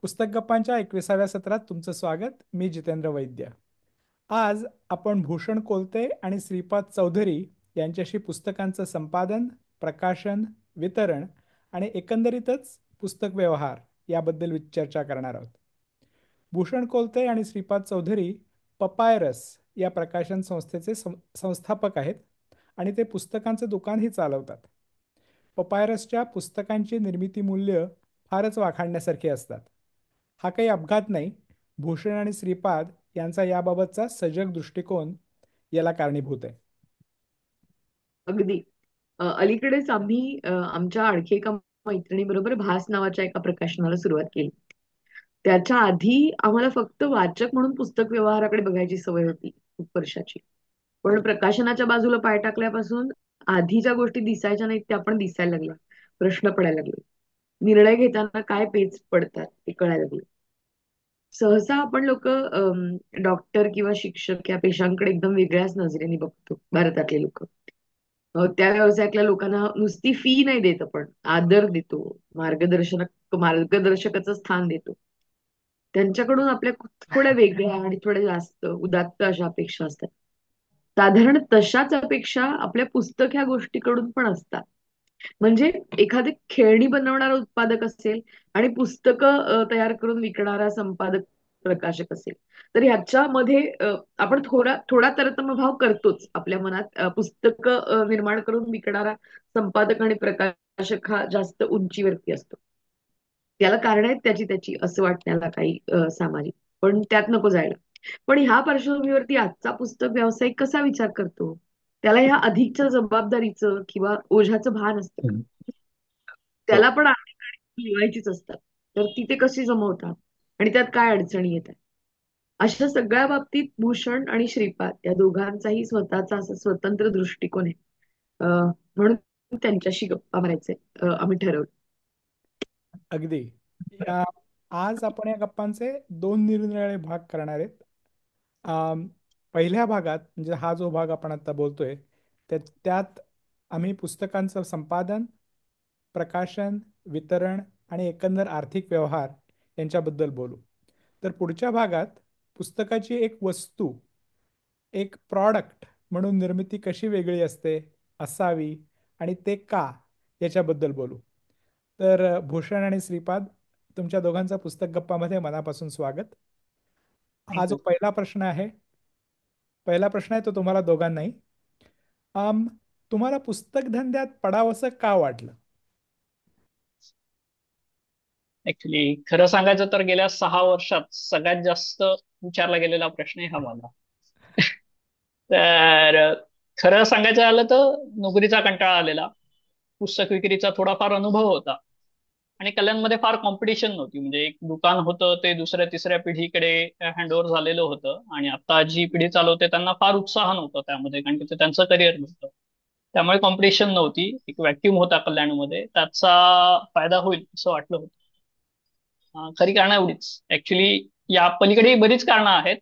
पुस्तक गप्पांच्या 21व्या सत्रात तुमचं स्वागत. मी जितेंद्र वैद्य. आज आपण भूषण कोलते आणि श्रीपाद चौधरी यांच्याशी पुस्तकांचं संपादन, प्रकाशन, वितरण आणि एकंदरीतच पुस्तक व्यवहार याबद्दल चर्चा करणार आहोत. भूषण कोलते आणि श्रीपाद चौधरी पपायरस या प्रकाशन संस्थेचे संस्थापक आहेत आणि ते पुस्तकांचं दुकानही चालवतात. पपायरसच्या पुस्तकांची निर्मिती मूल्य फारच वाखाणण्यासारखी असतात. हा काही अपघात नाही. भूषण आणि श्रीपाद यांचा याबाबतचा सजग दृष्टिकोन याला कारणीभूत आहे. अगदी. अलीकडेच आम्ही आमच्या आणखी एका मैत्रिणीबरोबर भास नावाच्या एका प्रकाशनाला सुरुवात केली. त्याच्या आधी आम्हाला फक्त वाचक म्हणून पुस्तक व्यवहाराकडे बघायची सवय होती खूप वर्षाची. पण प्रकाशनाच्या बाजूला पाय टाकल्यापासून आधी ज्या गोष्टी दिसायच्या नाहीत त्या पण दिसायला लागल्या, प्रश्न पडायला लागले, निर्णय घेताना काय पेच पडतात ते कळायला लागले. सहसा आपण लोक डॉक्टर किंवा शिक्षक या पेशांकडे एकदम वेगळ्याच नजरेने बघतो, भारतातले लोक. त्या व्यवसायातल्या लोकांना नुसती फी नाही देत, आपण आदर देतो, मार्गदर्शकाचं स्थान देतो. त्यांच्याकडून आपल्या थोड्या वेगळ्या आणि थोड्या जास्त उदात्त अशा अपेक्षा असतात. साधारण तशाच अपेक्षा आपल्या पुस्तक ह्या गोष्टीकडून पण असतात. म्हणजे एखादी खेळणी बनवणारा उत्पादक असेल आणि पुस्तकं तयार करून विकणारा संपादक, प्रकाशक असेल, तर ह्याच्यामध्ये आपण थोडा थोडा तरतमभाव करतोच आपल्या मनात. पुस्तकं निर्माण करून विकणारा संपादक आणि प्रकाशक हा जास्त उंचीवरती असतो. त्याला कारण आहेत त्याची त्याची असं वाटण्याला काही सामाजिक, पण त्यात नको जायला. पण ह्या पार्श्वभूमीवरती आजचा पुस्तक व्यावसायिक कसा विचार करतो? त्याला ह्या अधिकच्या जबाबदारीचं किंवा ओझ्याचं भान असतं का? हम्म. हो. त्याला पण लिवायचीच असतात. तर ती ते कशी जमवतात आणि त्यात काय अडचणी येतात? अशा सगळ्या बाबतीत भूषण आणि श्रीपाद या दोघांचाही स्वतःचा असा स्वतंत्र दृष्टिकोन आहे. म्हणून त्यांच्याशी गप्पा मारायचे आम्ही ठरवलं. अगदी. या आज आपण या गप्पांचे दोन निरनिराळे भाग करणार आहेत. आम, पहिल्या भागात म्हणजे हा जो भाग आपण आता बोलतोय त्यात आम्ही पुस्तकांचं संपादन, प्रकाशन, वितरण आणि एकंदर आर्थिक व्यवहार यांच्याबद्दल बोलू. तर पुढच्या भागात पुस्तकाची एक वस्तू, एक प्रॉडक्ट म्हणून निर्मिती कशी वेगळी असते, असावी आणि ते का याच्याबद्दल बोलू. तर भूषण आणि श्रीपाद, तुमच्या दोघांचं पुस्तक गप्पामध्ये मनापासून स्वागत. हा जो थँक्यू. पहिला प्रश्न आहे तो तुम्हाला दोघांनाही. आम तुम्हाला पुस्तक धंद्यात पडावंसं का वाटलं? ऍक्च्युली खरं सांगायचं तर गेल्या 6 वर्षात सगळ्यात जास्त विचारला गेलेला प्रश्न आहे हा मला. तर खरं सांगायचं झालं तर नोकरीचा कंटाळा आलेला, पुस्तक विक्रीचा थोडाफार अनुभव होता आणि कल्याणमध्ये फार कॉम्पिटिशन नव्हती. म्हणजे एक दुकान होतं ते दुसऱ्या तिसऱ्या पिढीकडे हँडओव्हर झालेलं होतं आणि आता जी पिढी चालवते त्यांना फार उत्साह नव्हता त्यामध्ये, कारण की ते त्यांचं करिअर नव्हतं. त्यामुळे कॉम्पिटिशन नव्हती, एक व्हॅक्युम होता कल्याणमध्ये, त्याचा फायदा होईल असं वाटलं होतं. खरी कारणं एवढीच. ऍक्च्युली या पलीकडे बरीच कारणं आहेत.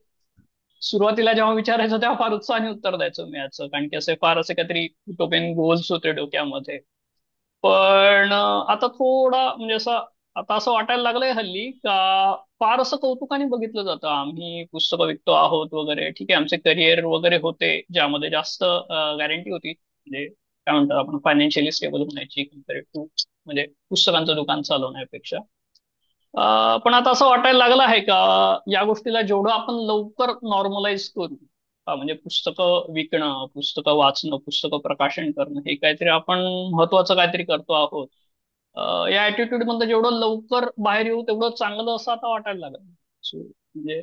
सुरुवातीला जेव्हा विचारायचं तेव्हा फार उत्साहाने उत्तर द्यायचं मी याचं, कारण की असे फार असे काहीतरी युटोपियन गोल्स होते डोक्यामध्ये. पण आता थोडा म्हणजे असं आता असं वाटायला लागलंय हल्ली का फार असं कौतुकाने बघितलं जातं. आम्ही पुस्तकं विकतो आहोत वगैरे, ठीक आहे, आमचे करिअर वगैरे होते ज्यामध्ये जास्त गॅरंटी होती, म्हणजे काय म्हणतात आपण फायनान्शियली स्टेबल होण्याची कम्पेअर टू म्हणजे पुस्तकांचं दुकान चालवण्यापेक्षा. पण आता असं वाटायला लागलं आहे का या गोष्टीला जेवढं आपण लवकर नॉर्मलाइज करू, म्हणजे पुस्तकं विकणं, पुस्तकं वाचणं, पुस्तकं प्रकाशन करणं हे काहीतरी आपण महत्वाचं काहीतरी करतो आहोत. या ऍटिट्यूड मध्ये जेवढं लवकर बाहेर येऊ तेवढं चांगलं असं आता वाटायला लागलं. म्हणजे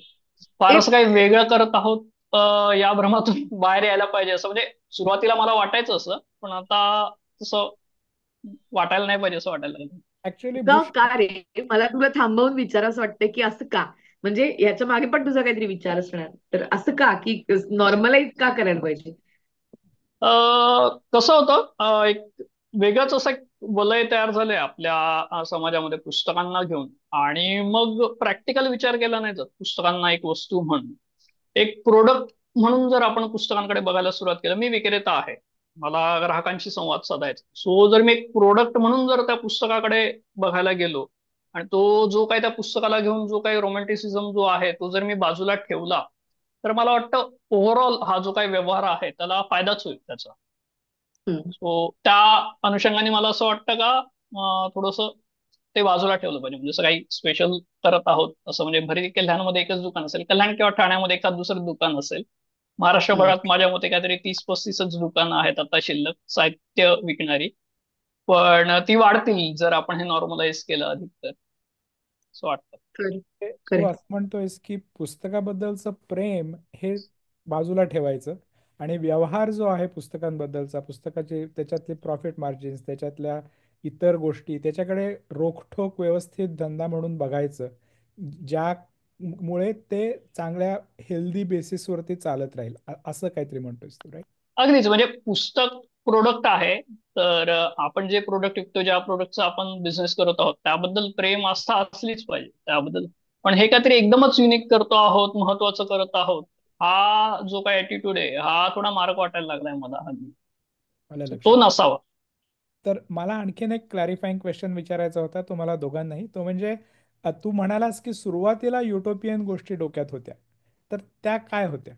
फार ते असं काही वेगळं करत आहोत या भ्रमातून बाहेर यायला पाहिजे असं, म्हणजे सुरुवातीला मला वाटायचं असं, पण आता तसं वाटायला नाही पाहिजे असं वाटायला लागलं. ऍक्च्युली का का रे? मला तुला थांबवून विचारावं वाटतं की असं का? म्हणजे याच्या मागे पण तुझा काहीतरी विचार असणार. तर असं का की नॉर्मलाइज का करायला पाहिजे? कसं होतं, एक वेगळंच असं एक वलय तयार झालंय आपल्या समाजामध्ये पुस्तकांना घेऊन. आणि मग प्रॅक्टिकल विचार केला नाही जात पुस्तकांना एक वस्तू म्हणून, एक प्रोडक्ट म्हणून जर आपण पुस्तकांकडे बघायला सुरुवात केलं. मी विक्रेता आहे, मला ग्राहकांशी संवाद साधायचा, सो जर मी एक प्रोडक्ट म्हणून जर त्या पुस्तकाकडे बघायला गेलो आणि तो जो काही त्या पुस्तकाला घेऊन जो काही रोमॅन्टिसिझम जो आहे तो जर मी बाजूला ठेवला तर मला वाटतं ओव्हरऑल हा जो काही व्यवहार आहे त्याला फायदाच होईल त्याचा. हम्म. सो त्या अनुषंगाने मला असं वाटतं का थोडस ते बाजूला ठेवलं पाहिजे. म्हणजे असं काही स्पेशल करत आहोत असं म्हणजे भरी कल्याणमध्ये एकच दुकान असेल, कल्याण किंवा ठाण्यामध्ये एखाद दुसरं दुकान असेल. हम्म. महाराष्ट्रभरात माझ्या मते काहीतरी 30-35च दुकानं आहेत आता शिल्लक साहित्य विकणारी. पण ती वाढतील जर आपण हे नॉर्मलाइज केलं अधिक तर, असं वाटतं. खरं. तू खरं. असं म्हणतोयस की पुस्तकाबद्दलचं प्रेम हे बाजूला ठेवायचं आणि व्यवहार जो आहे पुस्तकांबद्दलचा, पुस्तकाचे त्याच्यातले प्रॉफिट मार्जिन्स, त्याच्यातल्या इतर गोष्टी, त्याच्याकडे रोखठोक व्यवस्थित धंदा म्हणून बघायचं, ज्यामुळे ते चांगल्या हेल्दी बेसिसवरती चालत राहील, असं काहीतरी म्हणतोयस तू, राईट? अगदीच म्हणजे पुस्तक प्रोडक्ट आहे. तर आपण जे प्रोडक्ट विकतो, ज्या प्रोडक्टचा आपण बिझनेस करत आहोत त्याबद्दल प्रेम आस्था असलीच पाहिजे त्याबद्दल. पण हे काहीतरी एकदमच युनिक करतो आहोत, महत्वाचं करत आहोत, हा जो काही ऍटिट्यूड आहे हा थोडा मार्क वाटायला लागलाय मला हल्ली. मला So, तो लक्षात. नसावा. तर मला आणखीन एक क्लॅरिफाईंग क्वेश्चन विचारायचा होता तुम्हाला दोघांनाही. तो म्हणजे तू म्हणालास की सुरुवातीला युटोपियन गोष्टी डोक्यात होत्या, तर त्या काय होत्या?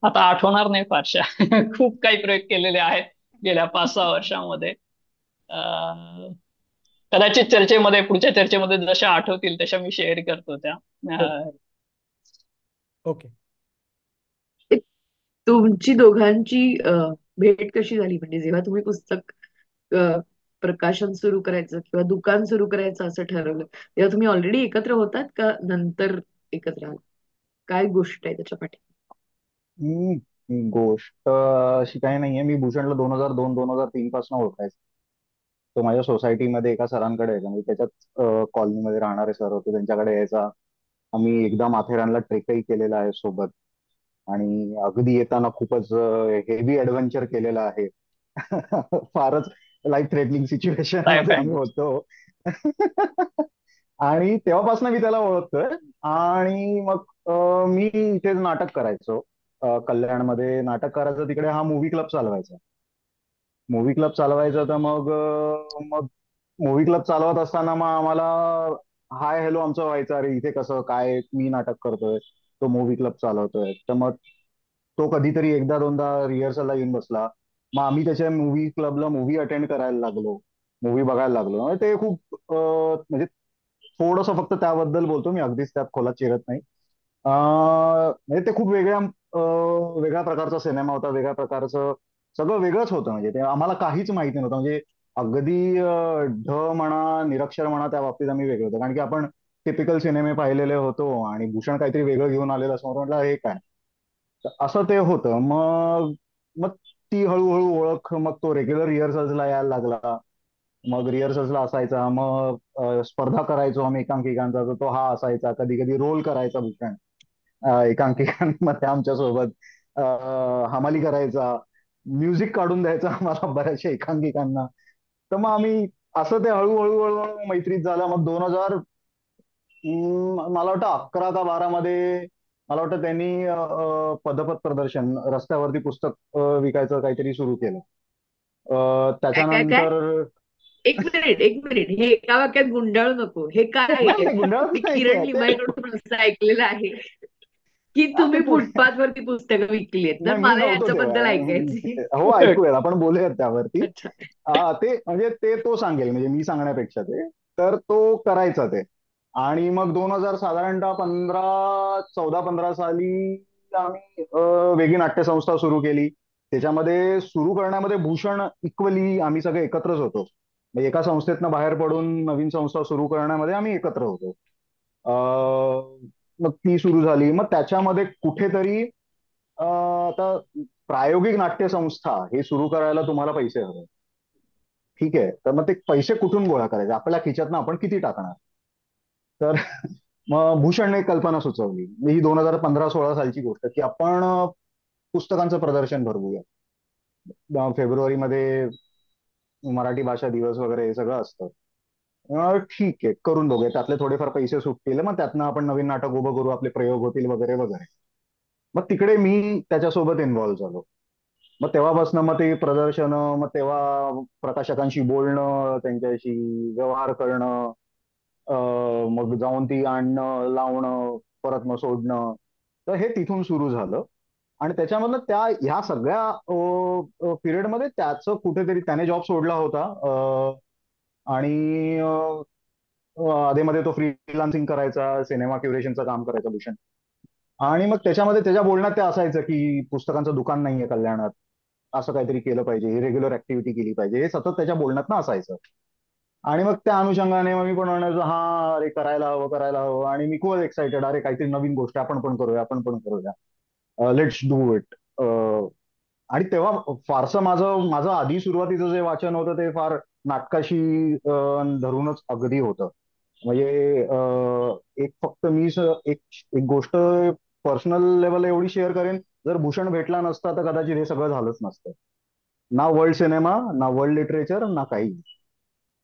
आता आठवणार नाही फारशा. खूप काही प्रयोग केलेले आहेत गेल्या 5-6 वर्षामध्ये. अं, कदाचित चर्चेमध्ये, पुढच्या चर्चेमध्ये जशा आठवतील तशा मी शेअर करतो त्या. ओके. अं, ओके. तुमची दोघांची भेट कशी झाली? म्हणजे जेव्हा तुम्ही पुस्तक अ, प्रकाशन सुरू करायचं किंवा दुकान सुरू करायचं असं ठरवलं, तेव्हा तुम्ही ऑलरेडी एकत्र होतात का नंतर एकत्र आला? काय गोष्ट आहे त्याच्या पाठी? गोष्ट अशी काही नाहीये. मी भूषणला 2002-2003 पासून ओळखायचो. तो माझ्या सोसायटीमध्ये एका सरांकडे यायचा, म्हणजे त्याच्याच कॉलनीमध्ये राहणारे सर होते, त्यांच्याकडे यायचा. आम्ही एकदा माथेरानला ट्रेकही केलेला आहे सोबत, आणि अगदी येताना खूपच हेवी ऍडव्हेंचर केलेलं आहे. फारच लाईफ थ्रेटनिंग सिच्युएशन लाईफ मध्ये आम्ही हँड. होतो. आणि तेव्हापासून मी त्याला ओळखतोय. आणि मग मी इथेच नाटक करायचो. कल्याणमध्ये नाटक करायचं, तिकडे हा मूव्ही क्लब चालवायचा. मूव्ही क्लब चालवायचा तर मग मूव्ही क्लब चालवत असताना मग आम्हाला हाय हॅलो आमचं व्हायचं, अरे इथे कसं काय, मी नाटक करतोय, तो मूव्ही क्लब चालवतोय. तर मग तो कधीतरी एकदा दोनदा रिहर्सलला येऊन बसला, मग आम्ही त्याच्या मूव्ही क्लबला मूव्ही अटेंड करायला लागलो, मूव्ही बघायला लागलो. म्हणजे ते खूप म्हणजे थोडंसं फक्त त्याबद्दल बोलतो मी, अगदीच त्यात खोलात शिरत नाही. म्हणजे ते खूप वेगळ्या प्रकारचा सिनेमा होता, वेगळ्या प्रकारचं सगळं वेगळंच होतं. म्हणजे ते आम्हाला काहीच माहिती नव्हतं. म्हणजे अगदी ढ म्हणा, निरक्षर म्हणा, त्या बाबतीत आम्ही वेगळे होतो, कारण की आपण टिपिकल सिनेमे पाहिलेले होतो आणि भूषण काहीतरी वेगळं घेऊन आलेलं असं म्हटलं हे काय. तर असं ते होतं. मग मग ती हळूहळू ओळख, मग तो रेग्युलर रिहर्सल्सला यायला लागला. मग रिहर्सल्सला असायचा, मग स्पर्धा करायचो आम्ही एकांकिकांचा, तर तो हा असायचा. कधी कधी रोल करायचा भूषण एकांकिकांमध्ये आमच्या सोबत. हमाली करायचा, म्युझिक काढून द्यायचा आम्हाला बऱ्याचशा एकांकिकांना. तर मग आम्ही असं ते हळूहळू हळूहळू मैत्रीत झाला. मग 2000 मला वाटतं 11 का 12 मध्ये मला वाटतं त्यांनी पदपथ प्रदर्शन रस्त्यावरती पुस्तक विकायचं काहीतरी सुरू केलं. काय काय काय? त्याच्यानंतर एक मिनिट, एक मिनिट, हे एका वाक्यात गुंडाळू नको. हे काय नाही आहे? नाही, गुंडाळत मी किरण नाहीये ते. लिमायकडून असं ऐकलेलं आहे की ते तुम्ही फुटपाथ वरती पुस्तकं विकली आहेत, तर नाही, मी मला नव्हतो याच्याबद्दल ऐकायचंय. तेव्हा. हो, ऐकूयात, आपण बोलूयात त्यावरती. अच्छा. ते म्हणजे ते तो सांगेल, म्हणजे मी सांगण्यापेक्षा ते. तर तो करायचा ते. आणि मग 2000 साधारणतः 14 15 साली आम्ही वेगळी नाट्यसंस्था सुरू केली. त्याच्यामध्ये सुरू करण्यामध्ये भूषण इक्वली आम्ही सगळे एकत्रच होतो. म्हणजे एका संस्थेतनं बाहेर पडून नवीन संस्था सुरू करण्यामध्ये आम्ही एकत्र होतो. मग ती सुरू झाली. मग त्याच्यामध्ये कुठेतरी आता प्रायोगिक नाट्यसंस्था हे सुरू करायला तुम्हाला पैसे हवे. ठीक आहे, तर मग ते पैसे कुठून गोळा करायचे, आपल्या खिशातनं आपण किती टाकणार. तर मग भूषणने एक कल्पना सुचवली. ही 2015-16 सालची गोष्ट, की आपण पुस्तकांचं प्रदर्शन भरवूया. फेब्रुवारीमध्ये मराठी भाषा दिवस वगैरे हे सगळं असतं. ठीक आहे, करून बघूया, त्यातले थोडेफार पैसे सुटतील, मग त्यातनं आपण नवीन नाटक उभं करू, आपले प्रयोग होतील वगैरे वगैरे. मग तिकडे मी त्याच्यासोबत इन्व्हॉल्व्ह झालो. मग तेव्हापासून मग ते प्रदर्शनं, मग तेव्हा प्रकाशकांशी बोलणं, त्यांच्याशी व्यवहार करणं, मग जाऊन ती आणणं, लावणं, परत मग सोडणं. तर हे तिथून सुरू झालं. आणि त्याच्यामधनं ह्या सगळ्या पिरियडमध्ये त्याचं कुठेतरी त्याने जॉब सोडला होता. आणि अधेमध्ये तो फ्रीलान्सिंग करायचा, सिनेमा क्युरेशनचं काम करायचा भूषण. आणि मग त्याच्यामध्ये त्याच्या बोलण्यात ते असायचं की पुस्तकांचं दुकान नाहीये कल्याणात, असं काहीतरी केलं पाहिजे, ही रेग्युलर ऍक्टिव्हिटी केली पाहिजे, हे सतत त्याच्या बोलण्यात ना असायचं. आणि मग त्या अनुषंगाने मग मी पण म्हणायचो, हा अरे करायला हवं, करायला हवं. आणि मी खूप एक्साइटेड, अरे काहीतरी नवीन गोष्ट आपण पण करूया, आपण पण करूया, लेट्स डू इट. आणि तेव्हा फारसं माझं माझं आधी सुरुवातीचं जे वाचन होतं ते फार नाटकाशी धरूनच अगदी होतं. म्हणजे एक फक्त एक एक गोष्ट पर्सनल लेवल एवढी शेअर करेन, जर भूषण भेटला नसता तर कदाचित हे सगळं झालंच नसतं. ना वर्ल्ड सिनेमा, ना वर्ल्ड लिटरेचर, ना काही.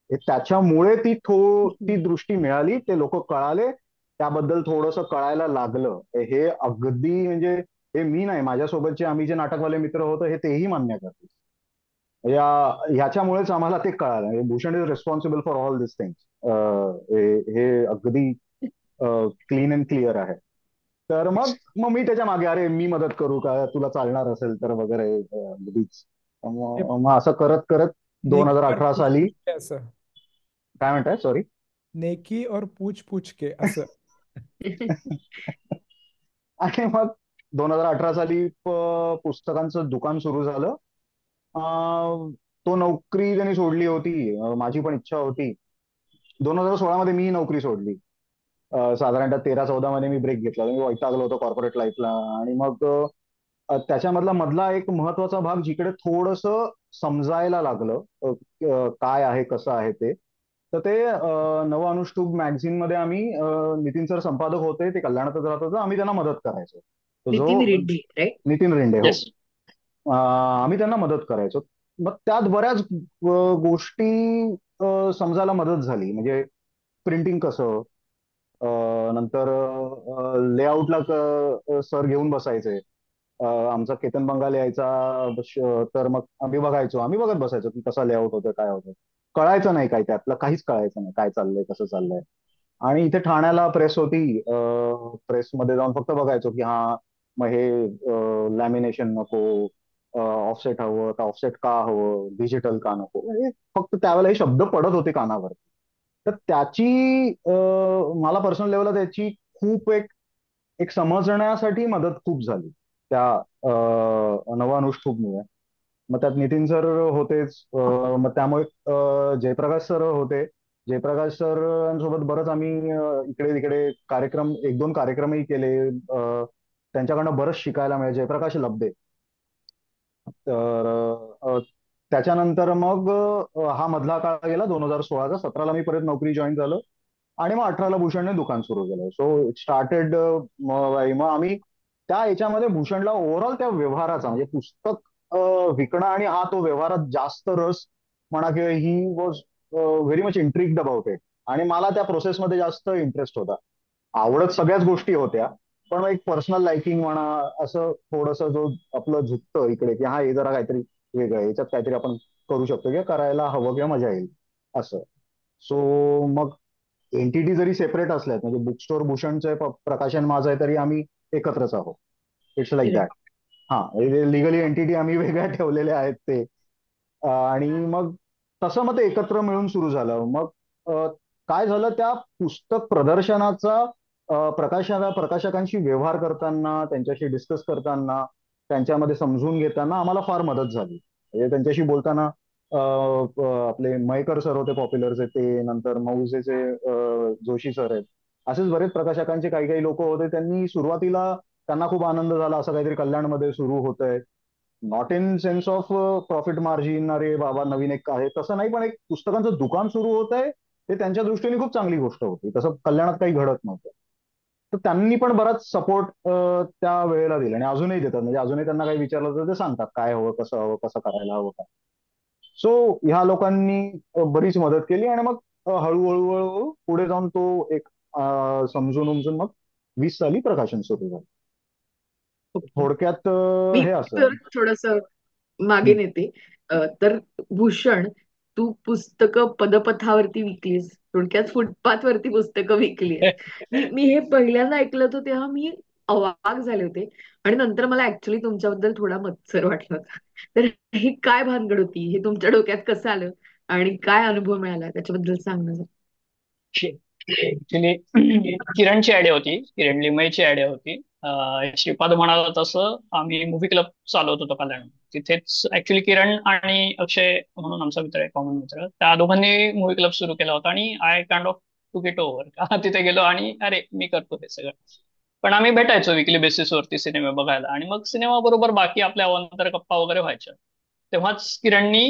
त्याच्यामुळे ती दृष्टी मिळाली, ते लोक कळाले, त्याबद्दल थोडंसं कळायला लागलं. हे अगदी म्हणजे हे मी नाही, माझ्यासोबतचे आम्ही जे नाटकवाले मित्र होतो हे तेही मान्य करतील. ह्याच्यामुळेच आम्हाला ते कळालं, म्हणजे Bhushan is responsible for all this things. हे अगदी क्लीन अँड क्लिअर आहे. तर मग मग मी त्याच्या मागे, अरे मी मदत करू का, तुला चालणार असेल तर वगैरे, अगदीच. हे मग असं करत करत दोन नेकी हजार और अठरा पूछ साली. पूछ के असं. काय म्हणताय, सॉरी? नेकी और पूछ पूछ के असं. आणि मग 2018 साली पुस्तकांचं दुकान सुरू झालं. तो नोकरी त्यांनी सोडली होती, माझी पण इच्छा होती. 2016 मध्ये मी नोकरी सोडली. साधारणतः 13-14 मध्ये मी ब्रेक घेतला, मी वैतागलो होतो कॉर्पोरेट लाईफला. आणि मग मधला एक महत्वाचा भाग जिकडे थोडस समजायला लागलं काय आहे, कसं आहे ते. तर ते नवअनुष्टुप मॅगझिन मध्ये आम्ही, नितीन सर संपादक होते, ते कल्याणातच राहत होते, आम्ही त्यांना मदत करायचो. तो नितीन जो रेड्डी, राईट? नितीन रेंडे, हो. येस. आम्ही त्यांना मदत करायचो. मग त्यात बऱ्याच गोष्टी समजायला मदत झाली. म्हणजे प्रिंटिंग कसं, नंतर लेआउटला सर घेऊन बसायचे. आमचा केतन बंगाल यायचा, तर मग आम्ही बघत बसायचो की कसा लेआउट होतोय, काय होतंय. कळायचं नाही काय त्यातलं, काहीच कळायचं नाही काय चाललंय, कसं चाललंय. आणि इथे ठाण्याला प्रेस होती, प्रेसमध्ये जाऊन फक्त बघायचो की हा, मग हे लॅमिनेशन नको, ऑफसेट हवं तर ऑफसेट का हवं, डिजिटल का नको, म्हणजे फक्त त्यावेळेला हे शब्द पडत होते कानावर. तर मला पर्सनल लेवलला त्याची खूप एक एक समजण्यासाठी मदत खूप झाली त्या नवानुष्ठूपमुळे. मग त्यात नितीन सर होतेच, मग त्यामुळे जयप्रकाश सर होते. जयप्रकाश सरांसोबत बरंच आम्ही इकडे तिकडे कार्यक्रम, एक दोन कार्यक्रमही केले. त्यांच्याकडनं बरंच शिकायला मिळालं. जयप्रकाश लब्धे. तर त्याच्यानंतर मग हा मधला काळ गेला 2016चा. 17ला मी परत नोकरी जॉईन झालो. आणि मग 18ला भूषणने दुकान सुरू केलं. So it started. मग आम्ही त्या याच्यामध्ये भूषणला ओव्हरऑल त्या व्यवहाराचा, म्हणजे पुस्तक विकणं आणि हा तो व्यवहारात जास्त रस म्हणा, किंवा he was very much intrigued about it. आणि मला त्या प्रोसेसमध्ये जास्त इंटरेस्ट होता. आवडत सगळ्याच गोष्टी होत्या, पण मग एक पर्सनल लाइकिंग म्हणा, असं थोडंसं जो आपलं झुकतं इकडे की हा, हे जरा काहीतरी वेगळं आहे, याच्यात काहीतरी आपण करू शकतो किंवा करायला हवं किंवा मजा येईल असं. सो मग एंटिटी जरी सेपरेट असल्यात, म्हणजे बुक स्टोअर भूषणचं प्रकाशन माझं आहे, तरी आम्ही एकत्रच आहोत. It's like that. हा, लिगली एंटिटी आम्ही वेगळ्या ठेवलेल्या आहेत ते. आणि मग तसं मग ते एकत्र मिळून सुरू झालं. मग काय झालं, त्या पुस्तक प्रदर्शनाचा प्रकाशकांशी व्यवहार करताना, त्यांच्याशी डिस्कस करताना, त्यांच्यामध्ये समजून घेताना आम्हाला फार मदत झाली. म्हणजे त्यांच्याशी बोलताना आपले मयेकर सर होते पॉप्युलरचे, ते नंतर मौजेचे जोशी सर आहेत. असेच बरेच प्रकाशकांचे काही काही लोक होते. त्यांनी सुरुवातीला, त्यांना खूप आनंद झाला असं काहीतरी कल्याणमध्ये सुरू होतंय. Not in sense of profit margin, अरे बाबा नवीन एक आहे तसं नाही, पण एक पुस्तकांचं दुकान सुरू होत आहे, ते त्यांच्या दृष्टीने खूप चांगली गोष्ट होती. तसं कल्याणात काही घडत नव्हतं. तर त्यांनी पण बराच सपोर्ट त्या वेळेला दिला, आणि अजूनही देतात. म्हणजे अजूनही त्यांना काही विचारलं तर ते सांगतात काय हवं, कसं करायला हवं काय. सो ह्या लोकांनी बरीच मदत केली. आणि मग हळूहळू हळूहळू पुढे जाऊन तो एक समजून उमजून मग 20 साली प्रकाशन सुरू झालं. ओके. थोडक्यात मी हे असं. थोडस मागे नेते. तर भूषण, तू पुस्तकं पदपथावरती विकलीस, थोडक्यात फुटपाथ वरती पुस्तकं विकलीस. मी हे पहिल्यांदा ऐकलं होतं तेव्हा मी अवाक झाले होते. आणि नंतर मला ऍक्च्युली तुमच्याबद्दल थोडा मत्सर वाटला होता. तर ही काय भानगड होती, हे तुमच्या डोक्यात कसं आलं आणि काय अनुभव मिळाला त्याच्याबद्दल सांग ना जरा. ऍक्च्युली किरणची आयडिया होती, किरण लिमयची आयडिया होती. श्रीपाद म्हणाला तसं आम्ही मूव्ही क्लब चालवत होतो कल्याण. तिथेच ऍक्च्युली किरण आणि अक्षय म्हणून आमचा मित्र आहे, कॉमन मित्र, त्या दोघांनी मूव्ही क्लब सुरू केला होता आणि I kind of to it over का तिथे गेलो आणि अरे मी करतो हे सगळं. पण आम्ही भेटायचो विकली बेसिसवरती सिनेमा बघायला आणि मग सिनेमा बरोबर बाकी आपल्या अवांतर गप्पा वगैरे व्हायच्या. तेव्हाच किरणनी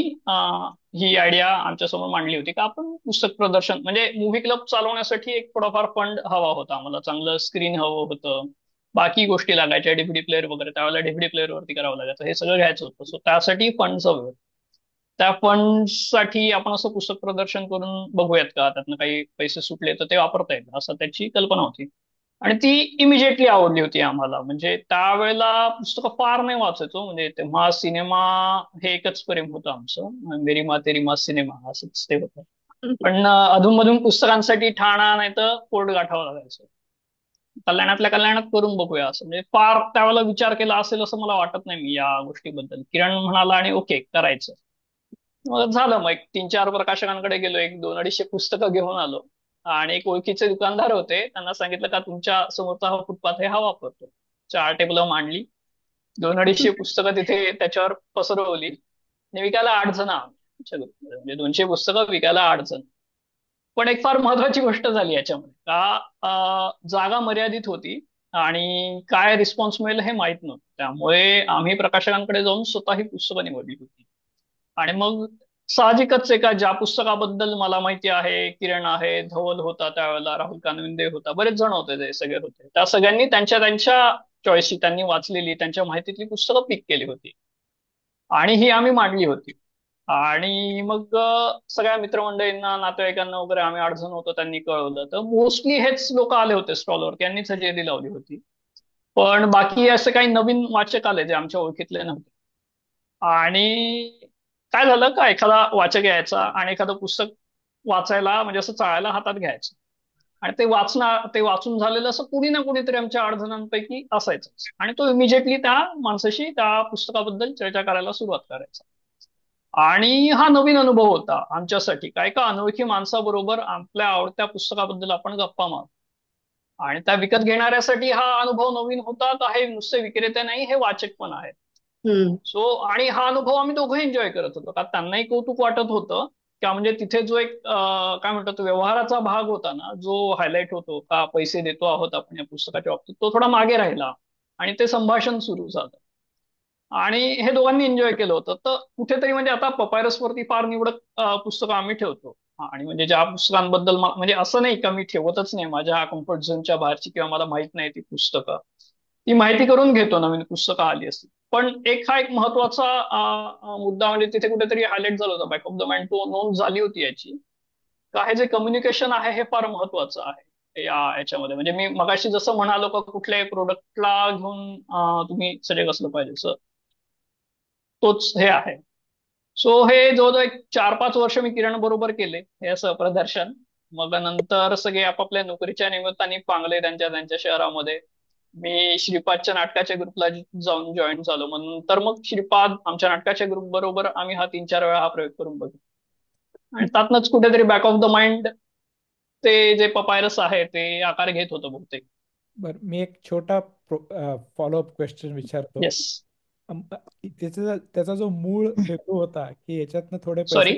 ही आयडिया आमच्यासमोर मांडली होती का आपण पुस्तक प्रदर्शन म्हणजे मूव्ही क्लब चालवण्यासाठी एक थोडाफार फंड हवा होता आम्हाला, चांगलं स्क्रीन हवं होतं, बाकी गोष्टी लागायच्या, डीव्हीडी प्लेअर वगैरे, त्यावेळेला डीव्हीडी प्लेअर वरती करावं लागायचं, हे सगळं घ्यायचं होतं. सो त्यासाठी फंड्स हवे होते. त्या फंड्ससाठी आपण असं पुस्तक प्रदर्शन करून बघूयात का, त्यातनं काही पैसे सुटले तर ते वापरता येईल, असं त्याची कल्पना होती. आणि ती इमिजिएटली आवडली होती आम्हाला. म्हणजे त्यावेळेला पुस्तकं फार नाही वाचायचो, म्हणजे तेव्हा सिनेमा हे एकच प्रेम होतं आमचं, मेरी मा तेरी मा सिनेमा असंच ते होतं. पण अधूनमधून पुस्तकांसाठी ठाणा नाही तर कोर्ट गाठावं लागायचं. कल्याणातल्या कल्याणात करून बघूया असं, म्हणजे फार त्यावेळेला विचार केला असेल असं मला वाटत नाही मी या गोष्टीबद्दल. किरण म्हणाला आणि ओके करायचं. मग झालं, मग एक 3-4 प्रकाशकांकडे गेलो, एक 200-250 पुस्तकं घेऊन आलो. आणि एक ओळखीचे दुकानदार होते, त्यांना सांगितलं का तुमच्या समोरचा हा फुटपाथ आहे हा वापरतो. 4 टेबल मांडली, 200-250 पुस्तकं तिथे त्याच्यावर पसरवली आणि विकायला 8 जण आम्ही आमच्या ग्रुपमध्ये. म्हणजे 200 पुस्तकं विकायला 8 जण. पण एक फार महत्वाची गोष्ट झाली याच्यामध्ये का जागा मर्यादित होती आणि काय रिस्पॉन्स मिळेल हे माहित नव्हतं. त्यामुळे आम्ही प्रकाशकांकडे जाऊन स्वतः ही पुस्तकं निवडली होती. आणि मग साहजिकच आहे का, ज्या पुस्तकाबद्दल मला माहिती आहे, किरण आहे, धवल होता त्यावेळेला, राहुल कानविंदे होता, बरेच जण होते, ते सगळे होते, त्या सगळ्यांनी त्यांच्या त्यांच्या चॉईसची, त्यांनी वाचलेली त्यांच्या माहितीतली पुस्तकं पिक केली होती आणि ही आम्ही मांडली होती. आणि मग सगळ्या मित्रमंडळींना, नातेवाईकांना वगैरे, आम्ही 8 जण होतो, त्यांनी कळवलं तर मोस्टली हेच लोक आले होते स्टॉलवर, त्यांनीच हजेरी लावली होती. पण बाकी असे काही नवीन वाचक आले जे आमच्या ओळखीतले नव्हते. आणि काय झालं का, एखादा वाचक यायचा आणि एखादं पुस्तक वाचायला म्हणजे असं चाळायला हातात घ्यायचं आणि ते वाचून झालेलं असं कुणी ना कुणीतरी आमच्या 8 जणांपैकी असायचंच आणि तो इमिजिएटली त्या माणसाशी त्या पुस्तकाबद्दल चर्चा करायला सुरुवात करायचा. आणि हा नवीन अनुभव होता आमच्यासाठी, काय का अनोळखी माणसाबरोबर आपल्या आवडत्या पुस्तकाबद्दल आपण गप्पा मारतो. आणि त्या विकत घेणाऱ्यासाठी हा अनुभव नवीन होता का, हे नुसते विक्रेते नाही, हे वाचक पण आहेत. हम्म. सो आणि हा अनुभव आम्ही दोघं एन्जॉय करत होतो का, त्यांनाही कौतुक वाटत होतं का, म्हणजे तिथे जो एक काय म्हणतात व्यवहाराचा भाग होता ना, जो हायलाईट होतो का पैसे देतो आहोत आपण या पुस्तकाच्या बाबतीत, तो थोडा मागे राहिला आणि ते संभाषण सुरू झालं. आणि हे दोघांनी एन्जॉय केलं होतं. तर कुठेतरी म्हणजे आता पपायरस वरती फार निवडक पुस्तकं आम्ही ठेवतो. आणि म्हणजे ज्या पुस्तकांबद्दल म्हणजे असं नाही का मी ठेवतच नाही माझ्या कम्फर्ट झोनच्या बाहेरची किंवा मला माहित नाही ती पुस्तकं, ती माहिती करून घेतो नवीन पुस्तकं आली असती. पण एक महत्वाचा मुद्दा म्हणजे तिथे कुठेतरी हायलाईट झाला होता, बॅक ऑफ द माइंड तो नोंद झाली होती याची, का हे जे कम्युनिकेशन आहे हे फार महत्वाचं आहे याच्यामध्ये. म्हणजे मी मगाशी जसं म्हणालो का कुठल्याही प्रोडक्टला घेऊन तुम्ही सजग असलं पाहिजे, तोच हे आहे. सो हे जवळजवळ एक 4-5 वर्ष मी किरण बरोबर केले हे असं प्रदर्शन. मग नंतर सगळे आपापल्या नोकरीच्या निमित्ताने पांगले त्यांच्या त्यांच्या शहरामध्ये. मी श्रीपादच्या नाटकाच्या ग्रुपला जाऊन जॉईन झालो. मग नंतर मग श्रीपाद आमच्या नाटकाच्या ग्रुप बरोबर आम्ही 3-4 वेळा हा प्रयोग करून बघितला आणि त्यातनंच कुठेतरी बॅक ऑफ द माइंड ते जे पपायरस आहे ते आकार घेत होतं बहुतेक. बरं, मी एक छोटा फॉलोअप क्वेश्चन विचारतो. येस. त्याचा जो मूळ हेतू होता की याच्यातनं थोडे पैसे, सॉरी.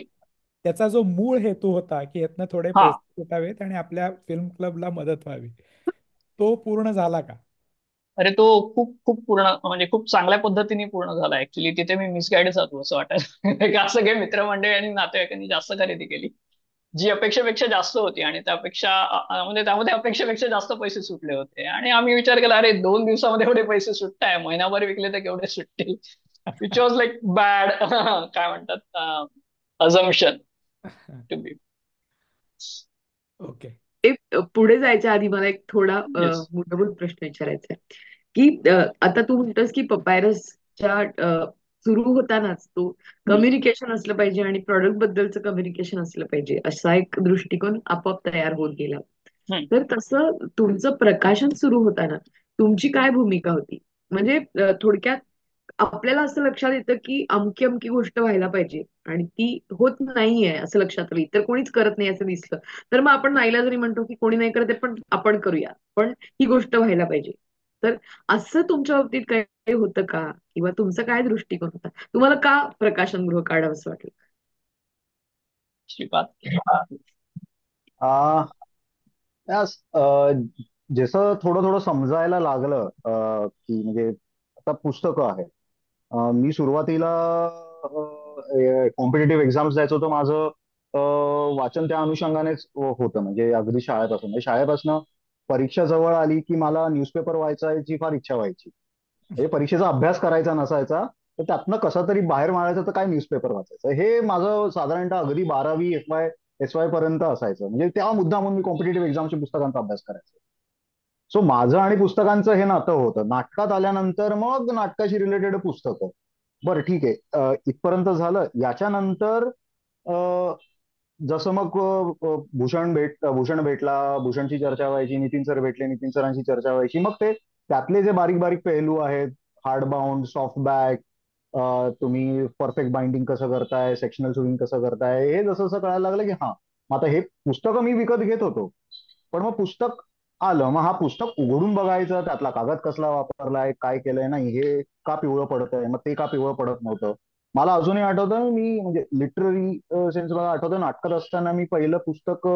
त्याचा जो मूळ हेतू होता की यातनं थोडे हा. पैसे सुटावेत आणि आपल्या फिल्म क्लबला मदत व्हावी, तो पूर्ण झाला का? अरे तो खूप खूप पूर्ण म्हणजे खूप चांगल्या पद्धतीने पूर्ण झाला. ऍक्च्युली तिथे मी मिसगाईड जातो असं वाटायला का सगळे मित्रमंडळी आणि नातेवाईकांनी जास्त खरेदी केली जी अपेक्षेपेक्षा जास्त होती आणि त्यापेक्षा म्हणजे त्यामध्ये अपेक्षेपेक्षा जास्त पैसे सुटले होते. आणि आम्ही विचार केला अरे 2 दिवसामध्ये एवढे पैसे सुटताय, महिनाभर विकले तर केवढे सुटतील, विच वॉज लाईक बॅड काय म्हणतात अझम्पशन टू बी. ओके. पुढे जायच्या आधी मला एक थोडा येस. मूलभूत प्रश्न विचारायचा आहे की आता तू म्हणतोस की पपायरसच्या सुरू होतानाच तो कम्युनिकेशन असलं पाहिजे आणि प्रॉडक्ट बद्दलचं कम्युनिकेशन असलं पाहिजे असा एक दृष्टिकोन आपोआप तयार होत गेला. हम्म. तर तसं तुमचं प्रकाशन सुरू होताना तुमची काय भूमिका होती? म्हणजे थोडक्यात आपल्याला असं लक्षात येतं की अमकी अमकी गोष्ट व्हायला पाहिजे आणि ती होत नाहीये असं लक्षात आलं, इतर कोणीच करत नाही असं दिसलं, तर मग आपण नाईलाजाने म्हणतो की कोणी नाही करत आहे, पण आपण करूया, पण ही गोष्ट व्हायला पाहिजे. तर असं तुमच्या बाबतीत काही होतं का? किंवा तुमचा काय दृष्टिकोन होता? तुम्हाला का प्रकाशनगृह काढावंसं वाटलं? श्रीपाद. आ, यास जसं थोडं थोडं समजायला लागलं की म्हणजे आता पुस्तकं आहेत. मी सुरुवातीला कॉम्पिटेटिव्ह एक्झाम्स द्यायचो तर माझं वाचन त्या अनुषंगानेच होतं, म्हणजे अगदी शाळेपासून, म्हणजे शाळेपासून परीक्षा जवळ आली की मला न्यूजपेपर वाचायची फार इच्छा व्हायची. म्हणजे परीक्षेचा अभ्यास करायचा नसायचा, तर त्यातनं कसं तरी बाहेर मारायचं, तर काय न्यूजपेपर वाचायचं, हे माझं साधारणतः अगदी 12वी एस वाय पर्यंत असायचं. म्हणजे त्या मुद्दामून मी कॉम्पिटेटिव्ह एक्झामच्या पुस्तकांचा अभ्यास करायचो. सो माझं आणि पुस्तकांचं हे नातं होतं. नाटकात आल्यानंतर मग नाटकाशी रिलेटेड पुस्तकं. बरं ठीक आहे, इथपर्यंत झालं. याच्यानंतर अ, जसं मग भूषण भेटला, भूषणची चर्चा व्हायची, नितीन सर भेटले, नितीन सरांची चर्चा व्हायची. मग ते त्यातले जे बारीक बारीक पेहलू आहेत, हार्ड बाउंड, सॉफ्ट बॅक, तुम्ही परफेक्ट बाइंडिंग कसं करताय, सेक्शनल सुडिंग कसं करताय, हे जसं जसं कळायला लागलं की हा, मग आता हे पुस्तकं मी विकत घेत होतो. पण मग पुस्तक आलं, मग हा पुस्तक उघडून बघायचं, त्यातला कागद कसला वापरलाय, काय केलंय, नाही हे का पिवळं पडतंय, मग ते का पिवळं पडत नव्हतं. मला अजूनही आठवतं, मी म्हणजे लिटररी सेन्स मला आठवतं, नाटकात असताना मी पहिलं पुस्तक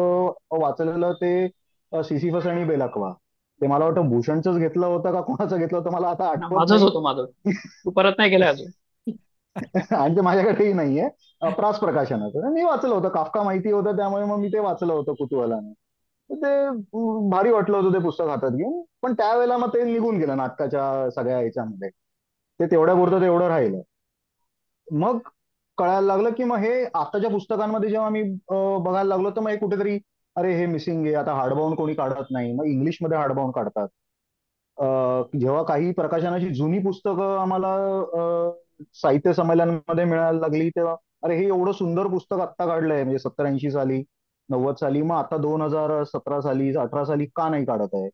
वाचलेलं ते सिसिफस आणि बेलाक्वा. ते मला वाटतं भूषणचंच घेतलं होतं का कोणाचं घेतलं होतं मला आता आठवत माझंच नाही. होतं माझं. तू परत नाही केलंय अजून? आणि ते माझ्याकडेही नाहीये. प्रास प्रकाशनाचं मी वाचलं होतं, काफका माहिती होतं त्यामुळे मग मी ते वाचलं होतं कुतूहलाने. तर ते भारी वाटलं होतं ते पुस्तक हातात घेऊन. पण त्यावेळेला मग ते निघून गेलं नाटकाच्या सगळ्या ह्याच्यामध्ये. ते तेवढ्या पुरतं तेवढं राहिलं. मग कळायला लागलं की मग हे आताच्या पुस्तकांमध्ये जेव्हा मी बघायला लागलो, तर मग हे कुठेतरी अरे हे मिसिंग आहे. आता हार्डबाउंड कोणी काढत नाही, मग इंग्लिशमध्ये हार्डबाउंड काढतात. जेव्हा काही प्रकाशनाची जुनी पुस्तकं आम्हाला साहित्य संमेलनामध्ये मिळायला लागली, तेव्हा अरे हे एवढं सुंदर पुस्तक आत्ता काढलंय, म्हणजे 70-80 साली, 90 साली, मग आता 2017 साली, 18 साली का नाही काढत आहे.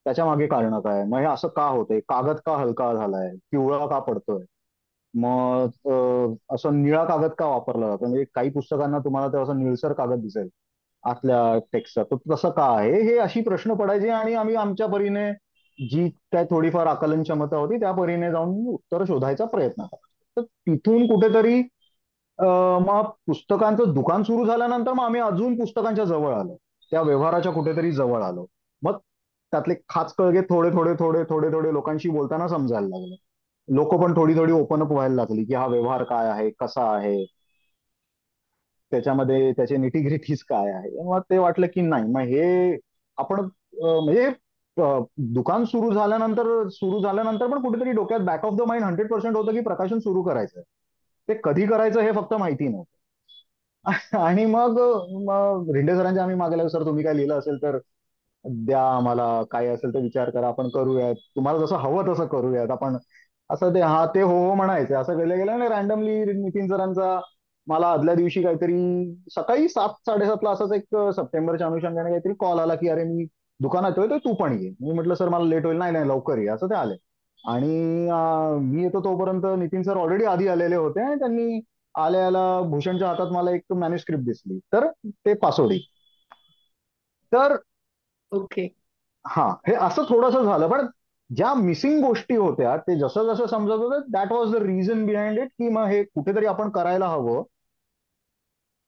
त्याच्या मागे कारण काय, मग हे असं का होतंय, कागद का हलका झालाय, पिवळा का पडतोय, मग असं निळा कागद का वापरला जातो, म्हणजे काही पुस्तकांना तुम्हाला ते असं निळसर कागद दिसेल आतल्या टेक्स्टचा, तर तसं का आहे, हे अशी प्रश्न पडायचे. आणि आम्ही आमच्या परीने जी काय थोडीफार आकलन क्षमता होती त्या परीने जाऊन उत्तर शोधायचा प्रयत्न करायचो. तर तिथून कुठेतरी मग पुस्तकांचं दुकान सुरू झाल्यानंतर मग आम्ही अजून पुस्तकांच्या जवळ आलो, त्या व्यवहाराच्या कुठेतरी जवळ आलो. मग त्यातले खाचकळगे थोडे थोडे थोडे थोडे थोडे लोकांशी बोलताना समजायला लागले. लोक पण थोडी थोडी ओपन अप व्हायला लागली की हा व्यवहार काय आहे, कसा आहे, त्याच्यामध्ये त्याचे निटीग्रिटीज काय आहे. मग ते वाटलं की नाही, मग हे आपण म्हणजे दुकान सुरू झाल्यानंतर पण कुठेतरी डोक्यात बॅक ऑफ द माइंड 100% होतं की प्रकाशन सुरू करायचं. ते कधी करायचं हे फक्त माहिती नव्हतं. आणि मग रिंडे सरांच्या आम्ही मागे लागलो, सर तुम्ही काय लिहिलं असेल तर द्या आम्हाला, काय असेल तर विचार करा, आपण करूयात, तुम्हाला जसं हवं तसं करूयात आपण. असं ते हा ते हो हो म्हणायचे. असं केलं गेलं आणि रॅन्डमली नितीन सरांचा मला आदल्या दिवशी काहीतरी सकाळी 7-7:30ला असंच एक सप्टेंबरच्या अनुषंगाने काहीतरी कॉल आला की अरे मी दुकानात येतोय तर तू पण ये. मी म्हटलं सर मला लेट होईल. नाही नाही लवकर ये, असं ते आले. आणि मी येतो तोपर्यंत नितीन सर ऑलरेडी आधी आलेले होते आणि त्यांनी आल्या आल्या भूषणच्या हातात मला एक मॅन्युस्क्रिप्ट दिसली, तर ते पासोडी. तर ओके. हा हे असं थोडंसं झालं. पण ज्या मिसिंग गोष्टी होत्या ते जसं जसं समजत होतं, that was the reason behind it, की मग हे कुठेतरी आपण करायला हवं.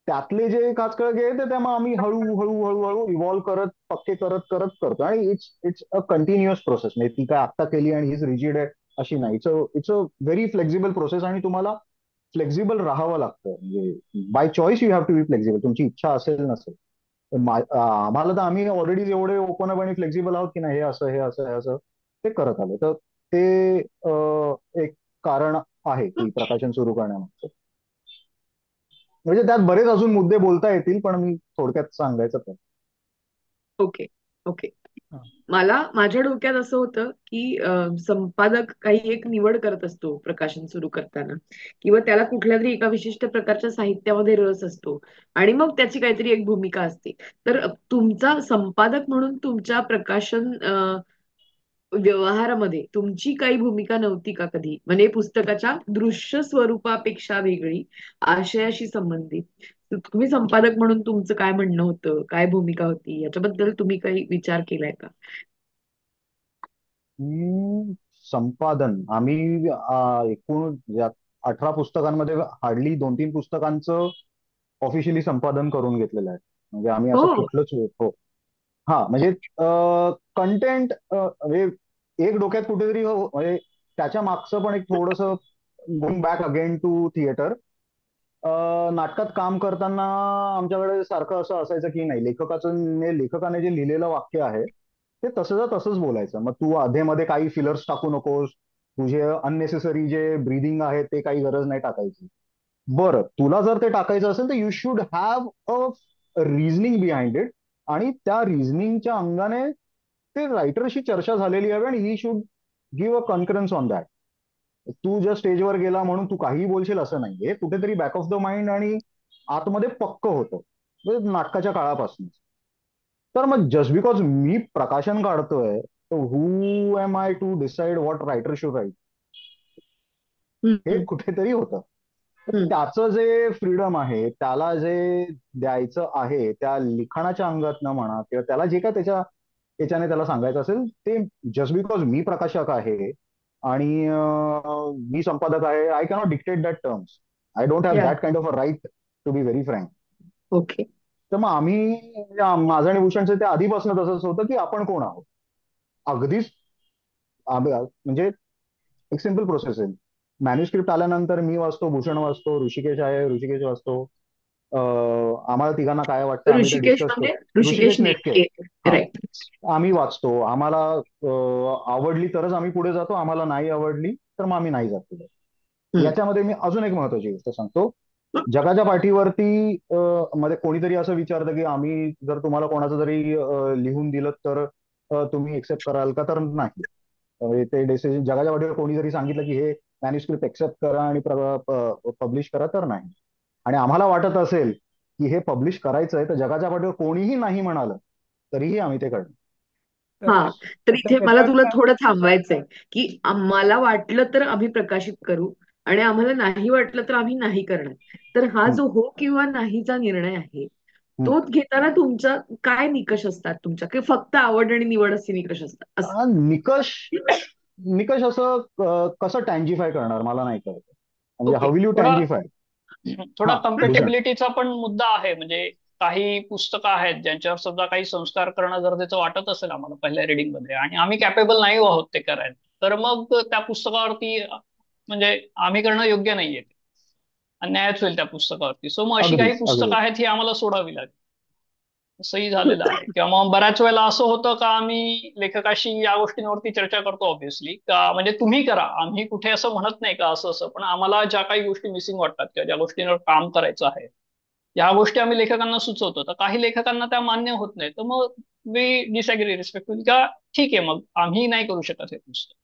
त्यातले जे काचकळगे आहे ते त्यामुळे आम्ही हळूहळू हळूहळू इव्हॉल्व्ह करत, पक्के करत करत करतो. आणि it's it's a continuous process. म्हणजे ती काय आत्ता केली आणि हीच रिजिड आहे अशी नाही. It's a very flexible process आणि तुम्हाला फ्लेक्झिबल राहावं लागतं. म्हणजे by choice you have to be flexible, तुमची इच्छा असेल नसेल. आम्हाला तर आम्ही ऑलरेडी एवढे ओपन अप आणि फ्लेक्झिबल आहोत की नाही, हे असं हे असं हे असं ते करत आलो. तर ते एक कारण आहे की प्रकाशन सुरू करण्यामागचं. म्हणजे त्यात बरेच अजून मुद्दे बोलता येतील, पण मी थोडक्यात सांगायचं तर. ओके. ओके. हा. मला माझ्या डोक्यात असं होतं की संपादक काही एक निवड करत असतो प्रकाशन सुरू करताना, किंवा त्याला कुठल्या तरी एका विशिष्ट प्रकारच्या साहित्यामध्ये रस असतो आणि मग त्याची काहीतरी एक भूमिका असते. तर तुमचा संपादक म्हणून तुमच्या प्रकाशन व्यवहारामध्ये तुमची काही भूमिका नव्हती का कधी? म्हणजे पुस्तकाच्या दृश्य स्वरूपापेक्षा वेगळी, आशयाशी संबंधित. तर तुम्ही संपादक म्हणून तुमचं काय म्हणणं होतं, काय भूमिका होती, याच्याबद्दल तुम्ही काही विचार केलाय का? संपादन आम्ही एकूण 18 पुस्तकांमध्ये हार्डली 2-3 पुस्तकांचं ऑफिशियली संपादन करून घेतलेलं आहे. म्हणजे आम्ही हो. असं कुठलंच हो. हा म्हणजे कंटेंट म्हणजे एक डोक्यात कुठेतरी म्हणजे त्याच्या मागचं पण एक थोडस going back again to theatre. नाटकात काम करताना आमच्याकडे सारखं असं असायचं की नाही, लेखकाने जे लिहिलेलं वाक्य आहे ते तसंच तसंच बोलायचं. मग तू अधेमध्ये काही फिलर्स टाकू नकोस. तुझे अननेसेसरी जे ब्रीदिंग आहे ते काही गरज नाही टाकायची. बरं, तुला जर ते टाकायचं असेल तर you should have a reasoning behind it. आणि त्या रिझनिंगच्या अंगाने ते रायटरशी चर्चा झालेली हवी आणि he should give a concurrence on that. तू जर स्टेजवर गेला म्हणून तू काही बोलशील असं नाहीये. कुठेतरी बॅक ऑफ द माइंड आणि आतमध्ये पक्क होतं, म्हणजे नाटकाच्या काळापासून. तर मग जस्ट बिकॉज मी प्रकाशन काढतोय, तर who am I to decide what writer should write, हे हम्म. कुठेतरी होतं. तर हम्म. त्याचं जे फ्रीडम आहे, त्याला जे द्यायचं आहे त्या लिखाणाच्या अंगातनं म्हणा, किंवा त्याला जे काय त्याच्याने त्याला सांगायचं असेल ते, जस्ट बिकॉज मी प्रकाशक आहे आणि मी संपादक आहे, I cannot dictate that terms. I don't have yeah. That kind of a right, to be very frank. Okay. तर मग आम्ही माझं आणि भूषणचं ते आधीपासून तसंच होतं की आपण कोण आहोत. अगदीच म्हणजे एक सिम्पल प्रोसेस आहे. मॅन्युस्क्रिप्ट आल्यानंतर मी वाचतो, भूषण वाचतो, ऋषिकेश आहे, ऋषिकेश वाचतो. आम्हाला तिघांना काय वाटतं आम्ही ते ऋषिकेश डिस्कस म्हणजे करतो. ऋषिकेश ऋषिकेश नेटके. नेटके. हा. राईट. आम्ही वाचतो, आम्हाला आवडली तरच आम्ही पुढे जातो, आम्हाला नाही आवडली तर मग आम्ही नाही जात पुढे. याच्यामध्ये मी अजून एक महत्वाची गोष्ट सांगतो. जगाच्या पाठीवरती मध्ये कोणीतरी असं विचारतं की आम्ही जर तुम्हाला कोणाचं जरी लिहून दिलं तर तुम्ही एक्सेप्ट कराल का, तर नाही. ते डिसिजन जगाच्या पाठीवर कोणी जरी सांगितलं की हे मॅन्युस्क्रिप्ट एक्सेप्ट करा आणि पब्लिश करा, तर नाही. आणि आम्हाला वाटत असेल की हे पब्लिश करायचं आहे, तर जगाच्या पाठीवर कोणीही नाही म्हणालं तरीही आम्ही ते करणार. तर हा. तर इथे मला तुला त्याच्यातला थोडं थांबवायचंय की आम्हाला वाटलं तर आम्ही प्रकाशित करू आणि आम्हाला नाही वाटलं तर आम्ही नाही करणार. तर हा हम्म, जो हो किंवा नाहीचा निर्णय आहे, हम्म. तो घेताना तुमचा काय निकष असतात तुमच्या, की फक्त आवड आणि निवड असे निकष असतात असं? निकष निकष असं कसं टँजिफाय करणार मला नाही कळत. म्हणजे ओके. हाऊ विल यू थोडा टँजिफाय. थोडा हा. भूषण. कम्पेटेबिलिटीचा पण मुद्दा आहे. म्हणजे काही पुस्तकं आहेत ज्यांच्यावर सुद्धा काही संस्कार करणं गरजेचं वाटत असेल आम्हाला पहिल्या रिडिंग मध्ये, आणि आम्ही कॅपेबल नाही आहोत ते करायला, तर मग त्या पुस्तकावरती म्हणजे आम्ही करणं योग्य नाहीये ते. अन्यायच होईल त्या पुस्तकावरती. सो मग अशी काही अगदीच पुस्तकं अगदीच. आहेत ही आम्हाला सोडावी लागेल. असंही झालेलं आहे. किंवा मग बऱ्याच वेळेला असं होतं का आम्ही लेखकाशी या गोष्टींवरती चर्चा करतो ऑब्व्हियसली, का म्हणजे तुम्ही करा, आम्ही कुठे असं म्हणत नाही का असं असं, पण आम्हाला ज्या काही गोष्टी मिसिंग वाटतात किंवा ज्या गोष्टींवर काम करायचं आहे, या गोष्टी आम्ही लेखकांना सुचवतो. तर काही लेखकांना त्या मान्य होत नाही, तर मग वी डिसएग्री रिस्पेक्टफुली का ठीक आहे, मग आम्ही नाही करू शकत हे पुस्तक.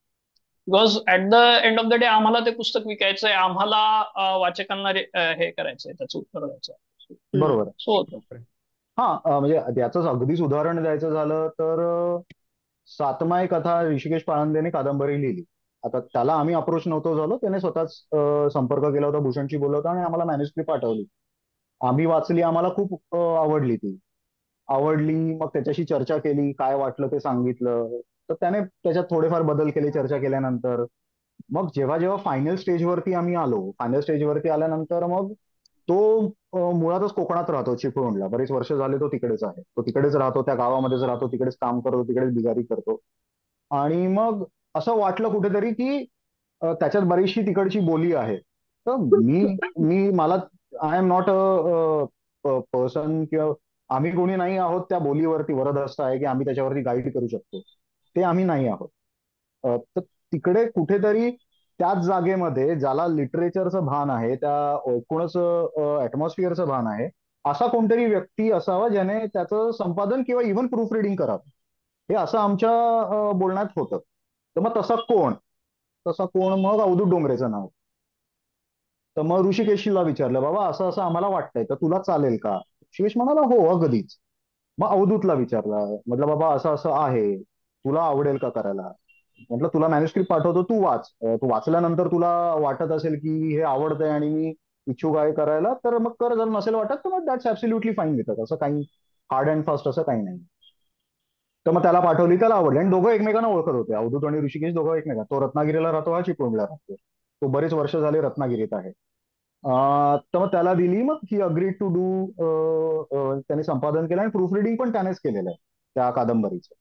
Because at the end of the day आम्हाला ते पुस्तक विकायचंय, आम्हाला वाचकांना हे करायचंय, त्याचं उत्तर द्यायचं. हम्म. बरोबर. सो होतं. हा म्हणजे त्याचंच अगदीच उदाहरण द्यायचं झालं तर सातमाई कथा ऋषिकेश पाळंदेने कादंबरी लिहिली. आता त्याला आम्ही अप्रोच नव्हतो झालो, त्याने स्वतःच संपर्क केला होता, भूषणशी बोलला होता आणि आम्हाला मॅन्युस्क्रिप्ट पाठवली. आम्ही वाचली, आम्हाला खूप आवडली ती. आवडली, मग त्याच्याशी चर्चा केली, काय वाटलं ते सांगितलं. तर त्याने त्याच्यात थोडेफार बदल केले चर्चा केल्यानंतर. मग जेव्हा जेव्हा फायनल स्टेजवरती आम्ही आलो, फायनल स्टेजवरती आल्यानंतर मग तो मुळातच कोकणात राहतो, चिपळूणला. बरेच वर्ष झाले तो तिकडेच आहे, तो तिकडेच राहतो, त्या गावामध्येच राहतो, तिकडेच काम करतो, तिकडेच बिगारी करतो. आणि मग असं वाटलं कुठेतरी की त्याच्यात बरीचशी तिकडची बोली आहे. तर मी मी मला I am not a person, किंवा आम्ही कोणी नाही आहोत त्या बोलीवरती वरदहस्त आहे की आम्ही त्याच्यावरती गाईड करू शकतो. ते आम्ही नाही आहोत. तर तिकडे कुठेतरी त्याच जागेमध्ये ज्याला लिटरेचरचं भान आहे, त्या एकूणच ऍटमॉस्फिअरचं भान आहे, असा कोणतरी व्यक्ती असावा ज्याने त्याचं संपादन किंवा इव्हन प्रूफ रिडिंग करावं. हे असं आमच्या बोलण्यात होतं. तर मग तसा कोण मग अवधूत डोंगरेचं नाव. तर मग ऋषिकेशला विचारलं, बाबा असं असं आम्हाला वाटतंय, तर तुला चालेल का? ऋषिकेश म्हणाला, हो अगदीच. मग अवधूतला विचारलं, म्हटलं बाबा असं असं आहे, तुला आवडेल का करायला? म्हटलं तुला मॅन्युस्क्रिप्ट पाठवतो, तू वाच. तू वाचल्यानंतर तुला वाटत असेल की हे आवडतंय आणि मी इच्छुक आहे करायला, तर मग कर. जर नसेल वाटत तर मग दॅट्स ऍब्सोल्युटली फाईन विथ. असं काही हार्ड अँड फास्ट असं काही नाही. तर मग त्याला पाठवली, त्याला आवडली, आणि दोघं एकमेकांना ओळखत होते. अवधूत आणि ऋषिकेश दोघं एकमेकांना. तो रत्नागिरीला राहतो, हा चिपळूणला राहतो. तो बरेच वर्ष झाले रत्नागिरीत आहे. तर मग त्याला दिली. मग ही अग्री टू डू. त्याने संपादन केलं आणि प्रूफ रिडिंग पण त्यानेच केलेलं आहे त्या कादंबरीचं.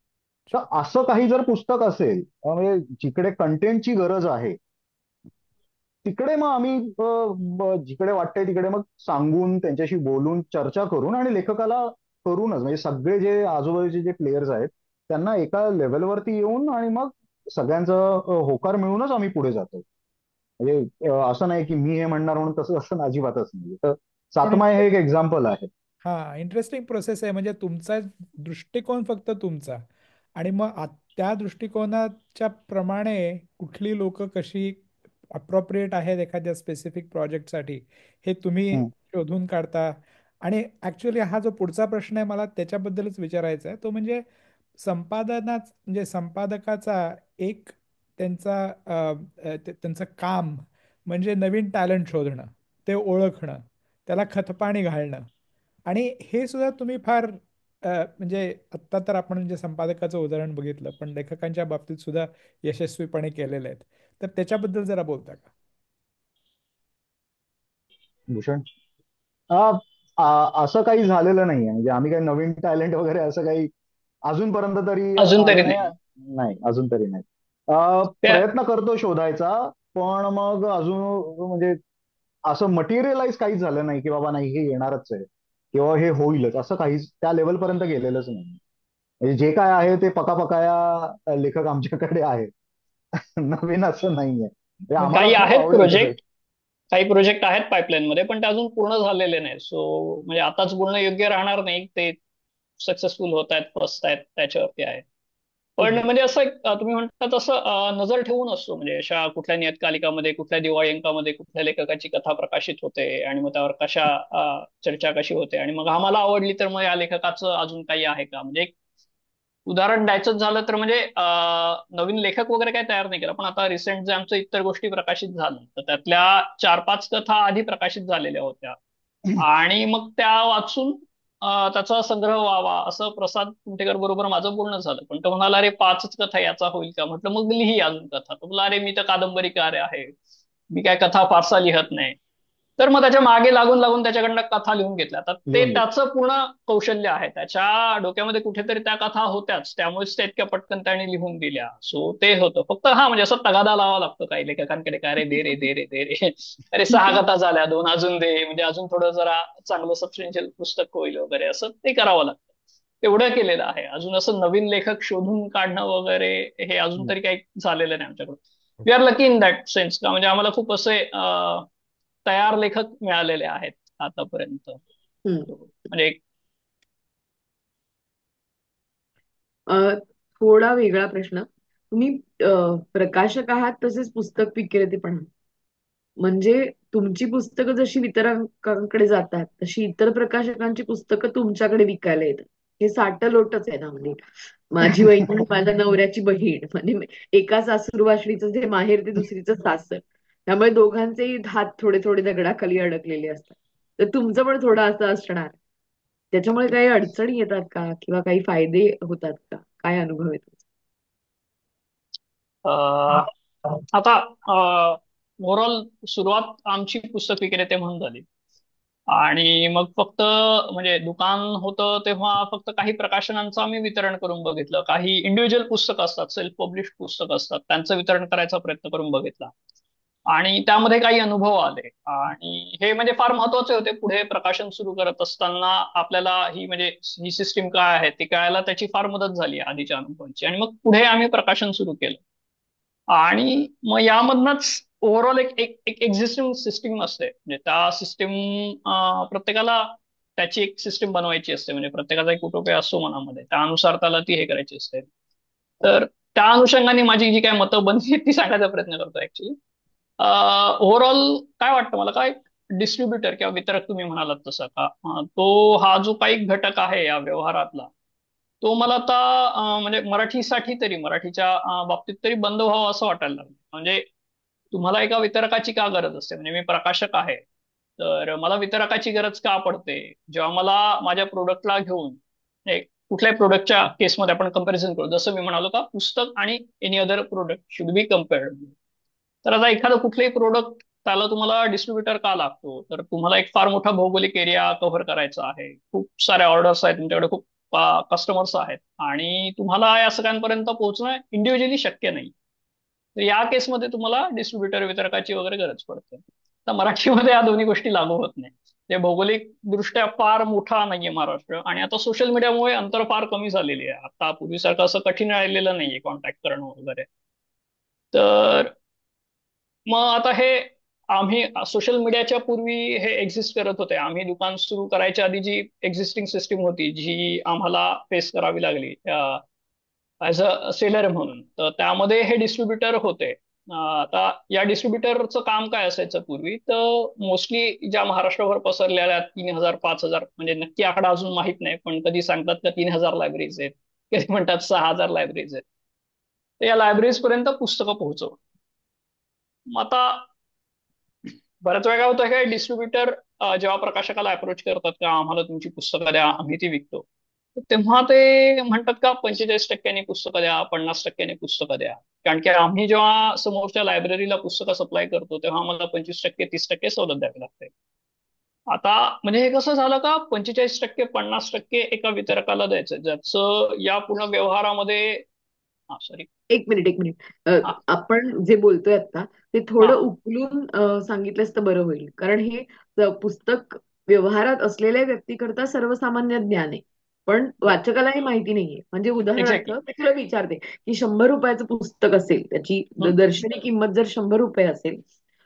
तर असं काही जर पुस्तक असेल, म्हणजे जिकडे कंटेंटची गरज आहे, तिकडे मग आम्ही जिकडे वाटतंय तिकडे मग सांगून, त्यांच्याशी बोलून, चर्चा करून, आणि लेखकाला करूनच, म्हणजे सगळे जे आजूबाजूचे जे प्लेयर्स आहेत त्यांना एका लेव्हलवरती येऊन आणि मग सगळ्यांचा होकार मिळूनच आम्ही पुढे जातो. म्हणजे असं नाही की मी हे म्हणणार म्हणून तसं असं अजिबातच नाही. तर पण सातमाय हे एक एक्झाम्पल आहे. हा, इंटरेस्टिंग प्रोसेस आहे. म्हणजे तुमचा दृष्टिकोन फक्त तुमचा, आणि मग त्या दृष्टिकोनाच्या प्रमाणे कुठली लोक कशी अप्रोप्रिएट आहेत एखाद्या स्पेसिफिक प्रोजेक्टसाठी, हे तुम्ही हम्म. शोधून काढता. आणि ऍक्च्युली हा जो पुढचा प्रश्न आहे मला त्याच्याबद्दलच विचारायचा आहे, तो म्हणजे म्हणजे संपादकाचा एक त्यांचा त्यांचं काम म्हणजे नवीन टॅलेंट शोधणं, ते ओळखणं, त्याला खतपाणी घालणं. आणि हे सुद्धा तुम्ही फार म्हणजे आत्ता तर आपण म्हणजे संपादकाचं उदाहरण बघितलं, पण लेखकांच्या बाबतीत सुद्धा यशस्वीपणे केलेले आहेत. तर त्याच्याबद्दल जरा बोलता का? भूषण, अ, असं काही झालेलं नाहीये. म्हणजे आम्ही काही नवीन टॅलेंट वगैरे असं काही अजूनपर्यंत तरी अजून तरी आलं नाही. नाही. नाही, अजून तरी नाही. त्या प्रयत्न करतो शोधायचा, पण मग अजून म्हणजे असं मटेरियलाइज काहीच झालं नाही की बाबा नाही हे येणारच आहे किंवा हे होईलच, असं काहीच त्या लेवलपर्यंत गेलेलंच नाही. म्हणजे जे काय आहे ते पकापकाया लेखक आमच्याकडे आहेत. नवीन असं नाहीये. म्हणजे आम्हाला काही खूप आहेत आवडेल तसं. प्रोजेक्ट, काही प्रोजेक्ट आहेत पाईपलाईन मध्ये, पण ते अजून पूर्ण झालेले नाही. सो म्हणजे आताच बोलणं योग्य राहणार नाही. ते सक्सेसफुल होत आहेत, फसत आहेत, त्याच्यावरती आहे. पण म्हणजे असं तुम्ही म्हणता तसं नजर ठेवून असतो. म्हणजे अशा कुठल्या नियतकालिकामध्ये, कुठल्या दिवाळी अंकामध्ये कुठल्या लेखकाची कथा प्रकाशित होते आणि मग त्यावर कशा चर्चा कशी होते, आणि मग आम्हाला आवडली तर मग या लेखकाचं अजून काही आहे का. म्हणजे एक उदाहरण द्यायचंच झालं तर म्हणजे नवीन लेखक वगैरे काही तयार नाही केला, पण आता रिसेंट जे आमचं इतर गोष्टी प्रकाशित झाल्या, तर त्यातल्या 4-5 कथा आधी प्रकाशित झालेल्या होत्या. आणि मग त्या वाचून त्याचा संग्रह व्हावा असं प्रसाद कुंटेकर बरोबर माझं बोलणं झालं. पण तो म्हणाला, अरे 5च कथा याचा होईल का? म्हटलं मग लिही अजून कथा. तो बोला, अरे मी तर कादंबरीकार आहे, मी काय कथा फारसा लिहत नाही. तर मग त्याच्या मागे लागून लागून त्याच्याकडनं कथा लिहून घेतल्या. तर ते लिहून घेतो. त्याचं पूर्ण कौशल्य आहे. त्याच्या डोक्यामध्ये कुठेतरी त्या कथा होत्याच, त्यामुळेच त्या इतक्या पटकन त्याने लिहून दिल्या. सो ते होतं. फक्त हा म्हणजे असं तगादा लावावा लागतो काही लेखकांकडे, काय रे दे रे दे रे दे रे. अरे 6 कथा झाल्या, 2 अजून दे, म्हणजे अजून थोडं जरा चांगलं सबस्टेन्शियल पुस्तक होईल वगैरे, असं ते करावं लागतं. तेवढं केलेलं आहे. अजून असं नवीन लेखक शोधून काढणं वगैरे हे अजून तरी काही झालेलं नाही आमच्याकडून. We are lucky in that sense, का म्हणजे आम्हाला खूप असे तयार लेखक मिळालेले आहेत आतापर्यंत. हम्म. म्हणजे अ, थोडा वेगळा प्रश्न. तुम्ही प्रकाशक आहात तसेच पुस्तक विक्रेते पण आहात. म्हणजे तुमची पुस्तकं जशी वितरकांकडे जातात तशी इतर प्रकाशकांची पुस्तकं तुमच्याकडे विकायला येतात. हे साटलोटच आहे ना. म्हणजे माझी वहिनी माझ्या नवऱ्याची बहीण, म्हणजे एका सासूरवाशीचं जे माहेर ते दुसरीचं सासर. त्यामुळे दोघांचेही हात थोडे थोडे दगडाखाली अडकलेले असतात. तर तुमचं पण थोडं असं असणार. त्याच्यामुळे काही अडचणी येतात का, किंवा काही फायदे होतात का? काय अनुभव येतो? आता ओव्हरऑल सुरुवात आमची पुस्तक विक्रेते म्हणून झाली. आणि मग फक्त म्हणजे दुकान होतं तेव्हा फक्त काही प्रकाशनांचं आम्ही वितरण करून बघितलं. काही इंडिव्हिज्युअल पुस्तकं असतात, सेल्फ पब्लिश पुस्तकं असतात, त्यांचं वितरण करायचा प्रयत्न करून बघितला. आणि त्यामध्ये काही अनुभव आले. आणि हे म्हणजे फार महत्वाचे होते. पुढे प्रकाशन सुरू करत असताना आपल्याला ही म्हणजे ही सिस्टीम काय आहे ती कळायला त्याची फार मदत झाली आधीच्या अनुभवांची. आणि मग पुढे आम्ही प्रकाशन सुरू केलं. आणि मग यामधनच ओव्हरऑल एक एक एक एक्झिस्टिंग सिस्टीम असते. म्हणजे त्या सिस्टीम प्रत्येकाला त्याची एक सिस्टीम बनवायची असते. म्हणजे प्रत्येकाचा एक उटोपिया असतो मनामध्ये, त्यानुसार त्याला ती हे करायची असते. तर त्या अनुषंगाने माझी जी काय मतं बनली ती सांगायचा प्रयत्न करतो ऍक्च्युली. ओव्हरऑल काय वाटतं मला, काय डिस्ट्रीब्युटर किंवा वितरक तुम्ही म्हणालात तसं का, तो हा जो काही घटक आहे या व्यवहारातला, तो मला आता म्हणजे मराठीसाठी तरी, मराठीच्या बाबतीत तरी बंद व्हावं असं वाटायला लागलं. म्हणजे तुम्हाला एका वितरकाची का गरज असते, म्हणजे मी प्रकाशक आहे तर मला वितरकाची गरज का पडते, जेव्हा मला माझ्या प्रोडक्टला घेऊन कुठल्याही प्रोडक्टच्या केसमध्ये आपण कंपॅरिझन करू, जसं मी म्हणालो का पुस्तक आणि any other product should be compared. तर आता एखादं कुठलंही प्रोडक्ट, त्याला तुम्हाला डिस्ट्रीब्युटर का लागतो, तर तुम्हाला एक फार मोठा भौगोलिक एरिया कव्हर करायचा आहे, खूप साऱ्या ऑर्डर्स आहेत तुमच्याकडे, खूप कस्टमर्स आहेत, आणि तुम्हाला या सगळ्यांपर्यंत पोहोचणं इंडिव्हिज्युअली शक्य नाही. तर या केसमध्ये तुम्हाला डिस्ट्रीब्युटर वितरकाची वगैरे गरज पडते. तर मराठीमध्ये या दोन्ही गोष्टी लागू होत नाही. ते भौगोलिक दृष्ट्या फार मोठा नाहीये महाराष्ट्र, आणि आता सोशल मीडियामुळे अंतर फार कमी झालेली आहे. आता पूर्वीसारखं असं कठीण राहिलेलं नाहीये कॉन्टॅक्ट करणं वगैरे. तर मग आता हे, आम्ही सोशल मीडियाच्या पूर्वी हे एक्झिस्ट करत होते. आम्ही दुकान सुरू करायच्या आधी जी एक्झिस्टिंग सिस्टीम होती, जी आम्हाला फेस करावी लागली ऍज अ सेलर म्हणून, तर त्यामध्ये हे डिस्ट्रीब्युटर होते. आता या डिस्ट्रीब्युटरचं काम काय असायचं पूर्वी, तर मोस्टली ज्या महाराष्ट्रभर पसरलेल्या 3,000 5,000, म्हणजे नक्की आकडा अजून माहित नाही, पण कधी सांगतात का 3,000 लायब्ररीज आहेत, कधी म्हणतात 6,000 लायब्ररीज आहेत. तर या लायब्ररीज पर्यंत पुस्तकं पोहोचव. मग आता बऱ्याच वेळा काय होतं, काय डिस्ट्रीब्युटर जेव्हा प्रकाशकाला अप्रोच करतात का आम्हाला तुमची पुस्तकं द्या, आम्ही ती विकतो, तर तेव्हा ते म्हणतात का 45% पुस्तकं द्या, 50% पुस्तकं द्या. कारण की आम्ही जेव्हा समोरच्या लायब्ररीला पुस्तकं सप्लाय करतो तेव्हा आम्हाला 25% 30% सवलत द्यावी लागते. आता म्हणजे हे कसं झालं का, 45% 50% एका वितरकाला द्यायचं, ज्याचं या पूर्ण व्यवहारामध्ये, हा सॉरी, एक मिनिट, एक मिनिट. हा आपण जे बोलतोय आता ते हा थोडं उकलून सांगितलंस तर बरं होईल. कारण हे पुस्तक व्यवहारात असलेल्या व्यक्तीकरता सर्वसामान्य ज्ञान आहे. पण वाचकाला हे माहिती नाहीये. म्हणजे उदाहरणार्थ एक्झॅक्टली. मी तुला विचारते की 100 रुपयाचं पुस्तक असेल, त्याची दर्शनी किंमत जर 100 रुपये असेल,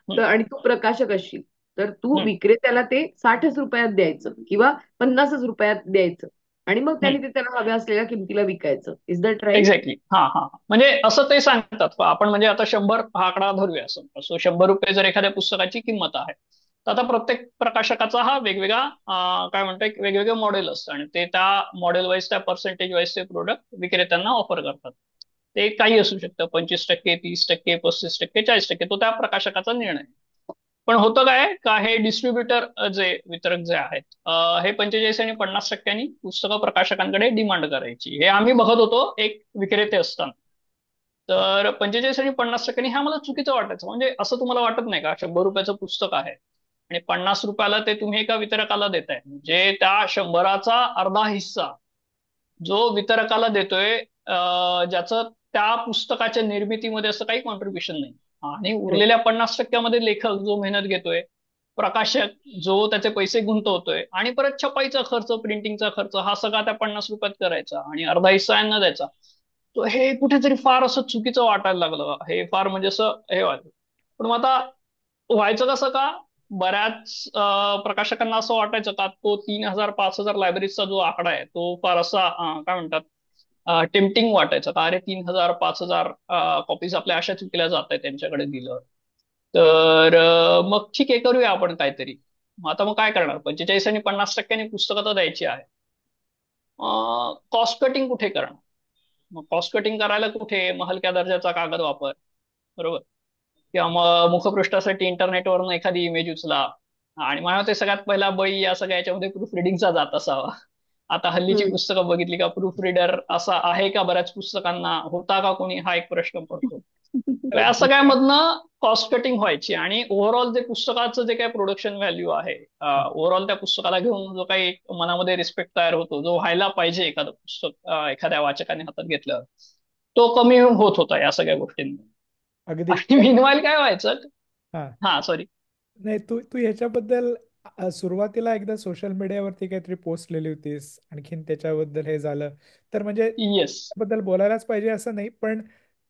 तर आणि तू प्रकाशक असशील, तर तू विक्रेत्याला ते 60च रुपयात द्यायचं किंवा 50च रुपयात द्यायचं, आणि मग त्यांनी ते त्याला हव्या असलेल्या किमतीला विकायचं. Is that right? एक्झॅक्टली. हा हा. म्हणजे असं ते सांगतात, आपण म्हणजे आता 100 हा आकडा धरूया, असं 100 रुपये जर एखाद्या पुस्तकाची किंमत आहे, तर आता प्रत्येक प्रकाशकाचा हा वेगवेगळा काय म्हणतो, एक वेगवेगळे मॉडेल असतं, आणि ते त्या मॉडेल वाईज, त्या पर्सेंटेज वाईज ते प्रोडक्ट विक्रेत्यांना ऑफर करतात. ते काही असू शकतं, 25%, 30%, 35%, 40%, तो त्या प्रकाशकाचा निर्णय. पण होतं काय का, हे डिस्ट्रीब्युटर जे वितरक जे आहेत, हे 45 आणि 50%नी पुस्तकं प्रकाशकांकडे डिमांड करायची, हे आम्ही बघत होतो एक विक्रेते असताना. तर 45 आणि 50%नी हे आम्हाला चुकीचं वाटायचं. म्हणजे असं तुम्हाला वाटत नाही का, 100 रुपयाचं पुस्तक आहे आणि 50 रुपयाला ते तुम्ही एका वितरकाला देताय, म्हणजे त्या 100चा अर्धा हिस्सा जो वितरकाला देतोय, ज्याचं त्या पुस्तकाच्या निर्मितीमध्ये असं काही कॉन्ट्रीब्युशन नाही, आणि उरलेल्या 50%मध्ये लेखक जो मेहनत घेतोय, प्रकाशक जो त्याचे पैसे गुंतवतोय, आणि परत छपाईचा खर्च, प्रिंटिंगचा खर्च, हा सगळा त्या 50 रुपयात करायचा, आणि अर्धा हिस्सा यांना द्यायचा. तो हे कुठेतरी फार असं चुकीचं वाटायला लागलं, हे फार म्हणजे असं हे वाटलं. पण मग आता व्हायचं कसं का, बऱ्याच प्रकाशकांना असं वाटायचं का, तो 3,000 5,000 लायब्ररीजचा जो आकडा आहे तो फार असा काय म्हणतात, टेम्पटिंग वाटायचं का, अरे 3,000 5,000 कॉपीज आपल्या अशाच विकल्या जात आहेत त्यांच्याकडे दिलं तर, मग ठीक आहे करूया आपण काहीतरी. मग आता मग काय करणार, 45 आणि 50%नी पुस्तकं तर द्यायची आहे, कॉस्ट कटिंग कुठे करणार. मग कॉस्ट कटिंग करायला कुठे, मग हलक्या दर्जाचा कागद वापर, बरोबर, किंवा मग मुखपृष्ठासाठी इंटरनेटवरून एखादी इमेज उचला, आणि मला ते सगळ्यात पहिला बळी या सगळ्या याच्यामध्ये प्रूफ रिडिंगचा जात असावा. आता हल्लीची पुस्तकं बघितली का, प्रूफ रिडर असा आहे का बऱ्याच पुस्तकांना, होता का कोणी, हा एक प्रश्न पडतो. तर या सगळ्यामधनं कॉस्ट कटिंग व्हायची, आणि ओव्हरऑल जे पुस्तकाचं जे काही प्रोडक्शन व्हॅल्यू आहे, ओव्हरऑल त्या पुस्तकाला घेऊन जो काही मनामध्ये रिस्पेक्ट तयार होतो, जो व्हायला पाहिजे एखादं पुस्तक एखाद्या वाचकाने हातात घेतल्यावर, तो कमी होत होता या सगळ्या गोष्टींमुळे. अगदी. आणि मिनवाईल काय व्हायचं, हा. हा सॉरी, नाही, तू तू ह्याच्याबद्दल सुरुवातीला एकदा सोशल मीडियावरती काहीतरी पोस्ट लिहिली होतीस, आणखीन त्याच्याबद्दल हे झालं, तर म्हणजे येस. त्याबद्दल बोलायलाच पाहिजे असं नाही, पण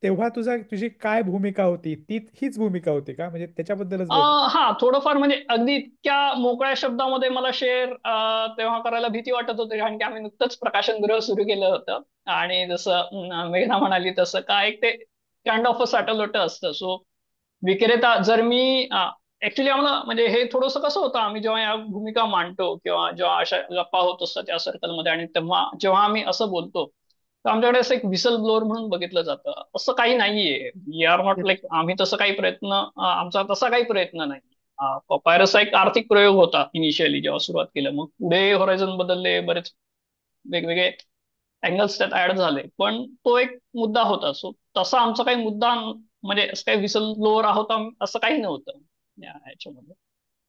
तेव्हा तुझी काय भूमिका होती? हीच भूमिका होती का? म्हणजे त्याच्याबद्दलच बोल. हा, थोडंफार म्हणजे अगदी इतक्या मोकळ्या शब्दामध्ये मला शेअर तेव्हा करायला भीती वाटत होती, कारण की आम्ही नुकतंच प्रकाशनगृह सुरू केलं होतं. आणि जसं मेघना म्हणाली तसं काय ते काइंड ऑफ अ सॅटल होतं असतं. सो विक्रेता जर मी ऍक्च्युली आम्हाला म्हणजे हे थोडंसं कसं होतं, आम्ही जेव्हा या भूमिका मांडतो किंवा जेव्हा अशा गप्पा होत असतात त्या सर्कलमध्ये, आणि तेव्हा जेव्हा आम्ही असं बोलतो, तर आमच्याकडे असं एक विसल ब्लोअर म्हणून बघितलं जातं. असं काही नाहीये. वी आर नॉट लाईक, आम्ही तसं काही प्रयत्न, आमचा तसा काही प्रयत्न नाही. पपायरसचा एक आर्थिक प्रयोग होता इनिशियली जेव्हा सुरुवात केलं, मग पुढे होरायझन बदलले, बरेच वेगवेगळे अँगल्स त्यात ऍड झाले, पण तो एक मुद्दा होता. सो तसा आमचा काही मुद्दा म्हणजे असं काही विसल ब्लोअर आहोत असं काही नव्हतं ह्याच्यामध्ये.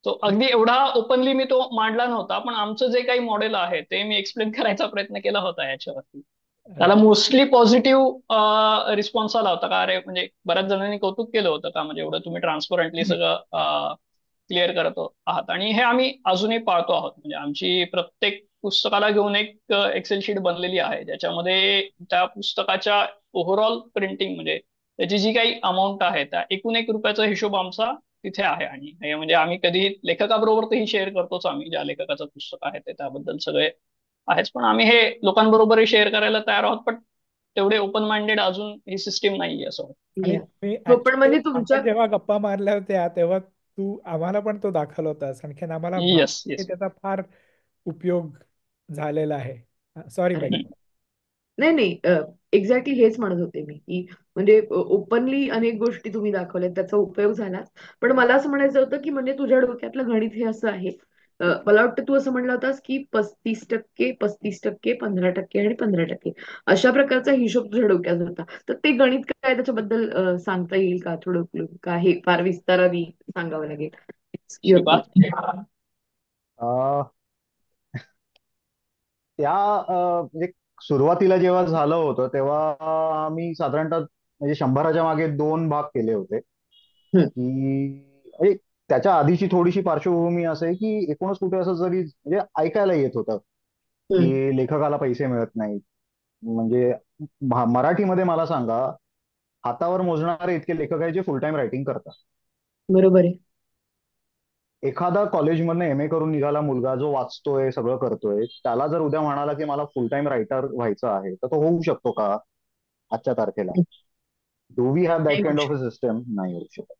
तो अगदी एवढा ओपनली मी तो मांडला नव्हता, पण आमचं जे काही मॉडेल आहे ते मी एक्सप्लेन करायचा प्रयत्न केला होता याच्यावरती. त्याला अच्छा. मोस्टली पॉझिटिव्ह रिस्पॉन्स आला होता का, अरे म्हणजे बऱ्याच जणांनी कौतुक केलं होतं का, म्हणजे एवढं तुम्ही ट्रान्सपरंटली सगळं क्लिअर करत आहात. आणि हे आम्ही अजूनही पाळतो आहोत. म्हणजे आमची प्रत्येक पुस्तकाला घेऊन एक एक्सेल शीट बनलेली आहे, ज्याच्यामध्ये त्या पुस्तकाच्या ओव्हरऑल प्रिंटिंग म्हणजे त्याची जी काही अमाऊंट आहे त्या एकूण एक रुपयाचा हिशोब आमचा तिथे आहे. आणि हे म्हणजे आम्ही कधी लेखकाबरोबर तेही शेअर करतोच, आम्ही ज्या लेखकाचं पुस्तक आहे ते त्याबद्दल सगळे आहेच, पण आम्ही हे लोकांबरोबरही शेअर करायला तयार आहोत. पण तेवढे ओपन माइंडेड अजून ही सिस्टीम नाहीये असं वाटतं. आणि Yeah. मी हो, पण ऍक्च्युली म्हणजे तुमच्या आपण जेव्हा गप्पा मारल्या होत्या तेव्हा तू आम्हाला पण तो दाखवला होतास. आणखीन आम्हाला भास येस, की येस. त्याचा फार उपयोग झालेला आहे. सॉरी मेघ. नाही नाही, एक्झॅक्टली हेच म्हणत होते मी, की म्हणजे ओपनली अनेक गोष्टी तुम्ही दाखवल्यात, त्याचा उपयोग झाला. पण मला असं म्हणायचं होतं की म्हणजे तुझ्या डोक्यातलं गणित हे असं आहे. मला वाटतं तू असं म्हणलं होतास की 35%, 35%, 15% आणि 15%, अशा प्रकारचा हिशोब तुझ्या डोक्यात होता. तर ते गणित काय, त्याच्याबद्दल सांगता येईल का थोडं क्लू? का हे फार विस्ताराने सांगावं लागेल? Your call. श्रीपाद. अ, त्या म्हणजे सुरुवातीला जेव्हा झालं होतं तेव्हा आम्ही साधारणतः म्हणजे 100च्या मागे 2 भाग केले होते. हम्म, की म्हणजे त्याच्या आधीची थोडीशी पार्श्वभूमी असं आहे की एकूणच कुठे असं जरी म्हणजे ऐकायला येत होतं हम्म, की लेखकाला पैसे मिळत नाहीत. म्हणजे मराठीमध्ये मला सांगा, हातावर मोजणारे इतके लेखक आहेत जे फुल टाइम रायटिंग करतात. बरोबर आहे. एखादा कॉलेजमधनं एम ए करून निघाला मुलगा जो वाचतोय, सगळं करतोय, त्याला जर उद्या म्हणाला की मला फुल टाइम रायटर व्हायचं आहे, तर तो होऊ शकतो का आजच्या तारखेला? डू वी हॅव नाही दॅट होऊ काइंड ऑफ अ शकत. सिस्टम? नाही होऊ शकत.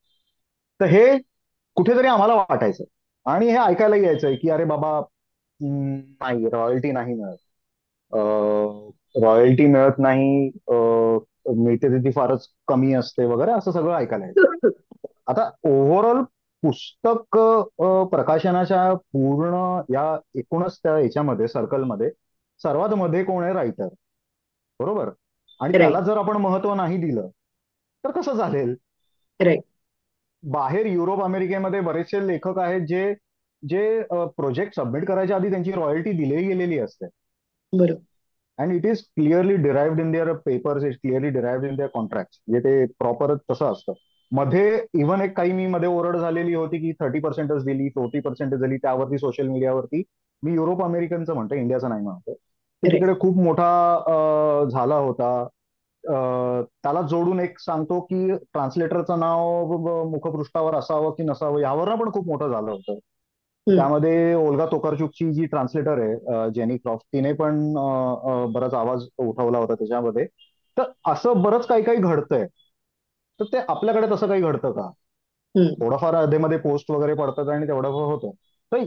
तर हे कुठेतरी आम्हाला वाटायचं आणि हे ऐकायला यायचंय की अरे बाबा, नाही, रॉयल्टी नाही मिळत. रॉयल्टी मिळत नाही, मिळते ती फारच कमी असते वगैरे, असं सगळं ऐकायला यायचं. आता ओव्हरऑल पुस्तक प्रकाशनाच्या पूर्ण या एकूणच त्या याच्यामध्ये सर्कलमध्ये सर्वात मध्ये कोण आहे? रायटर. बरोबर. आणि त्याला राईट, जर आपण महत्व नाही दिलं तर कसं चालेल? राईट. बाहेर युरोप अमेरिकेमध्ये बरेचसे लेखक आहेत जे जे प्रोजेक्ट सबमिट करायच्या आधी त्यांची रॉयल्टी दिली गेलेली असते. बरोबर. And it is clearly derived in their papers, is clearly derived in their contract. म्हणजे ते प्रॉपर तसं असतं. मध्ये इव्हन एक काही मी मध्ये ओरड झालेली होती की 30% दिली, 40% दिली, त्यावरती सोशल मीडियावरती. मी युरोप अमेरिकनचं म्हणतो, इंडियाचं नाही म्हणतो. की राईट. तिकडे खूप मोठा झाला होता. त्याला जोडून एक सांगतो की ट्रान्सलेटरचं नाव मुखपृष्ठावर असावं की नसावं, यावरनं पण खूप मोठं झालं होतं. हम्म, त्यामध्ये ओल्गा तोकारचुकची जी ट्रान्सलेटर आहे, जेनी क्रॉफ्ट, तिने पण बराच आवाज उठवला होता त्याच्यामध्ये. तर असं बरंच काही काही घडतंय. तर ते आपल्याकडे तसं काही घडतं का? हम्म. थोडंफार अधेमध्ये पोस्ट वगैरे पडतात आणि तेवढं होतं. तर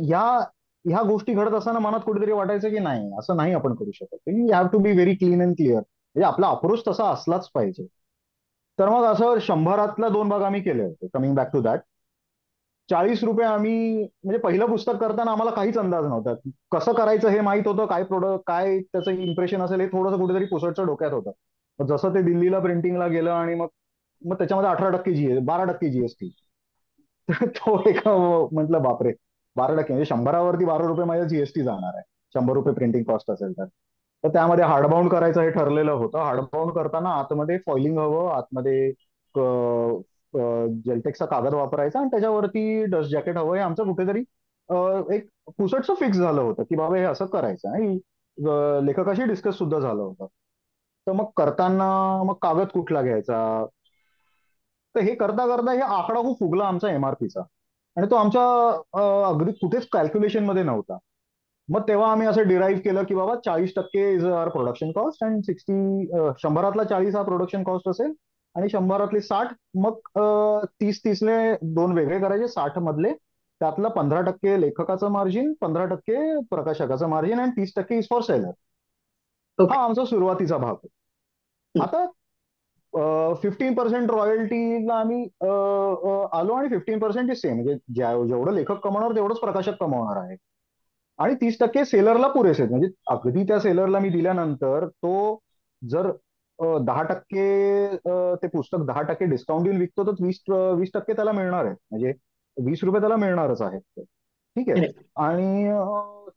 ह्या गोष्टी घडत असताना मनात कुठेतरी वाटायचं की नाही, असं नाही आपण करू शकत. You have to be very clean and clear. म्हणजे आपला अप्रोच तसा असलाच पाहिजे. तर मग असं 100तला 2 भाग आम्ही केले होते. कमिंग बॅक टू दॅट, ₹40 आम्ही म्हणजे पहिलं पुस्तक करताना आम्हाला काहीच अंदाज नव्हता. कसं करायचं हे माहित होतं, काय प्रोडक्ट, काय त्याचं इम्प्रेशन असेल हे थोडंसं कुठेतरी पुसटचं डोक्यात होतं. मग जसं ते दिल्लीला प्रिंटिंगला गेलं आणि मग मग त्याच्यामध्ये 18% जीएसटी, 12% जीएसटी. तो एक म्हटलं बापरे, 12% म्हणजे 100वरती ₹12 माझ्या जीएसटी जाणार आहे. ₹100 प्रिंटिंग कॉस्ट असेल तर. तर त्यामध्ये हार्डबाउंड करायचं हे ठरलेलं होतं. हार्डबाउंड करताना आतमध्ये फॉइलिंग हवं, आतमध्ये जेलटेक्सचा कागद वापरायचा आणि त्याच्यावरती डस्ट जॅकेट हवं. हे आमचं कुठेतरी एक पुसटचं फिक्स झालं होतं की बाबा हे असं करायचं. आणि लेखकाशी डिस्कस सुद्धा झालं होतं. तर मग करताना मग कागद कुठला घ्यायचा. तर हे करता करता हे आकडा खूप फुगला आमचा एमआरपीचा. आणि तो आमच्या अगदी कुठेच कॅल्क्युलेशन मध्ये नव्हता. मग तेव्हा आम्ही असं डिराईव्ह केलं की बाबा 40% is our production cost and 100तला 40 हा प्रोडक्शन कॉस्ट असेल आणि 100तले 60. मग 30-30ने दोन वेगळे करायचे. 60 मधले त्यातलं 15% लेखकाचं मार्जिन, 15% प्रकाशकाचं मार्जिन आणि 30% इज फॉर सेलर. हा ओके. आमचा सुरुवातीचा भाग आहे. आता 15% रॉयल्टीला आम्ही आलो आणि 15% सेम, म्हणजे जेवढं लेखक कमवणार तेवढंच प्रकाशक कमवणार आहे. आणि 30% सेलरला पुरेसे आहेत. म्हणजे अगदी त्या सेलरला मी दिल्यानंतर तो जर 10% ते पुस्तक 10% डिस्काउंट देऊन विकतो तर 20% त्याला मिळणार आहे. म्हणजे 20 रुपये त्याला मिळणारच आहेत. ठीक आहे. Correct. आणि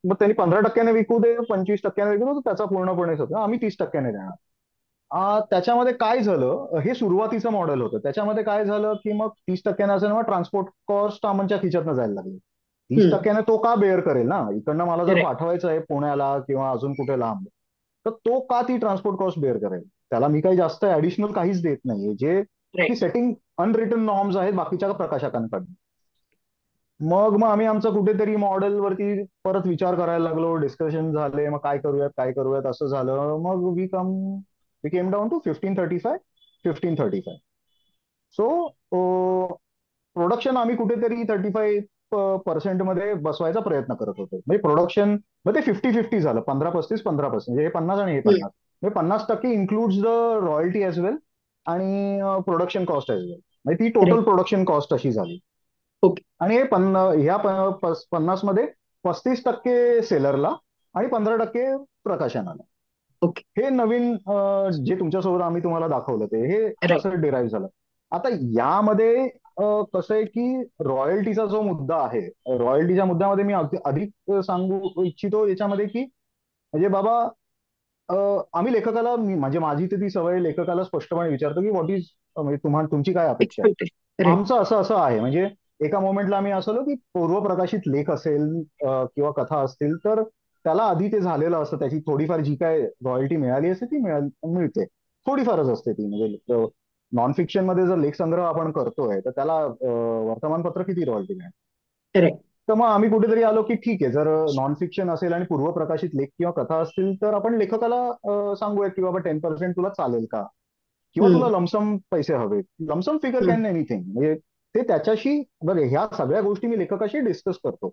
मग त्यांनी 15%ने विकू दे, 25%ने विकू दे, तर त्याचा पूर्णपणे होतं. आम्ही 30%ने देणार. त्याच्यामध्ये काय झालं, हे सुरुवातीचं मॉडेल होतं. त्याच्यामध्ये काय झालं की मग 30%ने असेल मग ट्रान्सपोर्ट कॉस्ट आमच्या खिशातनं जायला लागली. 30%ने तो का बेअर करेल ना, इकडनं मला जर Correct. पाठवायचं आहे पुण्याला किंवा अजून कुठे लांब, तर तो का ती ट्रान्सपोर्ट कॉस्ट बेअर करेल. त्याला मी काही जास्त ऍडिशनल काहीच देत नाहीये, जे की Right. सेटिंग अनरिटन नॉर्म्स आहेत बाकीच्या प्रकाशकांकडून. मग आम्ही आमचं कुठेतरी मॉडेलवरती परत विचार करायला लागलो, डिस्कशन झाले, मग काय करूयात काय करूयात असं झालं. मग we came down to 1535. So production आम्ही कुठेतरी 35% मध्ये बसवायचा प्रयत्न करत होतो. म्हणजे प्रोडक्शन मध्ये 50-50 झालं. 15-35, 15%, म्हणजे हे 50 आणि हे हम्म. 50. म्हणजे 50% इन्क्लुड्स द रॉयल्टी एज वेल आणि प्रोडक्शन कॉस्ट एज वेल. म्हणजे ती टोटल Correct. प्रोडक्शन कॉस्ट अशी झाली. ओके. आणि हे 50 मध्ये 35% सेलरला आणि 15% प्रकाशनाला. ओके. हे नवीन जे तुमच्यासोबत आम्ही तुम्हाला दाखवलं ते हे राईट. असं डिराईव्ह झालं. आता यामध्ये कसं आहे की रॉयल्टीचा जो मुद्दा आहे, रॉयल्टीच्या मुद्द्यामध्ये मी अधिक सांगू इच्छितो याच्यामध्ये की म्हणजे बाबा आम्ही लेखकाला म्हणजे माझी तर ती सवय, लेखकाला स्पष्टपणे विचारतो की व्हॉट इज, म्हणजे तुमची काय अपेक्षा आहे. एक्सपेक्टेशन. राईट. आमचं असं असं आहे. म्हणजे एका मोमेंटला आम्ही असलो की पूर्वप्रकाशित लेख असेल किंवा कथा असतील तर त्याला आधी ते झालेलं असतं, त्याची थोडीफार जी काय रॉयल्टी मिळाली असते ती मिळते. थोडीफारच असते ती. म्हणजे नॉन फिक्शन मध्ये जर लेख संग्रह आपण करतोय तर त्याला वर्तमानपत्र किती रॉयल्टी मिळेल. राईट. तर मग आम्ही कुठेतरी आलो की ठीक आहे, जर नॉन फिक्शन असेल आणि पूर्वप्रकाशित लेख किंवा कथा असतील तर आपण लेखकाला सांगूयात की बाबा 10% तुला चालेल का, किंवा तुला हम्म. लमसम पैसे हवेत. लमसम फिगर हम्म. Can anything. म्हणजे ते त्याच्याशी बरं, ह्या सगळ्या गोष्टी मी लेखकाशी डिस्कस करतो.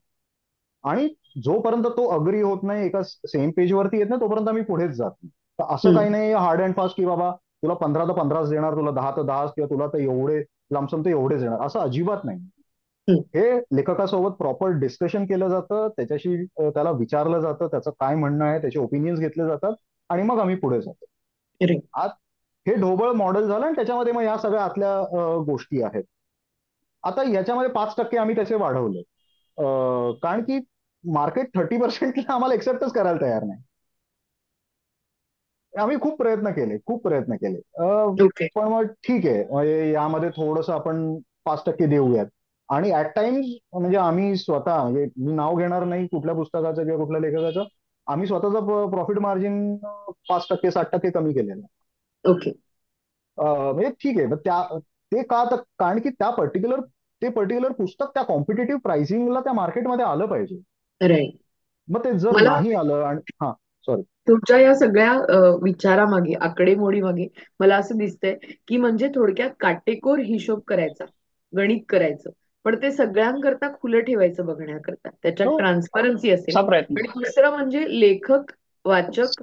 आणि जोपर्यंत तो अग्री होत नाही, एका सेम पेज वरती येत नाही, तोपर्यंत आम्ही पुढेच जात नाही. तर असं काही हम्म. नाही हार्ड अँड फास्ट की बाबा तुला 15 तर 15च देणार, तुला 10 तर 10, किंवा तुला तर एवढे लमसम तर एवढेच देणार, असं अजिबात नाही. हम्म. हे लेखकासोबत प्रॉपर डिस्कशन केलं जातं, त्याच्याशी त्याला विचारलं जातं, त्याचं काय म्हणणं आहे, त्याचे ओपिनियन्स घेतले जातात आणि मग आम्ही पुढे जातो. राईट. आज हे ढोबळ मॉडेल झालं आणि त्याच्यामध्ये मग ह्या सगळ्या आतल्या गोष्टी आहेत. आता याच्यामध्ये 5% आम्ही त्याचे वाढवले. कारण की मार्केट 30% आम्हाला एक्सेप्टच करायला तयार नाही. आम्ही खूप प्रयत्न केले. ओके. पण मग ठीक आहे, म्हणजे यामध्ये थोडंसं आपण 5% देऊयात. आणि ऍट टाइम्स म्हणजे आम्ही स्वतः, म्हणजे मी नाव घेणार नाही कुठल्या पुस्तकाचं किंवा कुठल्या लेखकाचं, आम्ही स्वतःचं प्रॉफिट मार्जिन 5%, 60% कमी केलेलं आहे. ओके. म्हणजे ठीक आहे, ते का, तर कारण की ते पर्टिक्युलर पुस्तक त्या कॉम्पिटेटिव्ह प्राइसिंगला त्या मार्केटमध्ये आलं पाहिजे. राईट. मग ते जर मला नाही आलं आणि हा, सॉरी. तुमच्या या सगळ्या विचारामागे, आकडेमोडीमागे मला असं दिसतंय की म्हणजे थोडक्यात काटेकोर हिशोब करायचा, गणित करायचं, पण ते सगळ्यांकरता खुलं ठेवायचं बघण्याकरता, त्याच्यात हो, ट्रान्सपरन्सी असेल. असा प्रयत्न. आणि दुसरं म्हणजे लेखक, वाचक,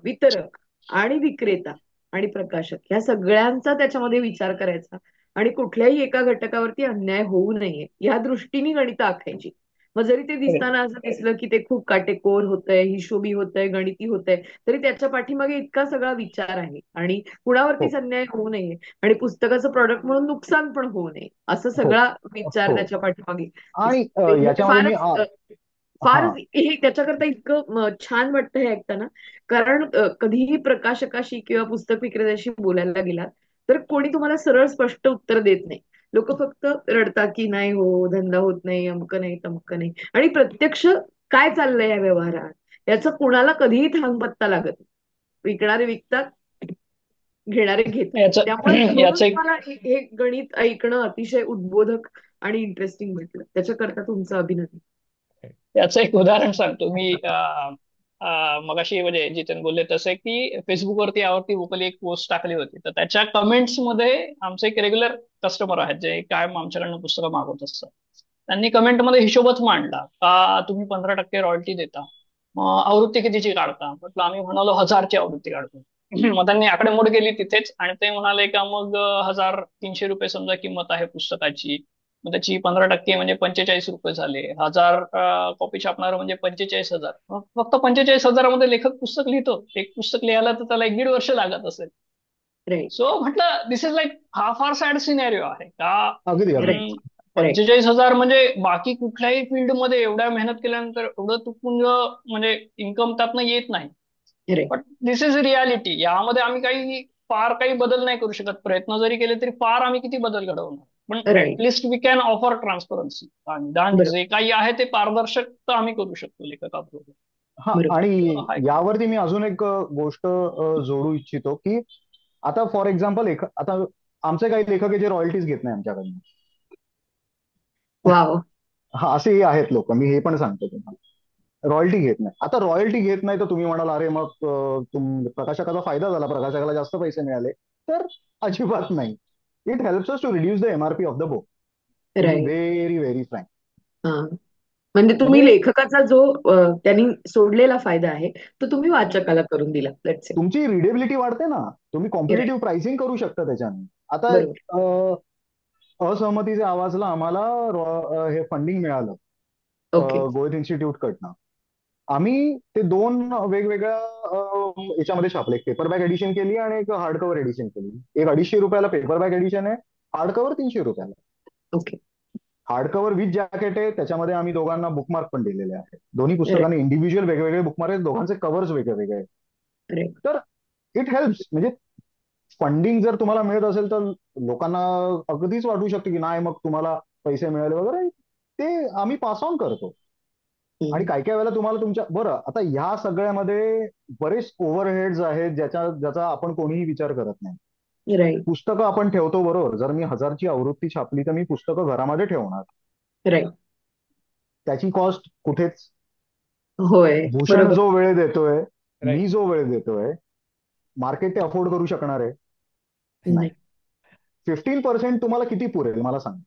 वितरक आणि विक्रेता आणि प्रकाशक ह्या सगळ्यांचा त्याच्यामध्ये विचार करायचा आणि कुठल्याही एका घटकावरती अन्याय होऊ नये या दृष्टीने गणित आखायची. मग जरी ते दिसताना असं दिसलं की ते खूप काटेकोर होतंय, हिशोबी होतंय, गणिती होतंय, तरी त्याच्या पाठीमागे इतका सगळा विचार आहे आणि कुणावरतीच हो, अन्याय होऊ नये आणि पुस्तकाचं प्रॉडक्ट म्हणून नुकसान पण होऊ नये असा हो, सगळा विचार हो. त्याच्या पाठीमागे आणि दिसतो. म्हणजे याच्यामध्ये मी फारच हा, फारच हे त्याच्याकरता इतकं छान वाटतं हे ऐकताना. कारण कधीही प्रकाशकाशी किंवा पुस्तक विक्रेत्याशी बोलायला गेलात तर कोणी तुम्हाला सरळ स्पष्ट उत्तर देत नाही. लोक फक्त रडतात की नाही हो, धंदा होत नाही, अमकं नाही तमकं नाही. आणि प्रत्यक्ष काय चाललंय या व्यवहारात याचा कुणाला कधीही थांगपत्ता लागत नाही. विकणारे विकतात, घेणारे घेतात. त्यामुळे याचं म्हणून याचं एक मला हे गणित ऐकणं अतिशय उद्बोधक आणि इंटरेस्टिंग वाटलं. त्याच्याकरता तुमचं अभिनंदन. याचं एक उदाहरण सांगतो मी. मगाशी म्हणजे जितेन बोलले तसं की फेसबुकवरती यावरती वोकली एक पोस्ट टाकली होती, तर त्याच्या कमेंट्स मध्ये आमचे एक रेग्युलर कस्टमर आहेत जे कायम आमच्याकडनं पुस्तकं मागवत असतात. त्यांनी कमेंटमध्ये हिशोबच मांडला का तुम्ही 15% रॉयल्टी देता, मग आवृत्ती कितीची काढता. म्हटलं आम्ही म्हणालो 1000ची आवृत्ती काढतो. मग त्यांनी आकडेमोड केली तिथेच आणि ते म्हणाले का मग 1300 रुपये समजा किंमत आहे पुस्तकाची, मग त्याची 15% म्हणजे 45 रुपये झाले. 1000 कॉपी छापणार म्हणजे 45,000. मग फक्त 45,000मध्ये लेखक पुस्तक लिहितो. एक पुस्तक लिहायला तर त्याला 1.5 वर्ष लागत असेल. राईट. सो म्हटलं दिस इज लाईक हा फार सॅड सिनेरिओ आहे का. अगदी अगदी. राईट. राईट. 45,000 म्हणजे बाकी कुठल्याही फील्डमध्ये एवढ्या मेहनत केल्यानंतर एवढं तुटपुंज म्हणजे इन्कम त्यातनं येत नाही. Right. But this is reality. यामध्ये आम्ही फार काही बदल नाही करू शकत. प्रयत्न जरी केले तरी फार आम्ही किती बदल घडवणार. पण right. At least we can offer transparency. निदान बरोबर. जे काही आहे ते पारदर्शकता आम्ही करू शकतो लेखकाबरोबर. हा, बरोबर. आणि यावरती मी अजून एक गोष्ट जोडू इच्छितो की आता फॉर एक्झाम्पल आता आमचे काही लेखक आहे जे रॉयल्टीज घेत नाही आमच्याकडनं. वाव. हा, असेही आहेत लोक, मी हे पण सांगतो तुम्हाला. रॉयल्टी घेत नाही. आता रॉयल्टी घेत नाही तर तुम्ही म्हणाल अरे मग प्रकाशकाचा फायदा झाला, प्रकाशकाला जास्त पैसे मिळाले. तर अजिबात नाही. It helps us to reduce the MRP of the book, to be right. Very very frank. हा, म्हणजे तुम्ही म्हणजे लेखकाचा जो त्यांनी सोडलेला फायदा आहे तो तुम्ही वाचकाला करून दिला. Let's say. तुमची रिडेबिलिटी वाढते ना, तुम्ही राईट. कॉम्पिटेटिव्ह प्राइसिंग करू शकता त्याच्याने. आता बरोबर. असहमतीच्या आवाजला आम्हाला हे फंडिंग मिळालं ओके. गोएथ इन्स्टिट्यूट कडनं. आम्ही ते दोन वेगवेगळ्या याच्यामध्ये छापले. एक पेपरबॅक एडिशन केली आणि एक हार्ड कव्हर एडिशन केली. एक 250 रुपयाला पेपरबॅक एडिशन आहे, हार्ड कव्हर 300 रुपयाला. Okay. Hard cover with jacket आहे, त्याच्यामध्ये आम्ही दोघांना बुकमार्क पण दिलेले आहेत. दोन्ही राईट. पुस्तकांनी इंडिव्हिज्युअल वेगवेगळे बुकमार्क आहेत, दोघांचे कव्हर्स वेगळे आहेत. राईट. तर इट हेल्प्स. म्हणजे फंडिंग जर तुम्हाला मिळत असेल तर लोकांना अगदीच वाटू शकते की नाही मग तुम्हाला पैसे मिळाले वगैरे. ते आम्ही पास ऑन करतो. आणि काही काही वेळेला तुम्हाला तुमच्या बरं, आता ह्या सगळ्यामध्ये बरेच ओव्हरहेड्स आहेत ज्याचा आपण कोणीही विचार करत नाही. राईट. पुस्तकं आपण ठेवतो बरोबर. जर मी 1000ची आवृत्ती छापली तर मी पुस्तकं घरामध्ये ठेवणार. राईट. त्याची कॉस्ट कुठेच. होय. भूषण बरोबर. जो वेळ देतोय, राईट. मी जो वेळ देतोय, मार्केट ते अफोर्ड करू शकणार आहे नाही. नाही. 15% तुम्हाला किती पुरेल मला सांग.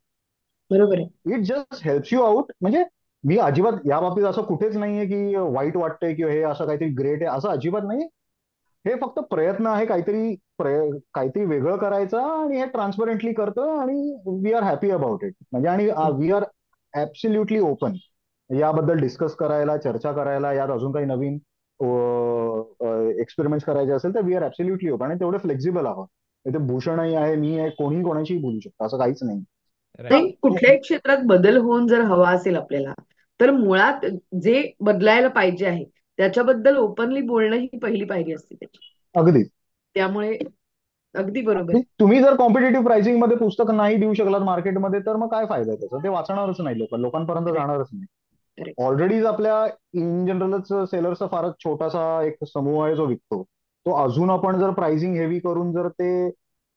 बरोबर आहे. It just helps you out. म्हणजे मी अजिबात या बाबतीत असं कुठेच नाहीये की वाईट वाटतंय किंवा हे असं काहीतरी ग्रेट आहे, असं अजिबात नाही. हे फक्त प्रयत्न आहे काहीतरी वेगळं करायचं, आणि हे ट्रान्सपरंटली करतं, आणि we are happy about it. म्हणजे आणि वी आर ऍब्सोल्युटली ओपन याबद्दल डिस्कस करायला, चर्चा करायला. यात अजून काही नवीन एक्सपेरिमेंट करायचे असेल तर वी आर ऍब्सोल्युटली ओपन. आणि तेवढे फ्लेक्झिबल आहोत. इथे भूषणही आहे, मी आहे, कोणाशीही बोलू शकतो, असं काहीच नाही. राईट. नाही, कुठल्याही क्षेत्रात बदल होऊन जर हवा असेल आपल्याला, तर मुळात जे बदलायला पाहिजे आहे त्याच्याबद्दल ओपनली बोलणं ही पहिली पायरी असते त्याची. अगदी. त्यामुळे अगदी बरोबर आहे. तुम्ही जर कॉम्पिटेटिव्ह प्राइसिंग मध्ये पुस्तक नाही देऊ शकलात मार्केटमध्ये तर मग काय फायदा आहे त्याचा. ते वाचणारच नाही लोकांपर्यंत करेक्ट. जाणारच नाही. करेक्ट. ऑलरेडीच आपल्या इन जनरलच सेलर्सचा फारच छोटासा एक समूह आहे जो विकतो. तो अजून आपण जर प्राइसिंग हेवी करून जर ते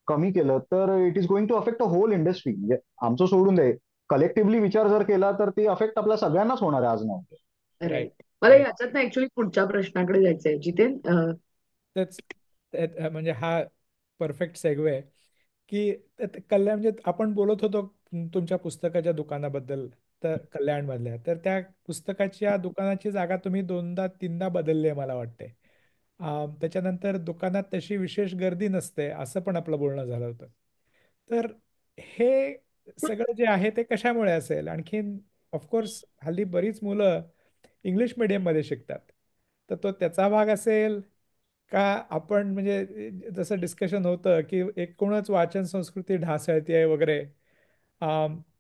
कमी केलं तर it is going to affect a whole industry. म्हणजे आमचं सोडून दे, कलेक्टिव्हली विचार जर केला तर ती अफेक्ट आपल्या सगळ्यांनाच होणार आहे आज ना उद्या. राईट. राईट. मला राईट. याच्यात ना ऍक्च्युली पुढच्या प्रश्नाकडे जायचंय जितेन. तेच म्हणजे हा परफेक्ट सेगवे आहे की कल्याण, म्हणजे आपण बोलत होतो तुमच्या पुस्तकाच्या दुकानाबद्दल, तर कल्याणमधल्या, तर त्या पुस्तकाच्या दुकानाची जागा तुम्ही दोनदा तीनदा बदलली आहे मला वाटते. त्याच्यानंतर दुकानात तशी विशेष गर्दी नसते असं पण आपलं बोलणं झालं होतं. तर हे सगळं जे आहे ते कशामुळे असेल? आणखीन ऑफकोर्स हल्ली बरीच मुलं इंग्लिश मिडियममध्ये शिकतात, तर तो त्याचा भाग असेल का? आपण म्हणजे जसं डिस्कशन होतं की एकूणच वाचन संस्कृती ढासळती आहे वगैरे.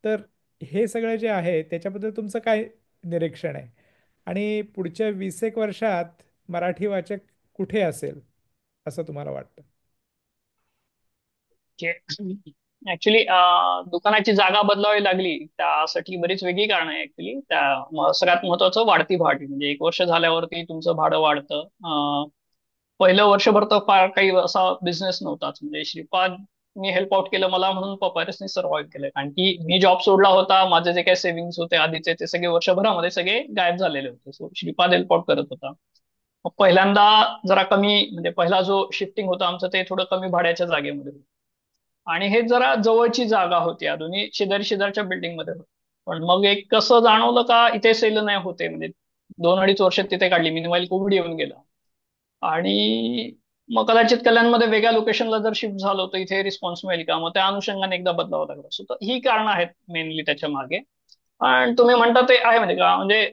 तर हे सगळं जे आहे त्याच्याबद्दल तुमचं काय निरीक्षण आहे? आणि पुढच्या 20 एक वर्षात मराठी वाचक कुठे असेल असं तुम्हाला वाटतं? ऍक्च्युली दुकानाची जागा बदलावी लागली त्यासाठी बरीच वेगळी कारणं आहे. ऍक्च्युली सगळ्यात महत्वाचं वाढती भाडी. म्हणजे 1 वर्ष झाल्यावरती तुमचं भाडं वाढतं. पहिलं वर्षभर तर फार काही असा बिझनेस नव्हताच. म्हणजे श्रीपादनी हेल्प आउट केलं मला म्हणून पपायरसनी सर्व्हाइव्ह केलं. कारण की मी जॉब सोडला होता, माझे जे काही सेव्हिंग्स होते आधीचे ते सगळे वर्षभरामध्ये सगळे गायब झालेले होते. सो श्रीपाद हेल्प आउट करत होता. मग पहिल्यांदा जरा कमी, म्हणजे पहिला जो शिफ्टिंग होता आमचं ते थोडं कमी भाड्याच्या जागेमध्ये होतं. आणि हे जरा जवळची जागा होती, या दोन्ही शेजारी शेजारच्या बिल्डिंग मध्ये होतं. पण मग एक कसं जाणवलं का इथे सेल नाही होते. म्हणजे 2-2.5 वर्ष तिथे काढली, मिनिमाईल कोविड येऊन गेला. आणि मग कदाचित कल्याणमध्ये वेगळ्या लोकेशनला जर शिफ्ट झालो तर इथे रिस्पॉन्स मिळेल का, मग त्या अनुषंगाने एकदा बदलावं लागलं. सो ही कारणं आहेत मेनली त्याच्या मागे. आणि तुम्ही म्हणता ते आहे म्हणजे का, म्हणजे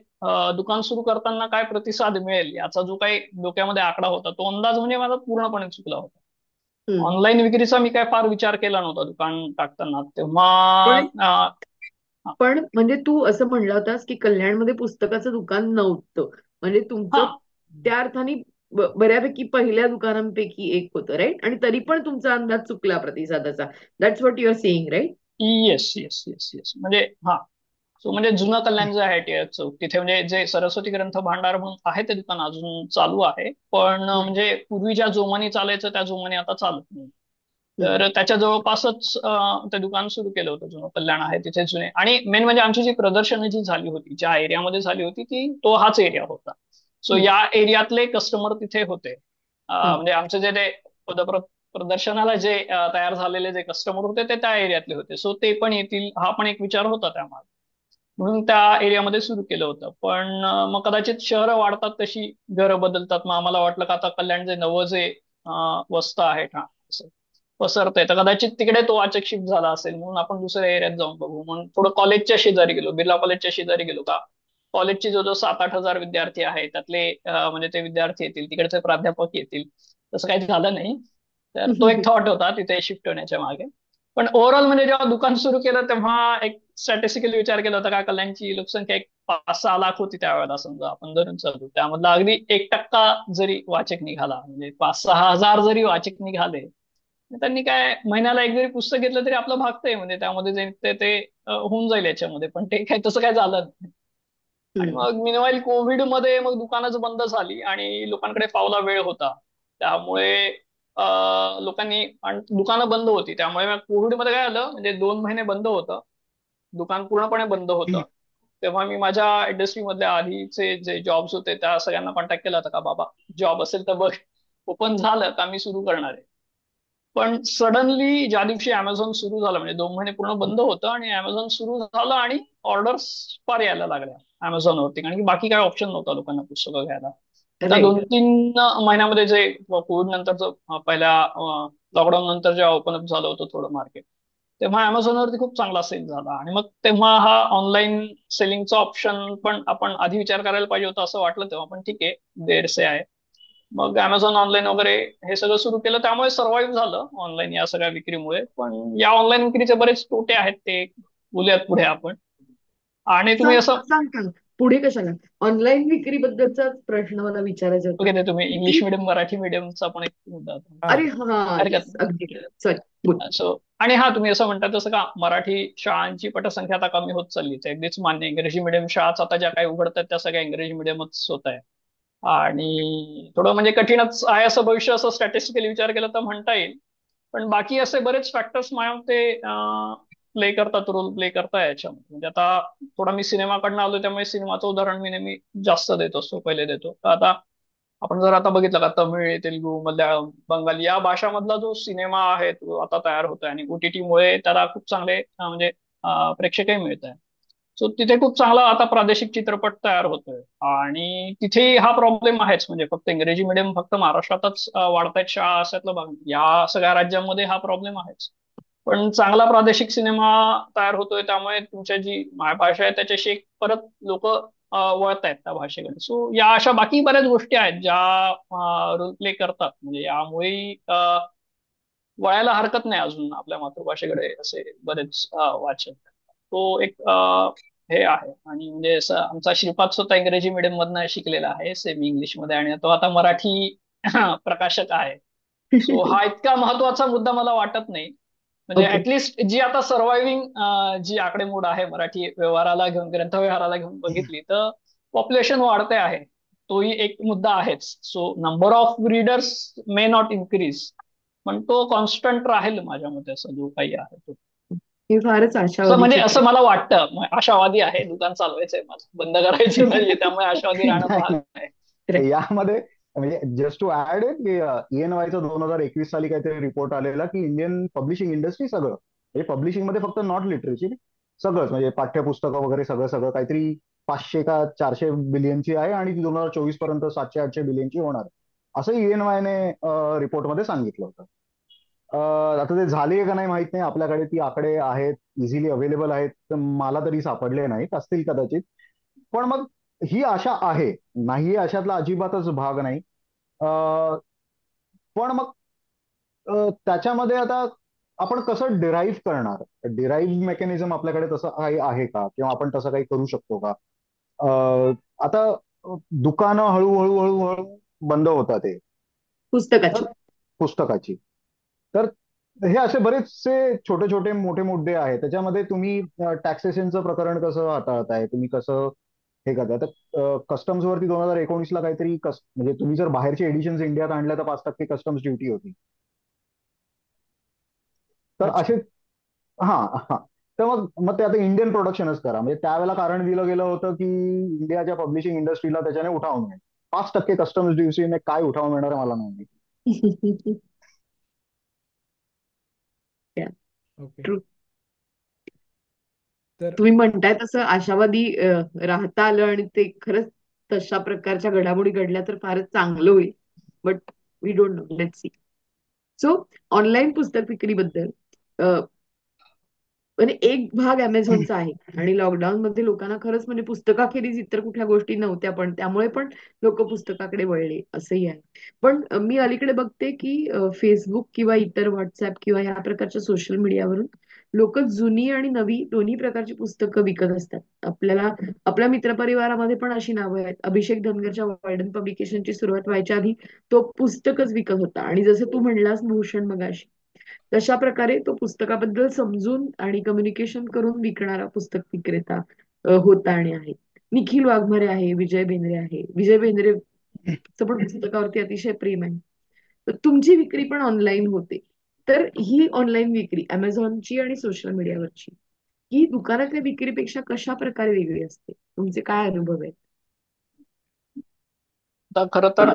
दुकान सुरू करताना काय प्रतिसाद मिळेल याचा जो काही डोक्यामध्ये आकडा होता तो अंदाज म्हणजे माझा पूर्णपणे चुकला होता. हम्म. ऑनलाईन विक्रीचा मी काय फार विचार केला नव्हता दुकान टाकताना तेव्हा. पण अं, पण म्हणजे तू असं म्हणला होतास की कल्याणमध्ये पुस्तकाचं दुकान नव्हतं, म्हणजे हा, तुमचं त्या अर्थाने बऱ्यापैकी पहिल्या दुकानांपैकी एक होतं, राईट? आणि तरी पण तुमचा अंदाज चुकला प्रतिसादाचा. That's what you are saying, right? Yes yes yes yes, म्हणजे हा. सो म्हणजे जुनं कल्याण जे आहे टिळक चौक तिथे, म्हणजे जे सरस्वती ग्रंथ भांडार म्हणून आहे ते दुकान अजून चालू आहे. पण म्हणजे पूर्वी ज्या जोमाने चालायचं त्या जोमाने आता चालत नाही. तर त्याच्या जवळपासच ते दुकान सुरू केलं होतं. जुनं कल्याण आहे तिथे जुने. आणि मेन म्हणजे आमची जी प्रदर्शनं जी झाली होती, ज्या एरियामध्ये झाली होती ती तो हाच एरिया होता. सो या एरियातले कस्टमर तिथे होते. म्हणजे आमचे जे ते प्रदर्शनाला जे तयार झालेले जे कस्टमर होते ते त्या एरियातले होते. सो ते पण येतील हा पण एक विचार होता त्यामागे, म्हणून त्या एरियामध्ये सुरू केलं होतं. पण मग कदाचित शहरं वाढतात तशी घरं बदलतात. मग आम्हाला वाटलं का आता कल्याण जे नवं जे वस्तं आहे पसरतंय तर कदाचित तिकडे तो वाचक शिफ्ट झाला असेल, म्हणून आपण दुसऱ्या एरियात जाऊन बघू म्हणून थोडं कॉलेजच्या शेजारी गेलो, बिर्ला कॉलेजच्या शेजारी गेलो. का कॉलेजचे जो 7-8 हजार विद्यार्थी आहेत त्यातले म्हणजे ते विद्यार्थी येतील, तिकडचे प्राध्यापक येतील. तसं काही झालं नाही. तर तो एक थॉट होता तिथे शिफ्ट होण्याच्या मागे. पण ओव्हरऑल म्हणजे जेव्हा दुकान सुरू केलं तेव्हा एक स्टॅटिस्टिकली विचार केला होता का कल्याणची लोकसंख्या एक 5-6 लाख होती त्यावेळेला, समजा आपण धरून चालू, त्यामधला अगदी 1% जरी वाचक निघाला, म्हणजे 5-6 हजार जरी वाचक निघाले, त्यांनी काय महिन्याला एक जरी पुस्तक घेतलं तरी आपलं भागतंय. म्हणजे त्यामध्ये जे ते होऊन जाईल याच्यामध्ये. पण ते काय तसं काय झालं नाही. आणि मग मिनवाईल कोविडमध्ये मग दुकानच बंद झाली आणि लोकांकडे फावला वेळ होता. त्यामुळे लोकांनी, आणि दुकानं बंद होती त्यामुळे कोविडमध्ये काय झालं, म्हणजे 2 महिने बंद होतं दुकान, पूर्णपणे बंद होतं. तेव्हा मी माझ्या इंडस्ट्रीमधल्या आधीचे जे जॉब्स होते त्या सगळ्यांना कॉन्टॅक्ट केला होता का बाबा जॉब असेल तर बघ, ओपन झालं का मी सुरू करणार आहे. पण सडनली ज्या दिवशी अमेझॉन सुरू झालं, म्हणजे 2 महिने पूर्ण बंद होतं आणि अमेझॉन सुरू झालं आणि ऑर्डर्स फार यायला लागल्या अमेझॉनवरती, कारण की बाकी काय ऑप्शन नव्हता लोकांना पुस्तकं घ्यायला. त्या राईट. 2-3 महिन्यामध्ये जे कोविड नंतरचं पहिल्या लॉकडाऊन नंतर जेव्हा ओपन अप झालं होतं थोडं मार्केट, तेव्हा अमेझॉनवरती खूप चांगला सेल झाला. आणि मग तेव्हा हा ऑनलाईन सेलिंगचा ऑप्शन पण आपण आधी विचार करायला पाहिजे होता असं वाटलं तेव्हा. पण ठीक आहे, देर से आहे. मग अमेझॉन ऑनलाईन वगैरे हे सगळं सुरू केलं, त्यामुळे सर्व्हाइव्ह झालं ऑनलाईन या सगळ्या विक्रीमुळे. पण या ऑनलाईन विक्रीचे बरेच तोटे आहेत, ते बोलूयात पुढे आपण. आणि तुम्ही सांग असं, सांग सांग पुढे कशाला. ऑनलाईन विक्री बद्दलचा प्रश्न मला विचारायचा होता ओके, ते तुम्ही इंग्लिश की मिडियम मराठी मिडियमचा पण एक मुद्दा होता. अरे हा, हरकत येस, अगदी सॉरी, बोल. नाही. सो आणि हा तुम्ही असं म्हणता तसं का मराठी शाळांची पटसंख्या आता कमी होत चालली, ते अगदीच मान्य. इंग्रजी मिडियम शाळाच आता ज्या काही उघडतात त्या सगळ्या इंग्रजी मिडियमच होत आहे. आणि थोडं म्हणजे कठीणच आहे असं भविष्य, असं स्टॅटिस्टिकली विचार केला तर म्हणता येईल. पण बाकी असे बरेच फॅक्टर्स माझ्या मते प्ले करतात, रोल प्ले करता याच्यामध्ये. म्हणजे आता थोडा मी सिनेमाकडनं आलो त्यामुळे सिनेमाचं उदाहरण मी नेहमी जास्त देत असतो, पहिले देतो. तर आता आपण जर आता बघितलं का तमिळ, तेलुगू, मल्याळम, बंगाली या भाषामधला जो सिनेमा आहे तो आता तयार होतोय आणि OTT मुळे त्याला खूप चांगले म्हणजे प्रेक्षकही मिळत आहे. सो तिथे खूप चांगला आता प्रादेशिक चित्रपट तयार होतोय. आणि तिथे हा प्रॉब्लेम आहेच, म्हणजे फक्त इंग्रजी मिडियम फक्त महाराष्ट्रातच वाढतायत शाळा अशातलं भाग नाही. या सगळ्या राज्यांमध्ये हा प्रॉब्लेम आहेच. पण चांगला प्रादेशिक सिनेमा तयार होतोय त्यामुळे तुमच्या जी मायभाषा आहे त्याच्याशी एक परत लोक वळत आहेत त्या भाषेकडे. सो या अशा बाकी बऱ्याच गोष्टी आहेत ज्या रोल प्ले करतात. म्हणजे यामुळे वळायला हरकत नाही अजून आपल्या मातृभाषेकडे असे बरेच वाचक. तो एक हे आहे. आणि म्हणजे असं आमचा श्रीपाद स्वतः इंग्रजी मिडियम मधनं शिकलेला आहे, सेमी इंग्लिश मध्ये, आणि तो आता मराठी प्रकाशक आहे. सो हा इतका महत्वाचा मुद्दा मला वाटत नाही. म्हणजे ओके. ऍटलिस्ट जी आता सर्व्हायव्हिंग जी आकडेमोड आहे मराठी व्यवहाराला घेऊन, ग्रंथ व्यवहाराला घेऊन बघितली तर पॉप्युलेशन वाढते आहे. तोही एक मुद्दा आहेच. So number of readers may not increase, पण तो कॉन्स्टंट राहील माझ्या मते, असं जो काही आहे तो. हे फारच असं आशावादी म्हणजे चित्र असं मला वाटतं. आशावादी आहे, दुकान चालवायचंय मला, बंद करायचं नाहीये, त्यामुळे आशावादी राहणं भाग नाही, आहे. आहे. यामध्ये म्हणजे जस्ट टू ऍड इट की ENYचा 2021 साली काहीतरी रिपोर्ट आलेला की इंडियन पब्लिशिंग इंडस्ट्री सगळं म्हणजे पब्लिशिंग मध्ये फक्त नॉट लिटरेचर सगळंच म्हणजे पाठ्यपुस्तकं वगैरे सगळं सगळं काहीतरी 500 का 400 बिलियनची आहे आणि ती 2024 पर्यंत 700-800 बिलियनची होणार आहे असं ENYने रिपोर्टमध्ये सांगितलं होतं. आता ते झाली का नाही माहित नाही, आपल्याकडे ती आकडे आहेत, इझिली अवेलेबल आहेत, तर मला तरी सापडले नाहीत, असतील कदाचित. पण मग ही आशा आहे, नाही अशातला अजिबातच भाग नाही. अं, पण मग त्याच्यामध्ये आता आपण कसं डिराईव्ह करणार, डिराईव्ह मेकॅनिझम आपल्याकडे तसं काही आहे का, किंवा आपण तसं काही करू शकतो का? आता दुकानं हळूहळू हळूहळू बंद होतात आहे, तर पुस्तकाची. पुस्तकाची, तर हे असे बरेचसे छोटे छोटे मोठे मुद्दे आहेत. त्याच्यामध्ये तुम्ही टॅक्सेशनचं प्रकरण कसं हाताळताय, तुम्ही कसं हे करताय. तर कस्टम्स वरती 2019ला काहीतरी म्हणजे तुम्ही जर बाहेरचे एडिशन्स इंडियात आणल्या तर 5% कस्टम्स ड्युटी होती. तर अच्छा. असे हा हा तर मग मग ते आता इंडियन प्रोडक्शनच करा, म्हणजे त्यावेळेला कारण दिलं गेलं होतं की इंडियाच्या पब्लिशिंग इंडस्ट्रीला त्याच्याने उठाव मिळेल. 5% कस्टम्स ड्युटीने काय उठाव मिळणार आहे मला नाही माहिती. ओके. ट्रू. तर तुम्ही म्हणताय तसं आशावादी राहता आलं आणि ते खरंच तशा प्रकारच्या घडामोडी घडल्या तर फारच चांगलं होईल. But we don't know, let's see. So online पुस्तक विक्रीबद्दल म्हणजे एक भाग अमेझॉनचा आहे आणि लॉकडाऊन मध्ये लोकांना खरंच म्हणजे पुस्तकाखेरीज इतर कुठल्या गोष्टी नव्हत्या, पण त्यामुळे पण लोक पुस्तकाकडे वळले असंही आहे. पण मी अलीकडे बघते की फेसबुक किंवा इतर व्हॉट्सअप किंवा या प्रकारच्या सोशल मीडियावरून लोक जुनी आणि नवी दोन्ही प्रकारची पुस्तकं विकत असतात. आपल्याला आपल्या मित्रपरिवारामध्ये पण अशी नावं आहेत. अभिषेक धनगरच्या वर्डन पब्लिकेशनची सुरुवात व्हायच्या आधी तो पुस्तकच विकत होता आणि जसं तू म्हणलास भूषण मगाशी, तशा प्रकारे तो पुस्तकाबद्दल समजून आणि कम्युनिकेशन करून विकणारा पुस्तक विक्रेता होता आणि आहे. निखिल वाघमारे आहे, विजय बेंद्रे आहे. विजय बेंद्रे पण पुस्तकावरती अतिशय प्रेम आहे. तर तुमची विक्री पण ऑनलाईन होते. तर ही ऑनलाईन विक्री अमेझॉनची आणि सोशल मीडियावरची ही दुकानातल्या विक्रीपेक्षा कशा प्रकारे वेगळी असते? तुमचे काय अनुभव आहेत? तर खरं तर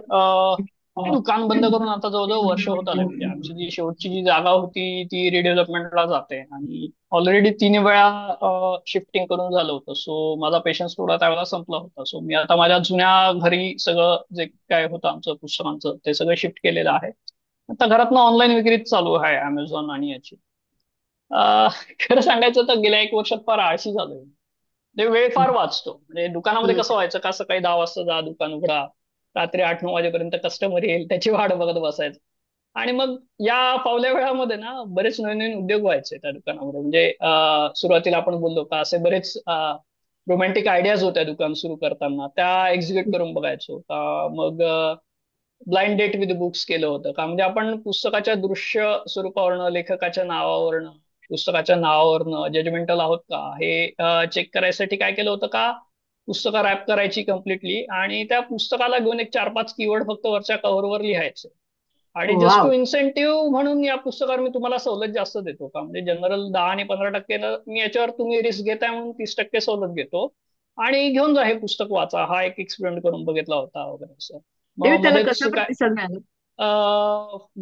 दुकान बंद करून आता जवळजवळ वर्ष होत आले. म्हणजे आमची जी शेवटची जी जागा होती ती रिडेव्हलपमेंटला जाते आणि ऑलरेडी 3 वेळा शिफ्टिंग करून झालं होतं. सो माझा पेशन्स थोडा त्यावेळेला संपला होता. सो मी आता माझ्या जुन्या घरी सगळं जे काय होतं आमचं पुस्तकांचं ते सगळं शिफ्ट केलेलं आहे. आता घरातनं ऑनलाईन विक्रीच चालू आहे अमेझॉन आणि याची. अं, खरं सांगायचं तर गेल्या 1 वर्षात फार आळशी झालोय. ते वेळ फार वाचतो. म्हणजे दुकानामध्ये कसं व्हायचं का, सकाळी 10 वाजता जा, दुकान उघडा, रात्री 8-9 वाजेपर्यंत कस्टमर येईल त्याची वाट बघत बसायचं. आणि मग या फावल्या वेळामध्ये ना बरेच नवीन नवीन उद्योग व्हायचे त्या दुकानामध्ये. म्हणजे सुरुवातीला आपण बोललो का असे बरेच रोमॅन्टिक आयडियाज होत्या दुकान सुरू करताना, त्या एक्झिक्यूट करून बघायचो का. मग ब्लाइंड डेट विथ बुक्स केलं होतं का, म्हणजे आपण पुस्तकाच्या दृश्य स्वरूपावरनं, लेखकाच्या नावावरनं, पुस्तकाच्या नावावरनं जजमेंटल आहोत का हे चेक करायसाठी काय केलं होतं का, पुस्तकं रॅप करायची कम्प्लिटली आणि त्या पुस्तकाला घेऊन एक 4-5 कीवर्ड फक्त वरच्या कव्हरवर लिहायचे. आणि जस्ट टू वाव. इन्सेंटिव्ह म्हणून या पुस्तकावर मी तुम्हाला सवलत जास्त देतो का, म्हणजे जनरल 10 आणि 15% मी याच्यावर तुम्ही रिस्क घेताय म्हणून 30% सवलत घेतो आणि घेऊन जा हे पुस्तक वाचा, हा एक एक्सपेरिमेंट करून बघितला होता वगैरे असं. तेव्हा मग त्याला मध्येच कसा काय प्रतिसाद मिळाला?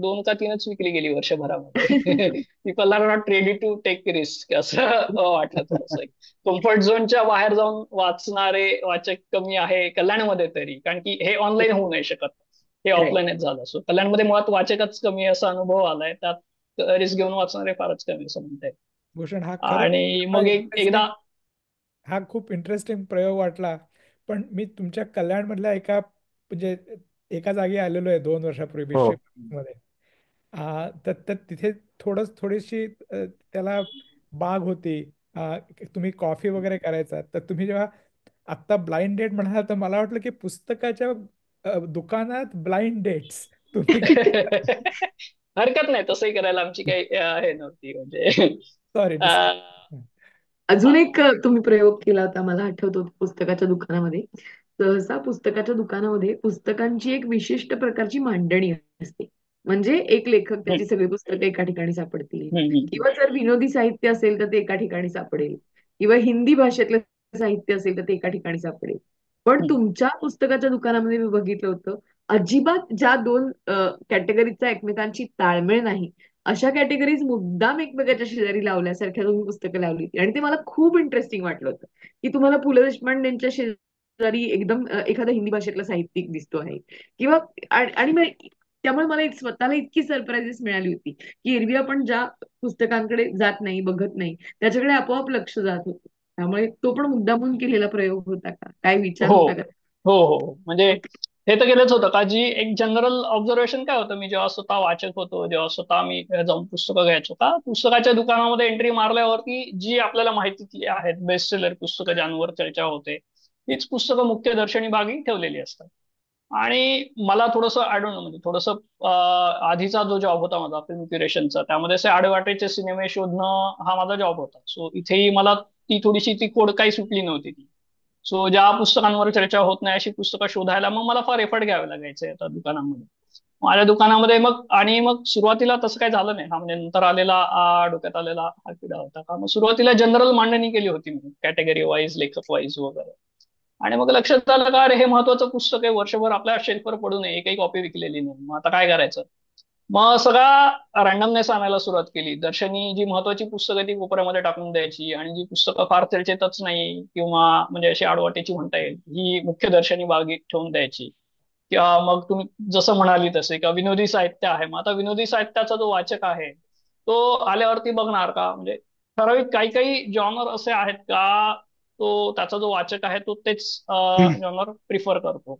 2 का 3च विकली गेली वर्षभरामध्ये. People are not ready to take risk असं वाटलं थोडंसं. कम्फर्ट झोनच्या बाहेर जाऊन वाचणारे वाचक कमी आहे कल्याणमध्ये तरी, कारण की हे ऑनलाईन होऊ नाही शकत, हे राईट. ऑफलाईनच झालं. सो कल्याणमध्ये मुळात वाचकच कमी असा अनुभव आलाय, त्यात रिस्क घेऊन वाचणारे फारच कमी असं म्हणताय. भूषण, हा खरंच आणि हा मग एकदा इंटरेस्टिंग हा खूप इंटरेस्टिंग प्रयोग वाटला. पण मी तुमच्या कल्याणमधल्या म्हणजे एका जागी आलेलो आहे 2 वर्षापूर्वी हो. मध्ये. तर तर तिथे थोडीशी त्याला बाग होती. तुम्ही कॉफी वगैरे करायचा, तर तुम्ही जेव्हा आत्ता ब्लाइंड डेट म्हणाला तर मला वाटलं की पुस्तकाच्या दुकानात ब्लाइंड डेट्स तुम्ही हरकत नाही तसंही करायला, आमची काही हे नव्हती म्हणजे. सॉरी अं, अजून एक तुम्ही प्रयोग केला होता मला आठवतो पुस्तकाच्या दुकानामध्ये. सहसा पुस्तकाच्या दुकानामध्ये पुस्तकांची एक विशिष्ट प्रकारची मांडणी असते. म्हणजे एक लेखक त्याची हम्म, सगळी पुस्तकं एका ठिकाणी सापडतील, हम्म, किंवा जर विनोदी साहित्य असेल तर ते एका ठिकाणी सापडेल, किंवा हिंदी भाषेतलं साहित्य असेल तर ते एका ठिकाणी सापडेल. पण हम्म. तुमच्या पुस्तकाच्या दुकानामध्ये मी बघितलं होतं, अजिबात ज्या दोन कॅटेगरीचा एकमेकांची ताळमेळ नाही, अशा कॅटेगरीज मुद्दाम एकमेकाच्या शेजारी लावल्यासारख्या तुम्ही पुस्तकं लावली होती. आणि ते मला खूप इंटरेस्टिंग वाटलं होतं, की तुम्हाला पु ल देशपांडेंच्या शेजारी एकदम एखादा हिंदी भाषेतला साहित्यिक दिसतो आहे, किंवा आणि त्यामुळे मला स्वतःला इतकी सरप्राईजेस मिळाली होती, की एरवी आपण ज्या पुस्तकांकडे जात नाही, बघत नाही, त्याच्याकडे आपोआप लक्ष जात होतं. त्यामुळे तो पण मुद्दामून केलेला प्रयोग होता का, काय विचार हो होता का? हो हो हो. म्हणजे हे तर केलंच होतं का, जी एक जनरल ऑब्झर्वेशन काय होतं, मी जेव्हा स्वतः वाचक होतो, जेव्हा स्वतः मी जाऊन पुस्तकं घ्यायचो का, पुस्तकाच्या दुकानामध्ये एंट्री मारल्यावरती जी आपल्याला माहितीतली आहेत बेस्ट सेलर पुस्तकं ज्यांवर चर्चा होते, हीच पुस्तकं मुख्य दर्शनी भागी ठेवलेली असतात. आणि मला थोडंसं आय डोंट नो, म्हणजे थोडंसं आधीचा जो जॉब होता माझा फिल्म क्युरेशनचा, त्यामध्ये असे आडवाटेचे सिनेमे शोधणं हा माझा जॉब होता. सो इथेही मला ती थोडीशी ती कोड काही सुटली नव्हती ती. सो ज्या पुस्तकांवर चर्चा होत नाही अशी पुस्तकं शोधायला मग मला फार एफर्ट घ्यावे लागायचे आता दुकानामध्ये. माझ्या दुकानामध्ये मग, आणि मग सुरुवातीला तसं काही झालं नाही, हा म्हणजे नंतर आलेला डोक्यात आलेला हा किडा होता का, मग सुरुवातीला जनरल मांडणी केली होती मी कॅटेगरी वाईज, लेखक वाईज वगैरे. आणि मग लक्षात आलं का, अरे हे महत्वाचं पुस्तक आहे, वर्षभर आपल्या शेल्फवर पडू नये, एकही कॉपी विकलेली नाही, मग आता काय करायचं. मग सगळा रॅन्डमनेस आणायला सुरुवात केली. दर्शनी जी महत्वाची पुस्तकं ती कोपऱ्यामध्ये टाकून द्यायची, आणि जी पुस्तकं फार चर्चेतच नाही किंवा म्हणजे अशी आडवाटेची म्हणता येईल, ही मुख्य दर्शनी भागी ठेवून द्यायची. किंवा मग तुम्ही जसं म्हणाली तसे किंवा विनोदी साहित्य आहे, मग आता विनोदी साहित्याचा जो वाचक आहे तो आल्यावरती बघणार का, म्हणजे ठराविक काही काही जॉनर असे आहेत का, तो त्याचा जो वाचक आहे तो तेच जॉनर प्रिफर करतो,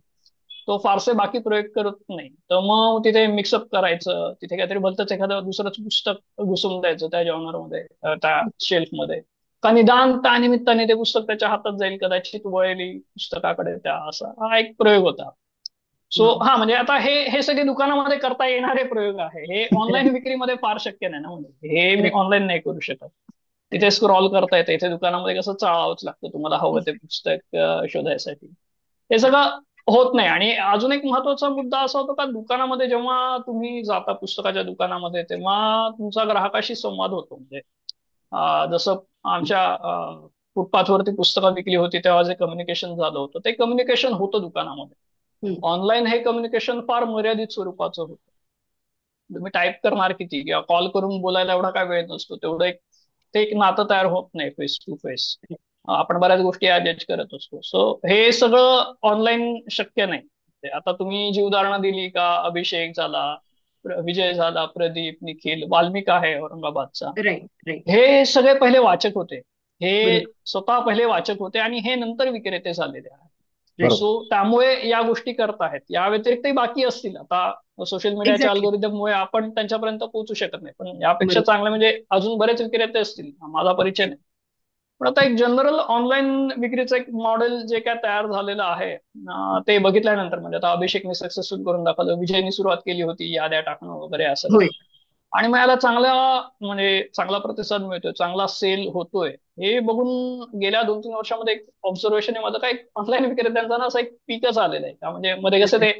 तो फारसे बाकी प्रयोग करत नाही. तर मग तिथे मिक्सअप करायचं, तिथे काहीतरी भलतंच एखादं दुसरंच पुस्तक घुसून द्यायचं त्या जॉनरमध्ये, त्या शेल्फमध्ये, का निदान त्या निमित्ताने ते पुस्तक त्याच्या हातात जाईल, कदाचित वळेली पुस्तकाकडे त्या, असा हा एक प्रयोग होता. सो वा. हा म्हणजे आता हे हे सगळे दुकानामध्ये करता येणारे प्रयोग आहे, हे ऑनलाईन विक्रीमध्ये फार शक्य नाही ना, म्हणजे हे मी ऑनलाईन नाही करू शकत. तिथे स्क्रॉल करता येतं, इथे दुकानामध्ये कसं चाळावंच लागतं तुम्हाला हवं ते पुस्तक शोधायसाठी, हे सगळं होत नाही. आणि अजून एक महत्वाचा मुद्दा असा होतो का, दुकानामध्ये जेव्हा तुम्ही जाता पुस्तकाच्या दुकानामध्ये, तेव्हा तुमचा ग्राहकाशी संवाद होतो. म्हणजे जसं आमच्या फुटपाथवरती पुस्तकं विकली होती तेव्हा जे कम्युनिकेशन झालं होतं, ते कम्युनिकेशन होतं दुकानामध्ये. हम्म. ऑनलाईन हे कम्युनिकेशन फार मर्यादित स्वरूपाचं होतं. तुम्ही टाईप करणार किती किंवा कॉल करून बोलायला एवढा काय वेळ नसतो, तेवढं एक ते एक नातं तयार होत नाही फेस टू फेस. आपण बऱ्याच गोष्टी जज करत असतो. सो हे सगळं ऑनलाईन शक्य नाही. आता तुम्ही जी उदाहरणं दिली का, अभिषेक झाला, विजय झाला, प्रदीप, निखिल, वाल्मिक आहे औरंगाबादचा, राईट, राईट. हे सगळे पहिले वाचक होते. हे बरोबर. स्वतः पहिले वाचक होते आणि हे नंतर विक्रेते झालेले आहेत. राईट. बरोबर. सो त्यामुळे या गोष्टी करत आहेत. या व्यतिरिक्तही बाकी असतील, आता सोशल मीडियाच्या एक्झॅक्टली. अल्गोरिदममुळे आपण त्यांच्यापर्यंत पोहोचू शकत नाही, पण यापेक्षा बरोबर. चांगले म्हणजे अजून बरेच विक्रेते असतील, माझा परिचय नाही. पण आता एक जनरल ऑनलाईन विक्रीचं एक मॉडेल जे काय तयार झालेलं आहे, ते बघितल्यानंतर म्हणजे आता अभिषेकने सक्सेसफुल करून दाखवलं, विजयनी सुरुवात केली होती याद्या टाकणं वगैरे असं, होय. आणि मग याला चांगला म्हणजे चांगला प्रतिसाद मिळतोय, चांगला सेल होतोय, हे बघून गेल्या 2-3 वर्षामध्ये एक ऑब्झर्वेशन आहे माझं, काय ऑनलाईन विक्रेत्यांचा ना असं एक पीकच आलेलं आहे का, म्हणजे मध्ये कसं ते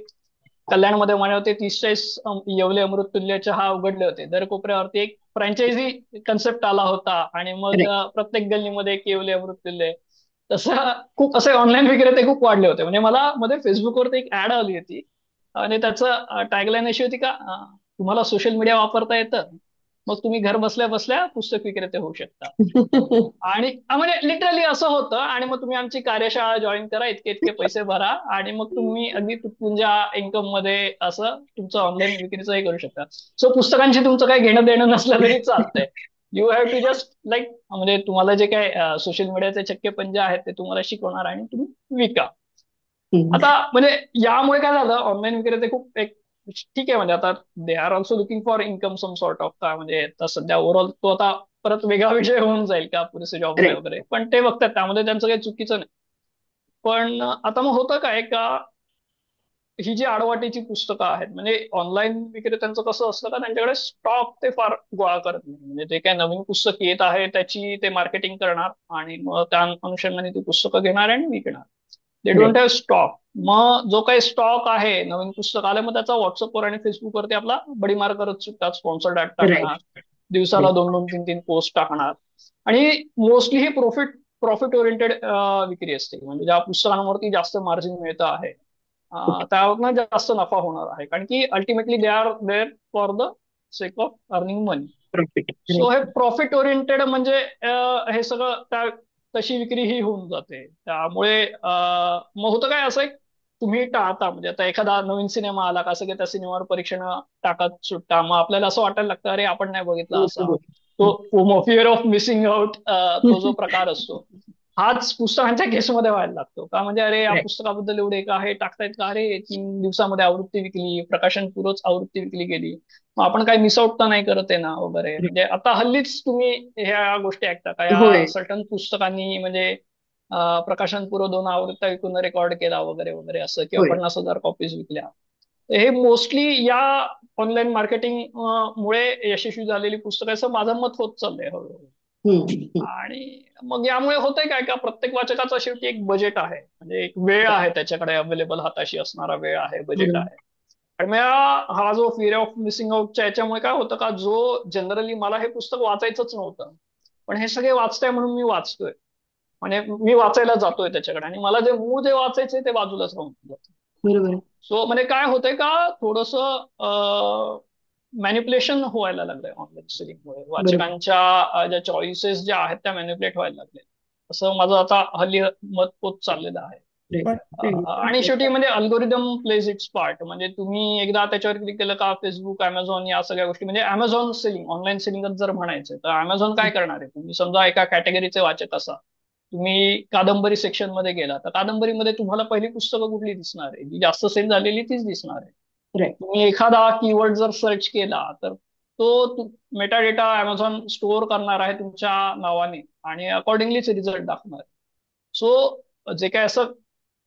कल्याणमध्ये म्हणे होते 30-40 येवले अमृततुल्य चहा उघडले होते, दर कोपऱ्यावरती एक फ्रँचायझी कन्सेप्ट आला होता, आणि मग करेक्ट. प्रत्येक गल्लीमध्ये एक येवले अमृततुल्य, तसं खूप असे ऑनलाईन विक्रेते खूप वाढले होते. म्हणजे मला मध्ये फेसबुकवरती एक ऍड आली होती, आणि त्याचं टॅगलाईन अशी होती का, तुम्हाला सोशल मीडिया वापरता येतं, मग तुम्ही घर बसल्या बसल्या पुस्तक विक्रेते होऊ शकता. आणि म्हणजे लिटरली असं होतं, आणि मग तुम्ही आमची कार्यशाळा जॉईन करा, इतके इतके पैसे भरा, आणि मग तुम्ही अगदी तुमच्या इन्कम मध्ये असं तुमचं ऑनलाईन विक्रीचं हे करू शकता. सो पुस्तकांशी तुमचं काही घेणं देणं नसलं तरी चालतंय. You have to just like, म्हणजे तुम्हाला जे काय सोशल मीडियाचे चक्के पंजे आहेत ते तुम्हाला शिकवणार आणि तुम्ही विका. आता म्हणजे यामुळे काय झालं, ऑनलाईन विक्रेते खूप एक ठीक आहे, म्हणजे आता they are also looking for income some sort of, का म्हणजे आता सध्या ओव्हरऑल तो आता परत वेगळा विषय होऊन जाईल का पुरेसे जॉब नाही राईट. वगैरे, पण ते बघतात, त्यामध्ये त्यांचं काही चुकीचं नाही. पण आता मग होतं काय का, ही जी आडवाटीची पुस्तकं आहेत, म्हणजे ऑनलाईन विक्रेत्यांचं कसं असतं का, त्यांच्याकडे स्टॉक ते फार गोळा करत नाही. म्हणजे ते काय नवीन पुस्तक येत आहे त्याची ते मार्केटिंग करणार, आणि मग त्या अनुषंगाने ती पुस्तकं घेणार आणि विकणार. They don't have stock. मग जो काही स्टॉक आहे नवीन पुस्तक आलं मग त्याचा व्हॉट्सअपवर आणि फेसबुकवरती आपला बडीमार करत सुटतात, स्पॉन्सर्ड ऍड राईट टाकणार, दिवसाला राईट 2-2, 3-3 पोस्ट टाकणार. आणि मोस्टली ही प्रॉफिट ओरिएंटेड विक्री असते, म्हणजे ज्या पुस्तकांवरती जास्त मार्जिन मिळतं आहे ओके त्यावर जास्त नफा होणार आहे, कारण की ultimately they are there for the sake of earning money. Profit so हे राईट प्रॉफिट ओरिएंटेड म्हणजे हे सगळं तशी विक्री ही होऊन जाते. त्यामुळे मग होतं काय असं एक तुम्ही टाळता, म्हणजे आता एखादा नवीन सिनेमा आला का सगळे त्या सिनेमावर परीक्षण टाकत सुटता, मग आपल्याला असं वाटायला लागतं अरे आपण नाही बघितला असा. तो फिअर ऑफ मिसिंग आउट तो जो प्रकार असतो हाच पुस्तकांच्या केसमध्ये व्हायला लागतो का, म्हणजे अरे या राईट पुस्तकाबद्दल एवढे का हे टाकतायत का, अरे 3 दिवसामध्ये आवृत्ती विकली, प्रकाशन पूर्वच आवृत्ती विकली गेली, मग आपण काही मिस आउट तर नाही करत आहे ना वगैरे. म्हणजे आता हल्लीच तुम्ही ह्या गोष्टी ऐकता का, या होय सर्टन पुस्तकांनी म्हणजे प्रकाशनपूर्व 2 आवृत्त्या विकून रेकॉर्ड केला वगैरे वगैरे असं, किंवा होय 50,000 कॉपीज विकल्या. तर हे मोस्टली या ऑनलाईन मार्केटिंग मुळे यशस्वी झालेली पुस्तकं असं माझं मत होत चाललंय हळूहळू. हम्म. आणि मग यामुळे होतंय काय का प्रत्येक वाचकाचा शेवटी एक बजेट आहे, म्हणजे एक वेळ आहे त्याच्याकडे अवेलेबल, हाताशी असणारा वेळ आहे, बजेट बरोबर आहे. आणि मग हा जो फिअर ऑफ मिसिंग आउटच्या याच्यामुळे काय होतं का, जो जनरली मला हे पुस्तक वाचायचंच नव्हतं पण हे सगळे वाचताय म्हणून मी वाचतोय, म्हणजे मी वाचायला जातोय त्याच्याकडे, आणि मला जे मूळ जे वाचायचंय ते बाजूलाच राहून जातं. बरोबर आहे सो म्हणजे काय होतंय का थोडस मॅनिप्युलेशन व्हायला लागलंय ऑनलाईन सेलिंगमुळे, बरोबर वाचकांच्या ज्या चॉईसेस ज्या आहेत त्या मॅनिप्युलेट व्हायला लागल्या, असं माझं आता हल्ली मत होत चाललेलं आहे. राईट पण आणि शेवटी म्हणजे अल्गोरिदम प्लेज इट्स पार्ट, म्हणजे तुम्ही एकदा त्याच्यावर क्लिक केलं का फेसबुक, अमेझॉन या सगळ्या गोष्टी, म्हणजे अमेझॉन सेलिंग, ऑनलाईन सेलिंगच जर म्हणायचं तर अमेझॉन काय करणार आहे, तुम्ही समजा एका कॅटेगरीचे वाचक असा, तुम्ही कादंबरी सेक्शन मध्ये गेला तर कादंबरीमध्ये तुम्हाला पहिली पुस्तकं कुठली दिसणार आहे, जी जास्त सेल झालेली तीच दिसणार आहे. राईट तुम्ही एखादा कीवर्ड जर सर्च केला तर तो मेटा डेटा अमेझॉन स्टोअर करणार आहे तुमच्या नावाने आणि अकॉर्डिंगलीच रिझल्ट दाखवणार आहे. सो जे काय असं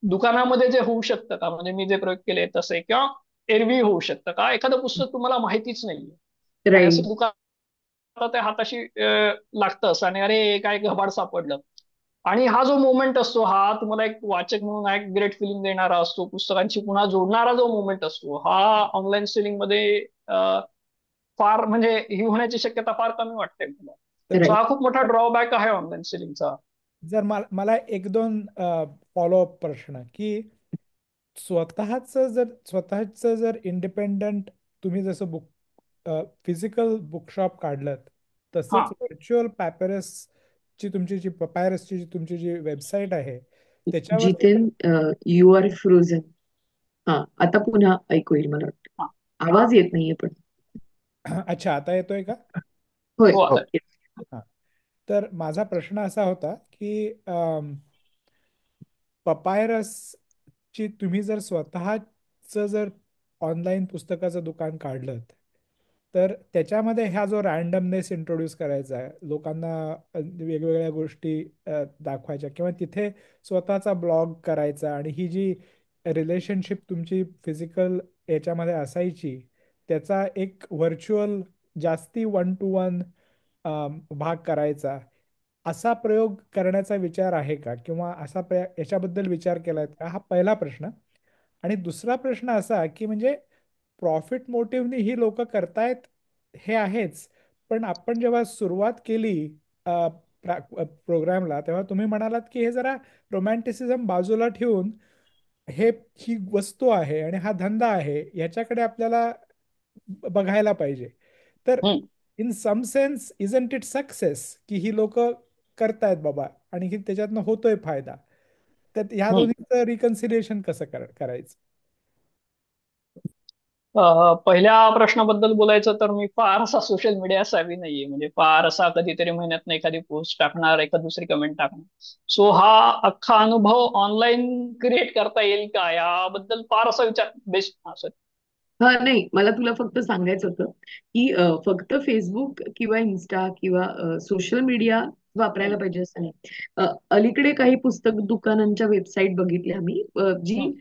दुकानामध्ये जे होऊ शकतं का, म्हणजे मी जे प्रयोग केले तसे, किंवा एरवी होऊ शकतं का एखादं पुस्तक तुम्हाला माहितीच नाहीये आणि असं राईट दुकानात ते हाताशी लागतं असं, आणि अरे काय घबाड सापडलं. आणि हा जो मोमेंट असतो हा तुम्हाला एक वाचक म्हणून एक ग्रेट फिलिंग देणारा असतो, पुस्तकांची पुन्हा जोडणारा जो मोमेंट असतो हा ऑनलाईन सेलिंग मध्ये फार म्हणजे ही होण्याची शक्यता फार कमी वाटते मला. तर सो राईट हा खूप मोठा ड्रॉबॅक आहे ऑनलाईन सेलिंगचा. जर मला एक दोन फॉलोअप प्रश्न की स्वतःचं जर इंडिपेंडंट तुम्ही जसं फिजिकल बुकशॉप काढलं हा तसंच व्हर्च्युअल पपायरसची जी तुमची जी वेबसाईट आहे त्याच्यावरती जितेन यू आर फ्रोझन. हा आता पुन्हा ऐकू येईल मला वाटतं. हा आवाज येत नाहीये पण अच्छा आता येतोय का? होय हो आता हा. तर माझा प्रश्न असा होता की पपायरसची तुम्ही जर स्वतःचं जर ऑनलाईन पुस्तकाचं दुकान काढलं तर त्याच्यामध्ये ह्या जो रँडमनेस इंट्रोड्यूस करायचा आहे लोकांना वेगवेगळ्या गोष्टी दाखवायच्या किंवा तिथे स्वतःचा ब्लॉग करायचा आणि ही जी रिलेशनशिप तुमची फिजिकल याच्यामध्ये असायची त्याचा एक व्हर्च्युअल जास्ती 1-to-1 भाग करायचा असा प्रयोग करण्याचा विचार आहे का किंवा याच्याबद्दल विचार केलाय का हा पहिला प्रश्न. आणि दुसरा प्रश्न असा की म्हणजे प्रॉफिट मोटिव्हनी ही लोक करतायत हे आहेच पण आपण जेव्हा सुरुवात केली प्रोग्रामला तेव्हा तुम्ही म्हणालात की हे जरा रोमॅन्टिसिझम बाजूला ठेवून हे ही वस्तू आहे आणि हा धंदा आहे याच्याकडे आपल्याला बघायला पाहिजे. तर hmm, in some sense isn't it success की ही लोक करतायत बाबा आणि की त्याच्यातनं होतोय फायदा. तर ह्या हम्म. दोन्हीचं रिकन्सिलिएशन कसं करायचं? पहिल्या प्रश्नाबद्दल बोलायचं तर मी फार असा सोशल मीडिया सावी नाहीये, म्हणजे फार असा कधीतरी महिन्यात एखादी पोस्ट टाकणार, एखाद दुसरी कमेंट टाकणार. सो हा अख्खा अनुभव ऑनलाईन क्रिएट करता येईल का याबद्दल फार असा विचार बेस्ट हा नाही मला तुला फक्त सांगायचं होतं की फक्त फेसबुक किंवा इन्स्टा किंवा सोशल मीडिया वापरायला पाहिजे असं नाही. अलीकडे काही पुस्तक दुकानांच्या वेबसाईट बघितल्या मी जी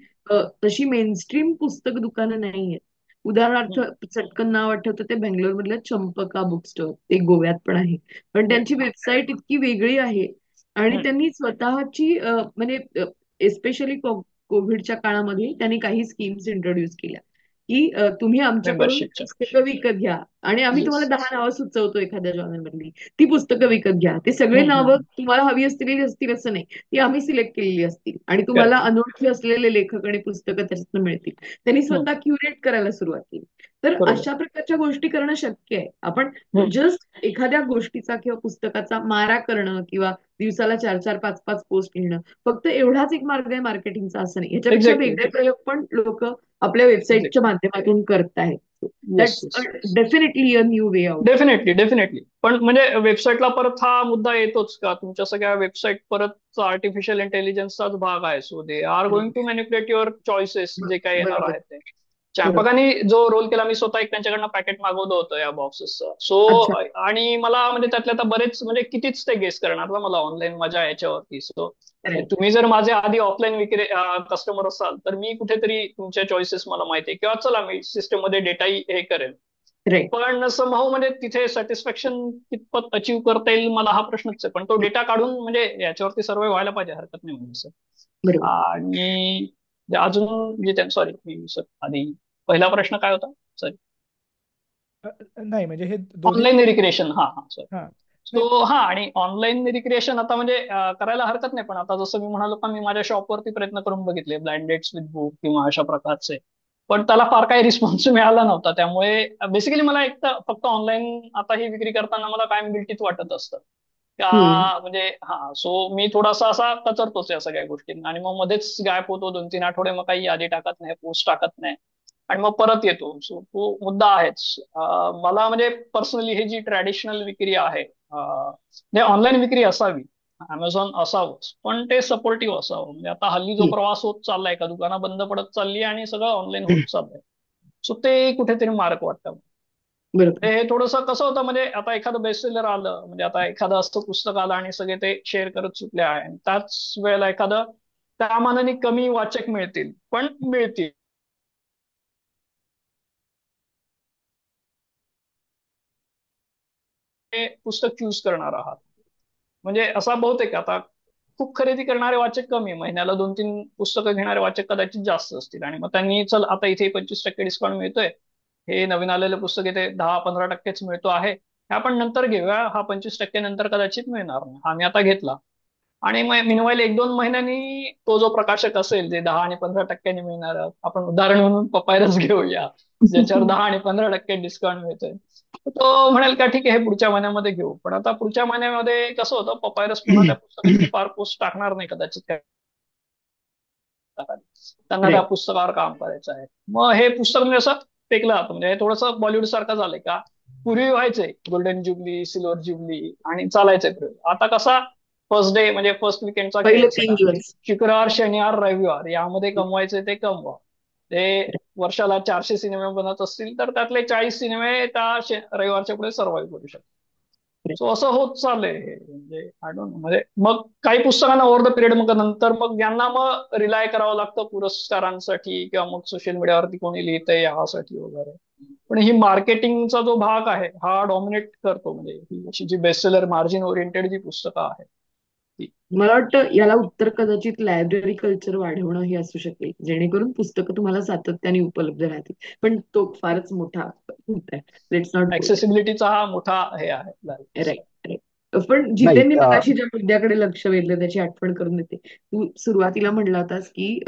तशी मेनस्ट्रीम पुस्तक दुकानं नाहीयेत. उदाहरणार्थ चटकन नाव आठवतं ते बेंगलोर मधलं चंपका बुक स्टोअर ते गोव्यात पण आहे पण त्यांची वेबसाईट इतकी वेगळी आहे आणि त्यांनी स्वतःची म्हणजे एस्पेशली कोविडच्या काळामध्ये त्यांनी काही स्कीम्स इंट्रोड्यूस केल्या की तुम्ही आमच्याकडून मेंबरशिपच्या. पुस्तकं विकत घ्या आणि आम्ही तुम्हाला येस. 10 नावं सुचवतो एखाद्या जॉनरमधली, ती पुस्तकं विकत घ्या. ते सगळे नावं तुम्हाला हवी असतील असं नाही, ती आम्ही सिलेक्ट केलेली असतील आणि तुम्हाला करेक्ट. अनोळखी असलेले लेखक आणि पुस्तकं त्याच्यातून मिळतील. त्यांनी स्वतः क्युरेट करायला सुरुवात केली. तर बरोबर. अशा प्रकारच्या गोष्टी करणं शक्य आहे. आपण हम्म. जस्ट एखाद्या गोष्टीचा किंवा पुस्तकाचा मारा करणं किंवा दिवसाला 4-4, 5-5 पोस्ट लिहिणं फक्त एवढाच एक मार्ग आहे मार्केटिंगचा असं नाही. ह्याच्यापेक्षा एक्झॅक्टली. वेगळे प्रयोग पण लोक आपल्या वेबसाईटच्या एक्झॅक्टली. माध्यमातून करतायत. Yes, that's yes. Definitely a new way out. Definitely. पण म्हणजे वेबसाईटला परत हा मुद्दा येतोच का तुमच्या सगळ्या वेबसाईट परत आर्टिफिशियल इंटेलिजन्सचाच भाग आहे. So they are going to manipulate your choices जे काही येणार बरोबर आहेत ते. बरोबर. चॅम्पकानी जो रोल केला, मी स्वतः एक त्यांच्याकडनं पॅकेट मागवलं होतं या बॉक्सेसचं. सो अच्छा. आणि मला म्हणजे त्यातल्या आता बरेच म्हणजे कितीच ते गेस करणार ना मला ऑनलाईन माझ्या याच्यावरती. So Correct. तुम्ही जर माझे आधी ऑफलाईन विक्रे कस्टमर असाल तर मी कुठेतरी तुमच्या चॉईसेस मला माहिती आहे किंवा चला मी सिस्टम मध्ये डेटाही हे करेन. Right. पण समहाऊ म्हणजे तिथे सॅटिस्फॅक्शन कितपत अचीव करता येईल मला हा प्रश्नच आहे. पण तो डेटा काढून म्हणजे याच्यावरती सर्वे व्हायला पाहिजे, हरकत नाही म्हणजे सर. बरोबर. आणि अजून जे सॉरी सर आधी पहिला प्रश्न काय होता सॉरी? नाही म्हणजे हे दोन्ही ऑनलाईन रिक्रिएशन. हा सॉरी. हा सो आणि ऑनलाईन रिक्रिएशन आता म्हणजे करायला हरकत नाही. पण आता जसं मी म्हणालो का मी माझ्या शॉपवरती प्रयत्न करून बघितले ब्लाइंड डेट्स विथ बुक किंवा अशा प्रकारचे, पण त्याला फार काही रिस्पॉन्स मिळाला नव्हता. त्यामुळे बेसिकली मला एक तर फक्त ऑनलाईन आता ही विक्री करताना मला कायम गिल्टीच वाटत असतं का म्हणजे सो मी थोडासा असा कचरतोच या सगळ्या गोष्टींना आणि मग मध्येच गायब होतो 2-3 आठवडे, मग काही यादी टाकत नाही, पोस्ट टाकत नाही आणि मग परत येतो. सो तो मुद्दा आहेच. मला म्हणजे पर्सनली ही जी ट्रॅडिशनल विक्री आहे ऑनलाईन विक्री असावी, अमेझॉन असावंच, पण ते सपोर्टिव्ह असावं. म्हणजे आता हल्ली जो प्रवास होत चाललाय का दुकानं बंद पडत चालली आणि सगळं ऑनलाईन होत चाललंय, सो ते कुठेतरी मार्क वाटतं. बरोबर. हे थोडंसं कसं होतं म्हणजे आता एखादं बेस्ट सेलर आलं म्हणजे आता एखादं असतं पुस्तक आलं आणि सगळे ते शेअर करत सुटले आहे आणि त्याच वेळेला एखादं त्या मानाने कमी वाचक मिळतील पण मिळतील, ते पुस्तक चूज करणार आहात. म्हणजे असा बहुतेक आता खूप खरेदी करणारे वाचक कमी आहे. महिन्याला 2-3 पुस्तकं घेणारे वाचक कदाचित जास्त असतील आणि मग त्यांनी चल आता इथे 25% डिस्काउंट मिळतोय, हे नवीन आलेलं पुस्तक इथे 10-15%च मिळतो आहे, हे आपण नंतर घेऊया, हा 25% नंतर कदाचित मिळणार नाही, हा मी आता घेतला. आणि मग मिनवाईल 1-2 महिन्यांनी तो जो प्रकाशक असेल जे 10 आणि 15% मिळणार, आपण उदाहरण म्हणून पपायरस घेऊया ज्याच्यावर 10 आणि 15% डिस्काउंट मिळतोय, तो म्हणेल का ठीक आहे हे पुढच्या महिन्यामध्ये घेऊ. पण आता पुढच्या महिन्यामध्ये कसं होतं पपायरस पुन्हा त्या पुस्तकाची फार पोस्ट टाकणार नाही कदाचित, त्यांना त्या Right. पुस्तकावर काम करायचं आहे. मग हे पुस्तक म्हणजे असं फेकलं जातं. म्हणजे हे थोडंसं बॉलिवूड सारखं झालंय का पूर्वी व्हायचंय गोल्डन जुबली, सिल्वर जुबली आणि चालायचंय प्रयोग. आता कसा फर्स्ट डे म्हणजे फर्स्ट विकेंडचा खेळ पहिले आहे 3 सगळा. दिवस. शुक्रवार, शनिवार, रविवार यामध्ये कमवायचे ते कमवा. ते वर्षाला 400 सिनेमे बनत असतील तर त्यातले 40 सिनेमे त्या रविवारच्या पुढे सर्व्हाइव्ह करू शकतात. सो असं होत चाललंय हे. म्हणजे आय डोंट नो म्हणजे मग काही पुस्तकांना ओव्हर द पिरियड मग नंतर मग यांना मग रिलाय करावं लागतं पुरस्कारांसाठी किंवा मग सोशल मीडियावरती कोणी लिहितंय यासाठी वगैरे. पण ही मार्केटिंगचा जो भाग आहे हा डॉमिनेट करतो. म्हणजे ही अशी जी बेस्ट सेलर मार्जिन ओरिएंटेड जी पुस्तकं आहेत ती. मला वाटतं याला उत्तर कदाचित लायब्ररी कल्चर वाढवणं हे असू शकेल, जेणेकरून पुस्तकं तुम्हाला सातत्याने उपलब्ध राहतील. पण तो फारच मोठा मुद्दा आहे. Let's not go. ऍक्सेसिबिलिटीचा हा मोठा हे आहे. Right right. पण नाही जितेंनी मगाशी ज्या मुद्द्याकडे लक्ष वेधलं त्याची आठवण करून देते. तू सुरुवातीला म्हणला होतास की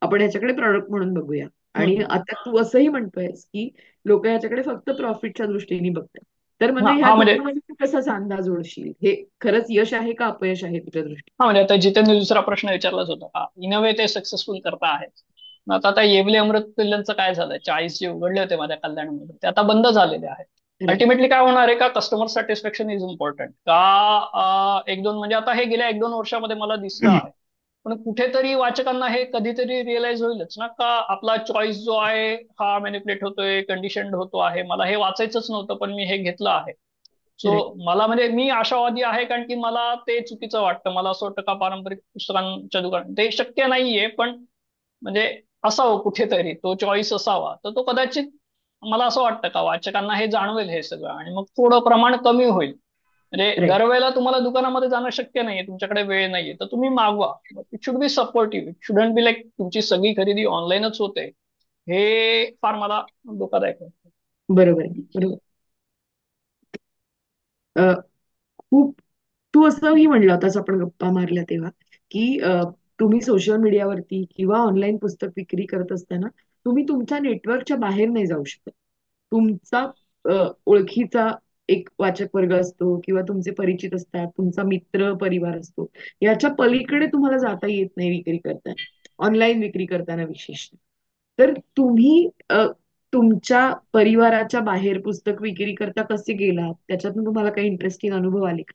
आपण ह्याच्याकडे प्रॉडक्ट म्हणून बघूया आणि आता तू असंही म्हणतोयस की लोक ह्याच्याकडे फक्त प्रॉफिटच्या दृष्टीने बघतात. तर म्हणजे ह्या हा म्हणजे दोघांमध्ये तू कसा अंदाज जोडशील? हे खरंच यश आहे का अपयश आहे तुझ्या दृष्टीने? म्हणजे आता जितेंद्र दुसरा प्रश्न विचारलाच होता का इन अ वे ते सक्सेसफुल करता आहेत. आता आता येवले अमृत तुल्यांचं काय झालंय, 40 जे उघडले होते माझ्या कल्याणमध्ये ते आता बंद झालेले आहेत. अल्टिमेटली काय होणार आहे का कस्टमर सॅटिस्फॅक्शन इज इम्पॉर्टंट का 1-2 म्हणजे आता हे गेल्या 1-2 वर्षामध्ये मला दिसतं आहे. पण कुठेतरी वाचकांना हे कधीतरी रिअलाइज होईलच ना का आपला चॉईस जो आहे हा मॅनिप्युलेट होतोय, कंडिशन्ड होतो आहे, मला हे वाचायचंच नव्हतं पण मी हे घेतलं आहे. सो मला म्हणजे मी आशावादी आहे कारण की मला ते चुकीचं वाटतं. मला असं वाटतं का पारंपरिक पुस्तकांच्या दुकान ते शक्य नाहीये पण म्हणजे असावं कुठेतरी तो चॉईस असावा, तर तो कदाचित मला असं वाटतं का वाचकांना हे जाणवेल हे सगळं आणि मग थोडं प्रमाण कमी होईल. म्हणजे राईट. दरवेळेला तुम्हाला दुकानामध्ये जाणं शक्य नाहीये, तुमच्याकडे वेळ नाहीये, तर तुम्ही मागवा. It should be supportive. It shouldn't be like तुमची सगळी खरेदी ऑनलाईनच होते. हे फार मला धोकादायक वाटतं. बरोबर आहे, बरोबर. अ, खूप तू असंही म्हणलं होतास आपण गप्पा मारल्या तेव्हा की तुम्ही सोशल मीडियावरती किंवा ऑनलाईन पुस्तक विक्री करत असताना तुम्ही तुमच्या नेटवर्कच्या बाहेर नाही जाऊ शकत. तुमचा ओळखीचा एक वाचक वर्ग असतो किंवा तुमचे परिचित असतात, तुमचा मित्र परिवार असतो. याच्या पलीकडे तुम्हाला जाता येत नाही विक्री करताना, ऑनलाईन विक्री करताना विशेषतः. तर तुम्ही तुमच्या परिवाराच्या बाहेर पुस्तक विक्री करता कसे गेलात? त्याच्यातून तुम्हाला काही इंटरेस्टिंग अनुभव आले का?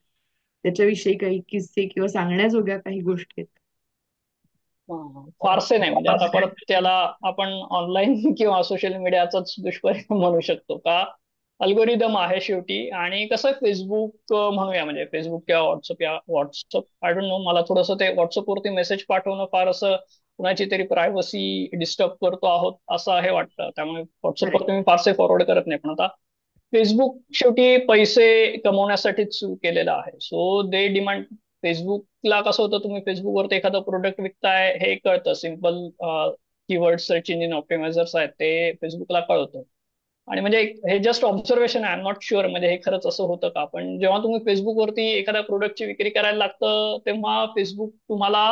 त्याच्याविषयी काही किस्से किंवा सांगण्याजोग्या काही गोष्टी आहेत? फारसे नाही, म्हणजे आता परत त्याला आपण ऑनलाईन किंवा सोशल मीडियाचाच दुष्परिणाम म्हणू शकतो का? अल्गोरिदम आहे शेवटी. आणि कसं फेसबुक म्हणूया, म्हणजे फेसबुक किंवा व्हॉट्सअप आय डोंट नो, मला थोडंसं ते व्हॉट्सअपवरती मेसेज पाठवणं फार असं कुणाची तरी प्रायव्हसी डिस्टर्ब करतो आहोत असं हे वाटतं. त्यामुळे व्हॉट्सअपवरती मी फारसे फॉरवर्ड करत नाही. पण आता फेसबुक शेवटी पैसे कमवण्यासाठीच सुरू केलेलं आहे. So they demand. फेसबुकला कसं होतं, तुम्ही फेसबुकवरती एखादं प्रोडक्ट विकताय हे कळतं. सिम्पल कीवर्ड सर्च इंजिन ऑप्टिमायझर्स आहेत ते फेसबुकला कळतं. आणि म्हणजे हे जस्ट ऑब्झर्वेशन आहे, आय एम नॉट शुअर म्हणजे हे खरंच असं होतं का. पण जेव्हा तुम्ही फेसबुकवरती एखाद्या प्रोडक्टची विक्री करायला लागतं, तेव्हा फेसबुक तुम्हाला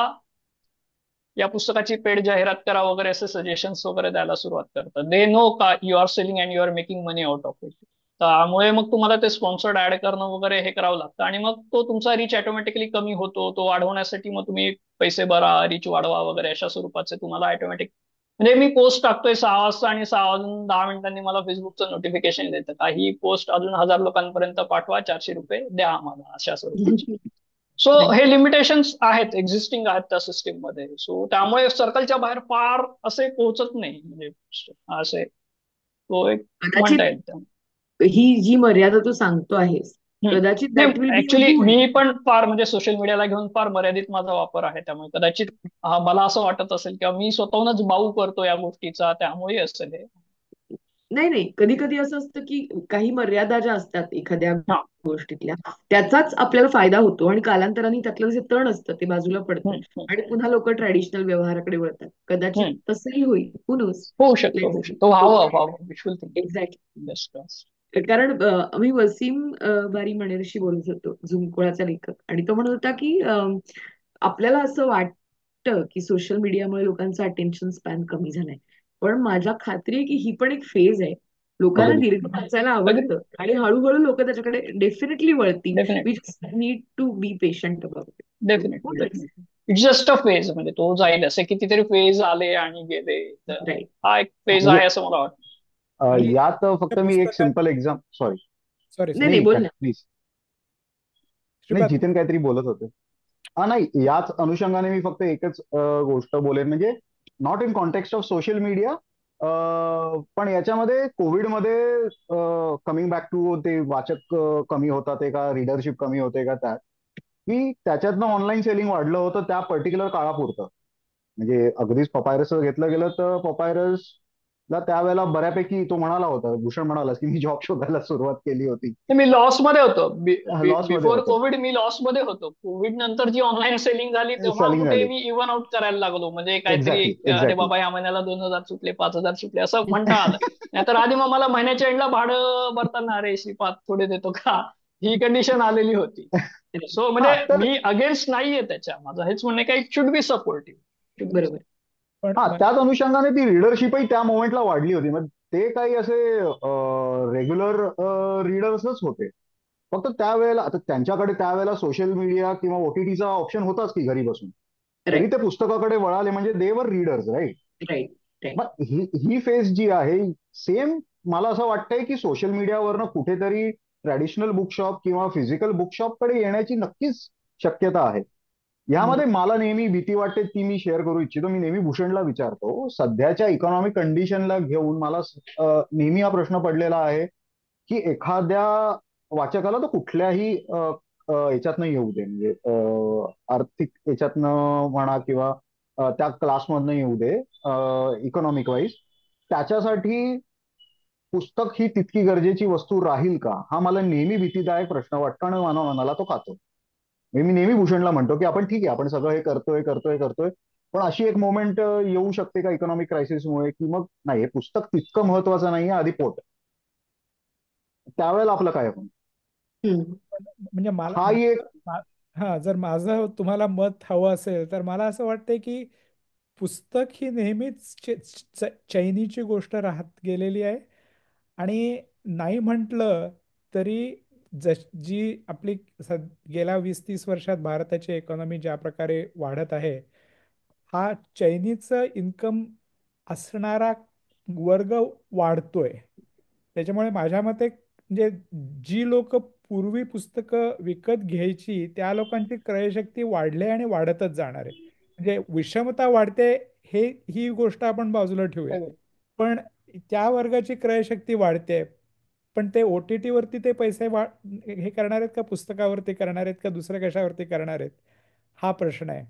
या पुस्तकाची पेड जाहिरात करा वगैरे असे सजेशन्स वगैरे द्यायला सुरुवात करतात. दे नो का you are selling and you are making money out of it. त्यामुळे मग तुम्हाला ते स्पॉन्सर्ड ऍड करणं वगैरे हे करावं लागतं. आणि मग तो तुमचा रिच ऑटोमॅटिकली कमी होतो. तो वाढवण्यासाठी मग तुम्ही पैसे भरा, रिच वाढवा वगैरे अशा स्वरूपाचे तुम्हाला ऑटोमॅटिक. म्हणजे मी पोस्ट टाकतोय 6 वाजता आणि 6 वाजून 10 मिनिटांनी मला फेसबुकचं नोटिफिकेशन देतं का ही पोस्ट अजून 1,000 लोकांपर्यंत पाठवा, 400 रुपये द्या आम्हाला, अशा स्वरूपाची. So Right. हे लिमिटेशन्स आहेत, एक्झिस्टिंग आहेत त्या सिस्टीम मध्ये. सो त्यामुळे सर्कलच्या बाहेर फार असे पोहोचत नाही, म्हणजे असे तो एक म्हणता कदाचित येईल त्या. ही जी मर्यादा तू सांगतो आहेस, कदाचित नाही, that will be actually good. मी पण फार म्हणजे सोशल मीडियाला घेऊन फार मर्यादित माझा वापर आहे. त्यामुळे कदाचित मला असं वाटत असेल किंवा मी स्वतःहूनच बाऊ करतो या गोष्टीचा, त्यामुळे असेल हे. नाही नाही, कधी कधी असं असतं की काही मर्यादा ज्या असतात एखाद्या हा. गोष्टीतल्या, त्याचाच आपल्याला फायदा होतो आणि कालांतराने त्यातलं जे तण असतं ते बाजूला पडतं हम्म, आणि पुन्हा लोक ट्रॅडिशनल व्यवहाराकडे वळतात. कदाचित हम्म. तसंही होईल. Who knows? होऊ शकतो, Let's होऊ see. शकतो, व्हावं विश्वल थिंकिंग. एक्झॅक्टली. बेस्ट. कारण आम्ही वसीम बारी मणेरशी बोलत होतो, झुंकुळाचा लेखक, आणि तो म्हणत होता की आपल्याला असं वाटतं की सोशल मीडियामुळे लोकांचा अटेन्शन स्पॅन कमी झालाय, पण माझ्या खात्री आहे की ही पण एक फेज आहे. लोकांना अगदी. दीर्घ वाचायला अग्री. आवडतं आणि हळूहळू लोक त्याच्याकडे डेफिनेटली वळतील. We definitely, just need to be patient about definitely, it. Definitely. It's just a phase, म्हणजे तो जाईल. असे कितीतरी फेज आले आणि गेले, तर राईट. हा एक फेज म्हणजे आहे असं मला वाटतं. आणि यात फक्त त्या मी एक पुस्तकात सिम्पल सॉरी. सॉरी नाही सॉरी नाही, नाही, बोल ना. प्लीज. नाही, श्रीपाद. जितेन काहीतरी बोलत होते. नाही, याच अनुषंगाने मी फक्त एकच गोष्ट बोलेन, म्हणजे not in context of social media, पण याच्यामध्ये कोविडमध्ये कमिंग बॅक टू ते वाचक कमी होतात का, रीडरशिप कमी होते का, त्यात की त्याच्यातनं ऑनलाईन सेलिंग वाढलं होतं त्या पर्टिक्युलर काळापुरतं. म्हणजे अगदीच पपायरस घेतलं गेलं तर पपायरसला त्यावेळेला बऱ्यापैकी तो म्हणाला होता, भूषण म्हणाला की मी जॉब शोधायला सुरुवात केली होती. मी लॉस मध्ये होतो. लॉस मध्ये बिफोर होतं, कोविड मी लॉस मध्ये होतो. कोविड नंतर जी ऑनलाईन सेलिंग झाली तेव्हा सेलिंग कुठे झाली. मी इव्हन आउट करायला लागलो. म्हणजे काहीतरी एक्झॅक्टली, अरे एक्झॅक्टली. बाबा ह्या महिन्याला 2,000 सुटले, 5,000 सुटले असं म्हणता आलं. नाहीतर आधी मग मला महिन्याच्या एंडला भाडं भरताना अरे श्रीपाद थोडे देतो का, ही कंडिशन आलेली होती. सो म्हणजे हा तर मी अगेन्स्ट नाहीये त्याच्या. माझं हेच म्हणणं आहे की इट शुड बी सपोर्टिव्ह. बरोबर. पण हा मला त्याच अनुषंगाने ती रीडरशिपही त्या मोमेंटला वाढली होती. मग ते काही असे रेग्युलर रीडर्सच होते. फक्त त्यावेळेला आता त्यांच्याकडे त्यावेळेला सोशल मीडिया किंवा ओटीटीचा ऑप्शन होताच की घरी बसून, तरी राईट ते पुस्तकाकडे वळाले, म्हणजे दे वर रीडर्स, राईट. Right right. मग ही फेज जी आहे, सेम मला असं वाटतंय की सोशल मीडियावरनं कुठेतरी ट्रॅडिशनल बुकशॉप किंवा फिजिकल बुकशॉपकडे येण्याची नक्कीच शक्यता आहे. यामध्ये मला नेहमी भीती वाटते, ती मी शेअर करू इच्छितो. मी नेहमी भूषणला विचारतो, सध्याच्या इकॉनॉमिक कंडिशनला घेऊन मला नेहमी हा प्रश्न पडलेला आहे की एखाद्या वाचकाला तो कुठल्याही याच्यातनं येऊ दे, म्हणजे आर्थिक याच्यातनं म्हणा किंवा त्या क्लासमधनं येऊ दे, इकॉनॉमिक वाईज, त्याच्यासाठी पुस्तक ही तितकी गरजेची वस्तू राहील का, हा मला नेहमी भीतीदायक प्रश्न वाटतो आणि मनाला तो खातो. मी नेहमी भूषणला म्हणतो की आपण ठीक आहे, आपण सगळं हे करतोय करतोय करतोय, पण अशी एक मोमेंट येऊ शकते का इकॉनॉमिक क्रायसिसमुळे, की मग नाही, हे पुस्तक तितकं महत्वाचं नाहीये, आधी पोट. त्यावेळेला आपलं काय आपण. हम्म. म्हणजे मला हा एक. हा, जर माझं तुम्हाला मत हवं असेल तर मला असं वाटतंय की पुस्तक ही नेहमीच चैनीची गोष्ट राहत गेलेली आहे. आणि नाही म्हटलं तरी जी आपली गेल्या 20-30 वर्षात भारताची इकॉनॉमी ज्या प्रकारे वाढत आहे, हा चैनीचं इन्कम असणारा वर्ग वाढतोय. त्याच्यामुळे माझ्या मते म्हणजे जी लोक पूर्वी पुस्तकं विकत घ्यायची त्या लोकांची क्रयशक्ती वाढली आणि वाढतच जाणार आहे. म्हणजे विषमता वाढते हे ही गोष्ट आपण बाजूला ठेवूया, पण त्या वर्गाची क्रयशक्ती वाढते. पण ते OTT वरती ते पैसे हे करणार आहेत का, पुस्तकावरती करणार आहेत का, दुसऱ्या कशावरती करणार आहेत, हा प्रश्न आहे.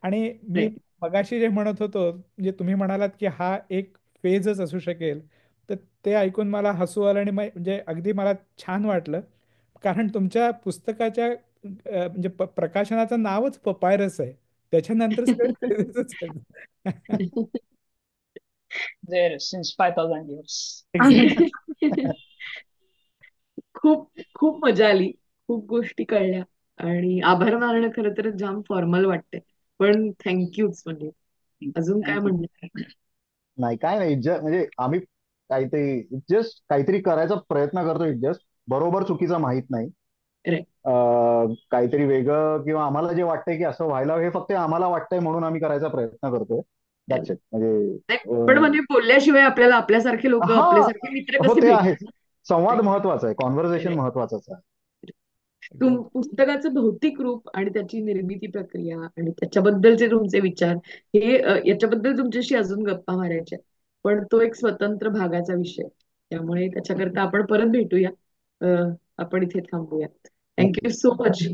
आणि मी Right. मगाशी जे म्हणत होतो, म्हणजे तुम्ही म्हणालात की हा एक फेजच असू शकेल, तर ते ऐकून मला हसू आलं आणि म्हणजे अगदी मला छान वाटलं. कारण तुमच्या पुस्तकाच्या म्हणजे प्रकाशनाचं नावच पपायरस आहे. त्याच्यानंतर सगळे फेजेसच आहेत. There since 5000 years. खूप खूप मजा आली. खूप गोष्टी कळल्या आणि आभार मानणं खरं तर जाम फॉर्मल वाटतंय, पण थँक्यूच. म्हणजे अजून काय Thank you. म्हणणार? नाही, काय नाही, म्हणजे आम्ही काहीतरी जस्ट काहीतरी करायचा प्रयत्न करतोय, जस्ट बरोबर चुकीचं माहित नाही. Right. काहीतरी वेगळं किंवा आम्हाला जे वाटतंय की असं व्हायला, हे फक्त आम्हाला वाटतंय म्हणून आम्ही करायचा प्रयत्न करतोय. That's it. म्हणजे नाही, पण म्हणजे बोलल्याशिवाय आपल्याला आपल्यासारखे लोक, हा, आपल्यासारखे मित्र हो कसे ते आहेच. भेटतील? संवाद महत्वाचा आहे, कॉन्व्हर्सेशन Right. महत्वाचाच आहे. पुस्तकाचं भौतिक रूप आणि त्याची निर्मिती प्रक्रिया आणि त्याच्याबद्दलचे तुमचे विचार, हे याच्याबद्दल तुमच्याशी अजून गप्पा मारायच्या, पण तो एक स्वतंत्र भागाचा विषय. त्यामुळे त्याच्याकरता आपण परत भेटूया. आपण इथे थांबूया. थँक्यू नक्की. So much.